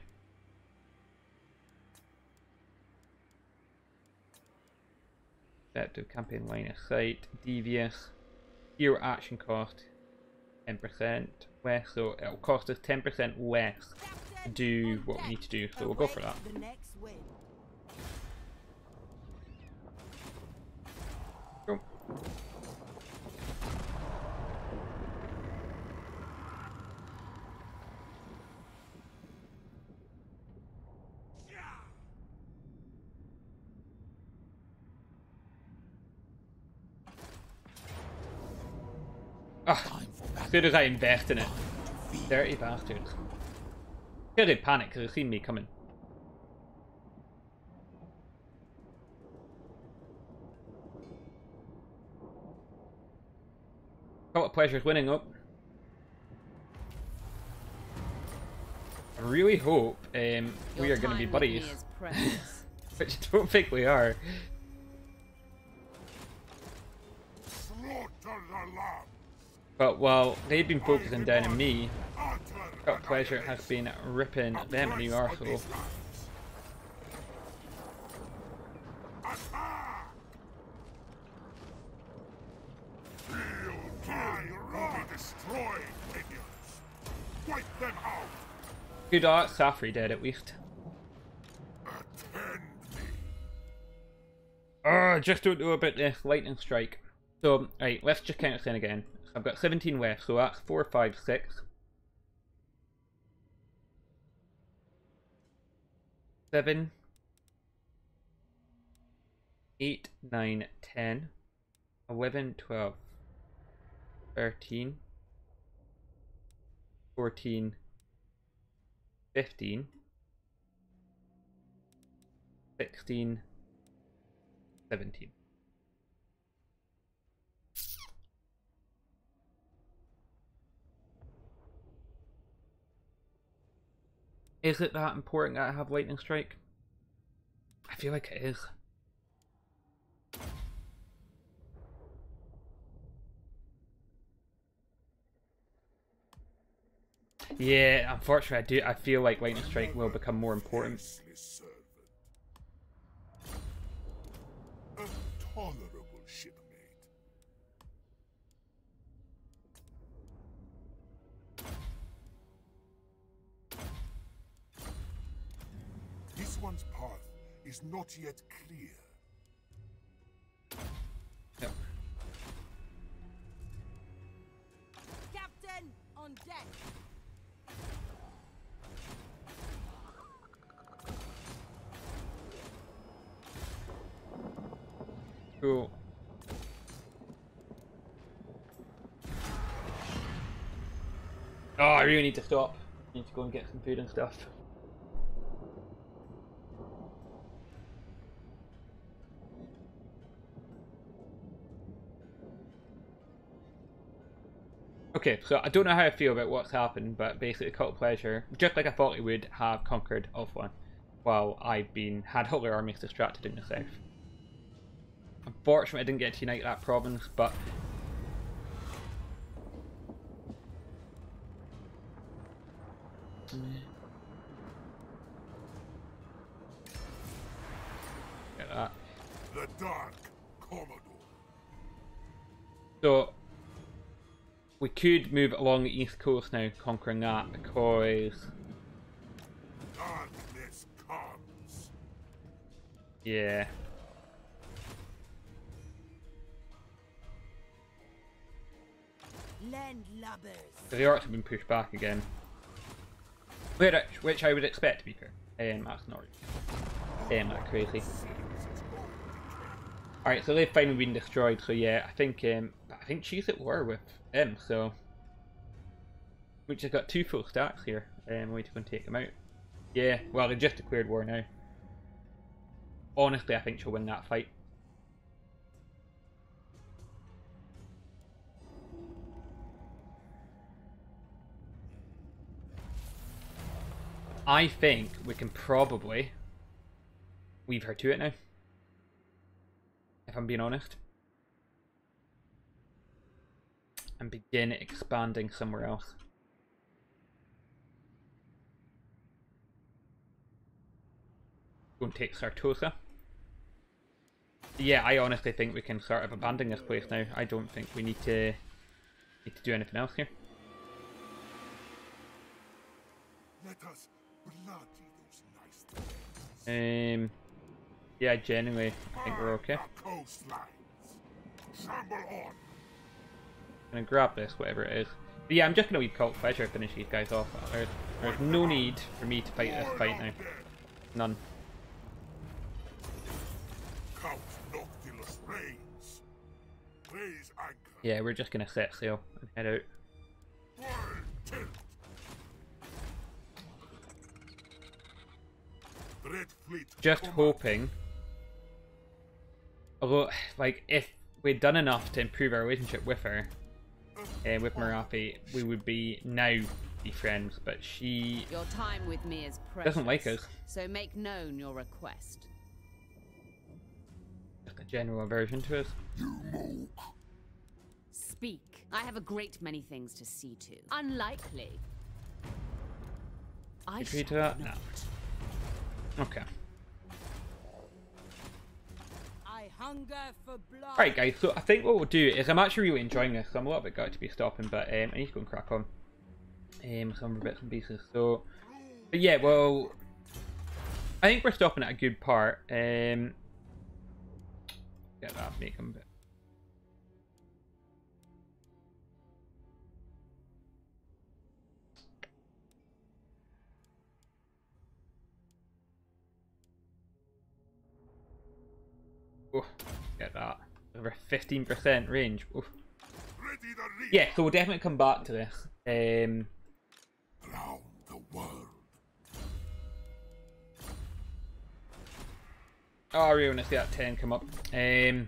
S1: Set to campaign line of sight, devious, hero action cost 10% less, so it'll cost us 10% less to do what we need to do, so we'll go for that.
S5: The next win.
S1: Cool. Ah, as soon as I invest in it. Dirty bastards. Sure they panic because they've seen me coming. Got a pleasure's winning up. I really hope we are going to be buddies. Which I don't think we are.
S3: Slaughter the lamb.
S1: But while they've been focusing down on me,
S3: Utter
S1: Got Pleasure has been ripping them a new arsehole.
S3: Feel my wrath. Destroy minions. Wipe them out.
S1: Good art, Safri dead at least.
S3: Attend me.
S1: Oh, I just don't know about this lightning strike. So, right, let's just count this in again. So I've got 17 left, so that's 4, 5, 6. 7, 8, 9, 10, 11, 12, 13, 14, 15, 16, 17. Is it that important that I have Lightning Strike? I feel like it is. Yeah, unfortunately I feel like Lightning Strike will become more important.
S3: Faceless servant. A tolerable shipmate. This one's path is not yet clear.
S1: Yep.
S4: Captain, on deck.
S1: Cool. Oh, I really need to stop. I need to go and get some food and stuff. Okay, so I don't know how I feel about what's happened, but basically Cult of Pleasure, just like I thought it would, have conquered Ulthuan, while I've had all their armies distracted in the south. Unfortunately, I didn't get to unite that province, but get that.
S3: The Dark Commodore.
S1: So we could move along the east coast now, conquering that, because
S3: Darkness comes.
S1: yeah.
S4: Landlubbers.
S1: So the orcs have been pushed back again. Which I would expect to be fair. That's not that crazy. Alright, so they've finally been destroyed, so yeah, I think she's at war with them, so which has got 2 full stacks here. We need to go and take them out. Yeah, well they just declared war now. Honestly, I think she'll win that fight. I think we can probably leave her to it now, if I'm being honest, and begin expanding somewhere else. Go and take Sartosa. Yeah, I honestly think we can sort of abandon this place now. I don't think we need to do anything else here.
S3: Let us bloody those nice things.
S1: Yeah, genuinely, I think we're okay.
S3: The coastlines. Trample on.
S1: Gonna grab this, whatever it is. But yeah, I'm just gonna leave Cult of Pleasure to finish these guys off. There's no need for me to fight this fight now. None.
S3: Count Noctilus reigns. Raise anchor.
S1: Yeah, we're just gonna set sail and head out.
S3: Wild tilt. Dread fleet.
S1: Just
S3: command.
S1: hoping. Although, like, if we'd done enough to improve our relationship with her, with Marathi, we would now be friends. But she
S7: Your time with me is precious.
S1: doesn't like us.
S7: So make known your request.
S1: Just a general aversion to us.
S3: You mook.
S7: Speak. I have a great many things to see to. Unlikely. I
S1: Agree to
S7: shall
S1: that? No.
S7: not.
S1: Okay.
S4: I hunger for blood.
S1: Alright guys, so I think what we'll do is, I'm actually really enjoying this, so I'm a little bit gutted to be stopping, but I need to go and crack on some bits and pieces. So, but yeah, well, I think we're stopping at a good part. Get that, make them a bit. Oof, get that. Over 15% range. Oof.
S3: Ready the reap.
S1: Yeah, so we'll definitely come back to this.
S3: Round the world.
S1: Oh, I really want to see that 10 come up. Go.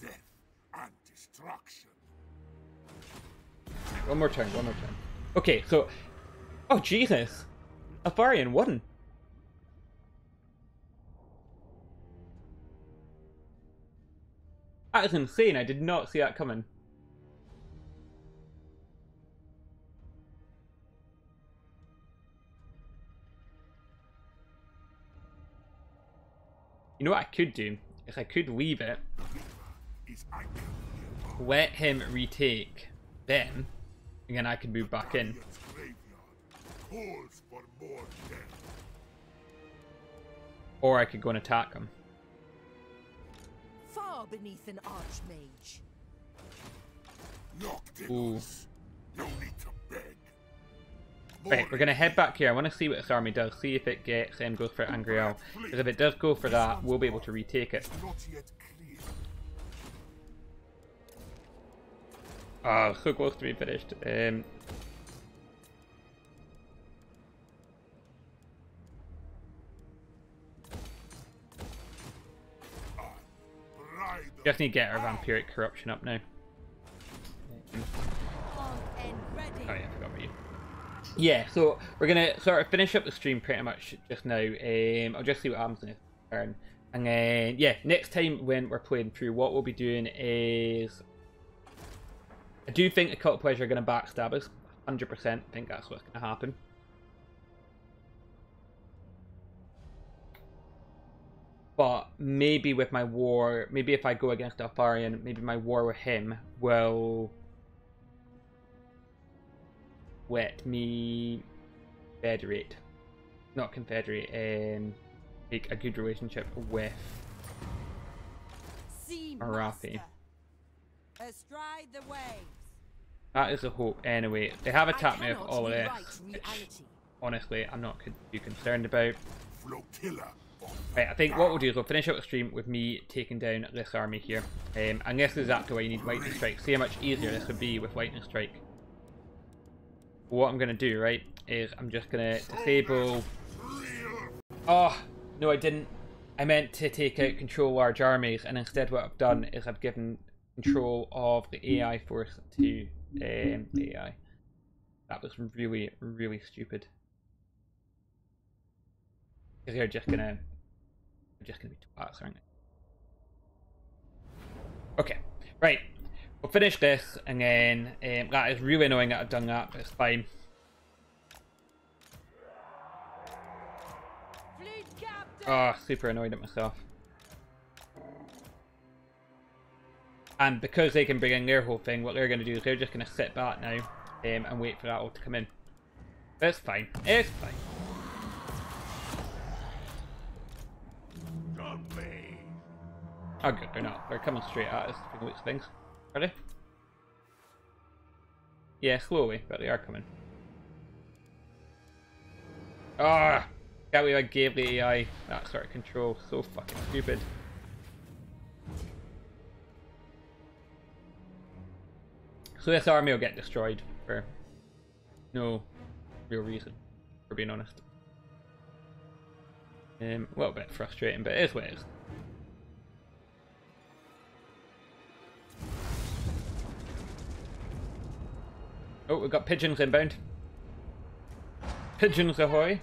S3: Death and destruction.
S1: One more turn, one more turn. Okay, so... Oh, Jesus! Alfarian won! That is insane, I did not see that coming. You know what I could do? Is I could leave it, let him retake them, and then I could move back in. Or I could go and attack him.
S4: Far beneath an archmage.
S3: Noctilus. No need to beg.
S1: Right, we're gonna head back here. I want to see what this army does. See if it gets goes for Angriel. Because if it does go for that, we'll be able to retake it.
S3: Not yet clear.
S1: Oh, so close to being finished. Just need to get our vampiric corruption up now.
S4: On and ready.
S1: Oh yeah, I forgot about you. Yeah, so we're gonna sort of finish up the stream pretty much just now. I'll just see what happens in this turn. And then, yeah, next time when we're playing through, what we'll be doing is... I do think the Cult of Pleasure are going to backstab us. 100% think that's what's going to happen. But maybe with my war, maybe if I go against Alfarian, maybe my war with him will let me federate. Not confederate, make a good relationship with Arathi.
S4: Astride the waves.
S1: That is the hope anyway. They have attacked me with all of this, which honestly I'm not too concerned about. Right, I think what we'll do is we'll finish out the stream with me taking down this army here. And this is exactly why you need Lightning Strike. See how much easier this would be with Lightning Strike. What I'm going to do, right, is I'm just going to disable... Oh, no I didn't. I meant to take out control large armies, and instead what I've done is I've given control of the AI force to the AI. That was really, really stupid. Because they're just gonna be twats, aren't they? Okay, right. We'll finish this, and then that is really annoying that I've done that, but it's fine. Oh, super annoyed at myself. And because they can bring in their whole thing, what they're going to do is they're just going to sit back now and wait for that all to come in. But it's fine. It's fine. Oh good, they're not. They're coming straight at us from which things. Are they? Yeah, slowly, but they are coming. Ah! Can't believe I gave the AI that sort of control. So fucking stupid. So this army will get destroyed for no real reason, for being honest. A little bit frustrating, but it is what it is. Oh, we've got pigeons inbound. Pigeons ahoy!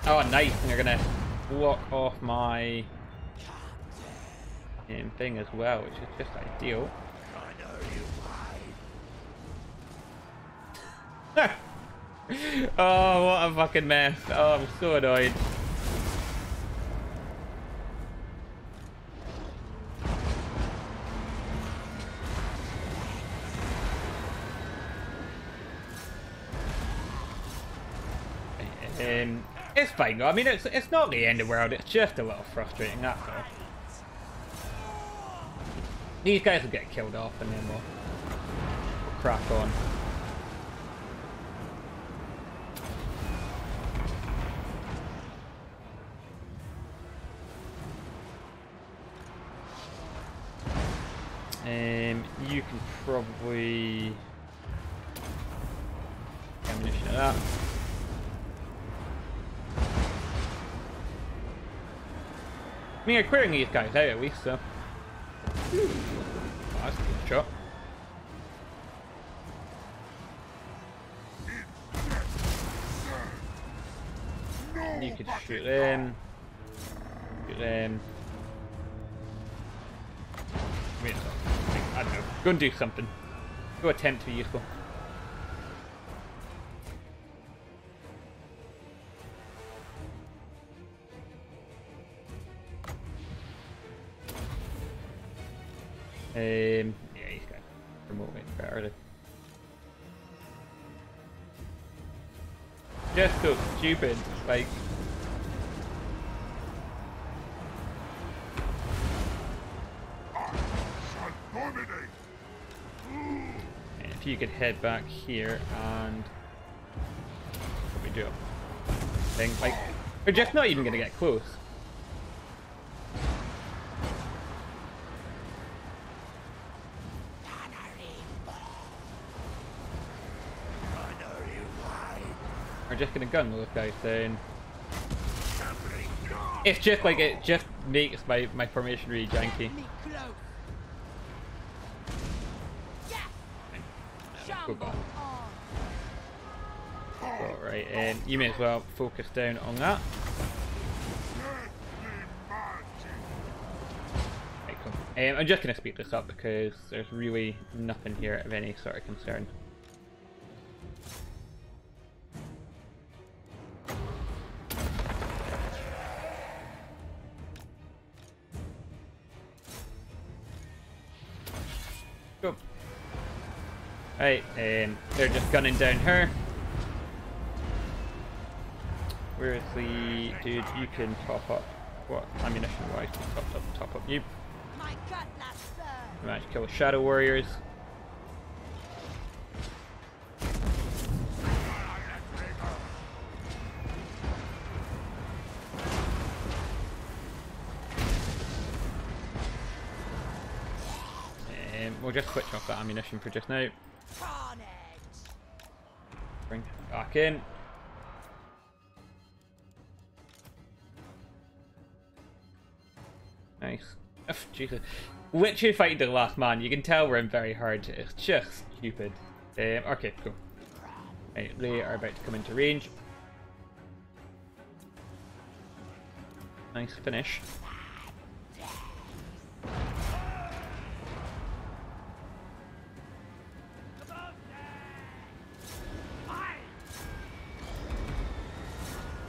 S1: Oh, nice! And they're gonna block off my thing as well, which is just ideal. Oh, what a fucking mess! Oh, I'm so annoyed. It's fine though. I mean, it's not the end of the world. It's just a little frustrating. That's all. These guys will get killed off, and then we'll crack on. You can probably ammunition of that. I mean, I'm clearing these guys out at least, so. Oh, that's a good shot. You could shoot them. Shoot them. Wait a second. I don't know. Go and do something. Go attempt to be useful. Yeah, he's got remote way better early. Just so stupid, like. And if you could head back here and what we do? Thing like we're just not even gonna get close. We're just gonna gun those guys down. It's just like it just makes my formation really janky. Go back. Alright, and you may as well focus down on that. Right, cool. I'm just gonna speed this up because there's really nothing here of any sort of concern. Go. Right, they're just gunning down her. Where's the dude? You can top up what ammunition wise? Top up you. Manage to kill the Shadow Warriors. We'll just switch off that ammunition for just now. Bring it back in. Nice. Oh, Jesus. Literally fighting the last man. You can tell we're in very hard. It's just stupid. Okay, cool. Right, they are about to come into range. Nice finish.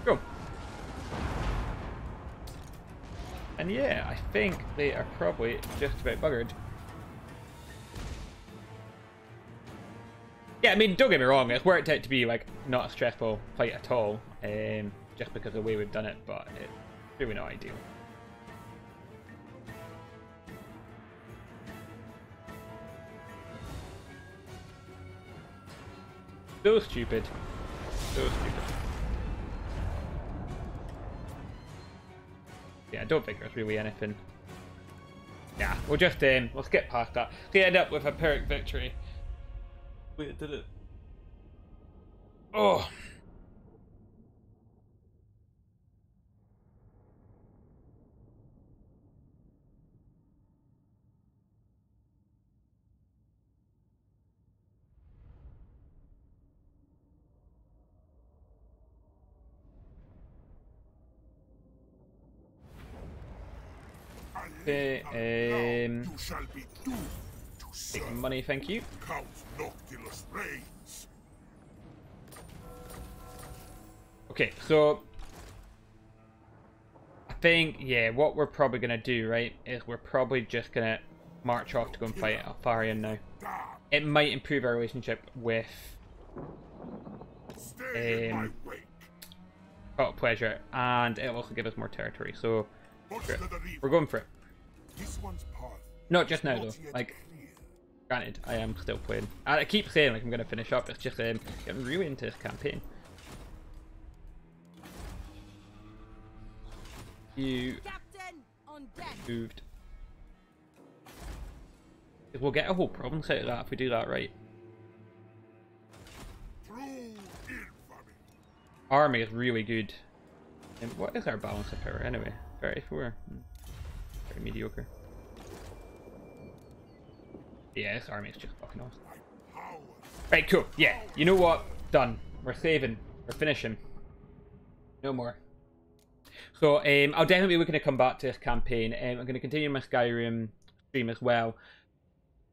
S1: Cool. And yeah, I think they are probably just about buggered. Yeah, I mean, don't get me wrong, it's worked out to be like not a stressful fight at all, just because of the way we've done it, but it's really not ideal. So stupid. So stupid. Yeah, I don't think there's really anything. Yeah, we'll just we'll skip past that. We end up with a Pyrrhic victory. Wait, did it? Oh. Okay,
S3: You shall be doomed to serve.
S1: money, thank you.
S3: Count Noctilus reigns.
S1: Okay, so I think, yeah, what we're probably gonna do, right, is we're probably just gonna march off to go and fight Alfarian now. It might improve our relationship with
S3: Stay in my wake.
S1: Pleasure, and it'll also give us more territory. So
S3: Watch to the river.
S1: we're going for it.
S3: This one's path.
S1: Not just now though.
S3: Not yet
S1: Like,
S3: clear.
S1: granted, I am still playing. I keep saying like I'm gonna finish up. It's just getting really into this campaign. You
S4: Captain on deck.
S1: moved. We'll get a whole province out of that if we do that right.
S3: True infamy.
S1: Army is really good. And what is our balance of power anyway? 34. Very mediocre. Yeah, this army is just fucking awesome.
S3: Power.
S1: Right, cool. Yeah, you know what? Done. We're saving. We're finishing. No more. So, I'll definitely be looking to come back to this campaign. I'm going to continue my Skyrim stream as well.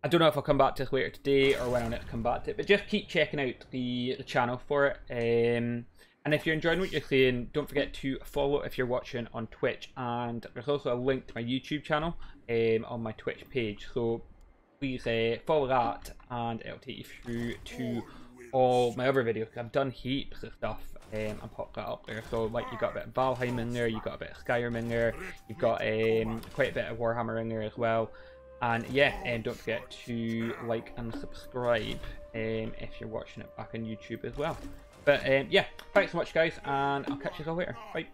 S1: I don't know if I'll come back to this later today or when I'll next come back to it, but just keep checking out the channel for it. And if you're enjoying what you're seeing, don't forget to follow if you're watching on Twitch. And there's also a link to my YouTube channel on my Twitch page. So please follow that, and it'll take you through to all my other videos. I've done heaps of stuff and popped that up there. So like you got a bit of Valheim in there, you got a bit of Skyrim in there, you've got quite a bit of Warhammer in there as well. And yeah, don't forget to like and subscribe if you're watching it back on YouTube as well. But yeah, thanks so much guys, and I'll catch you all later. Bye.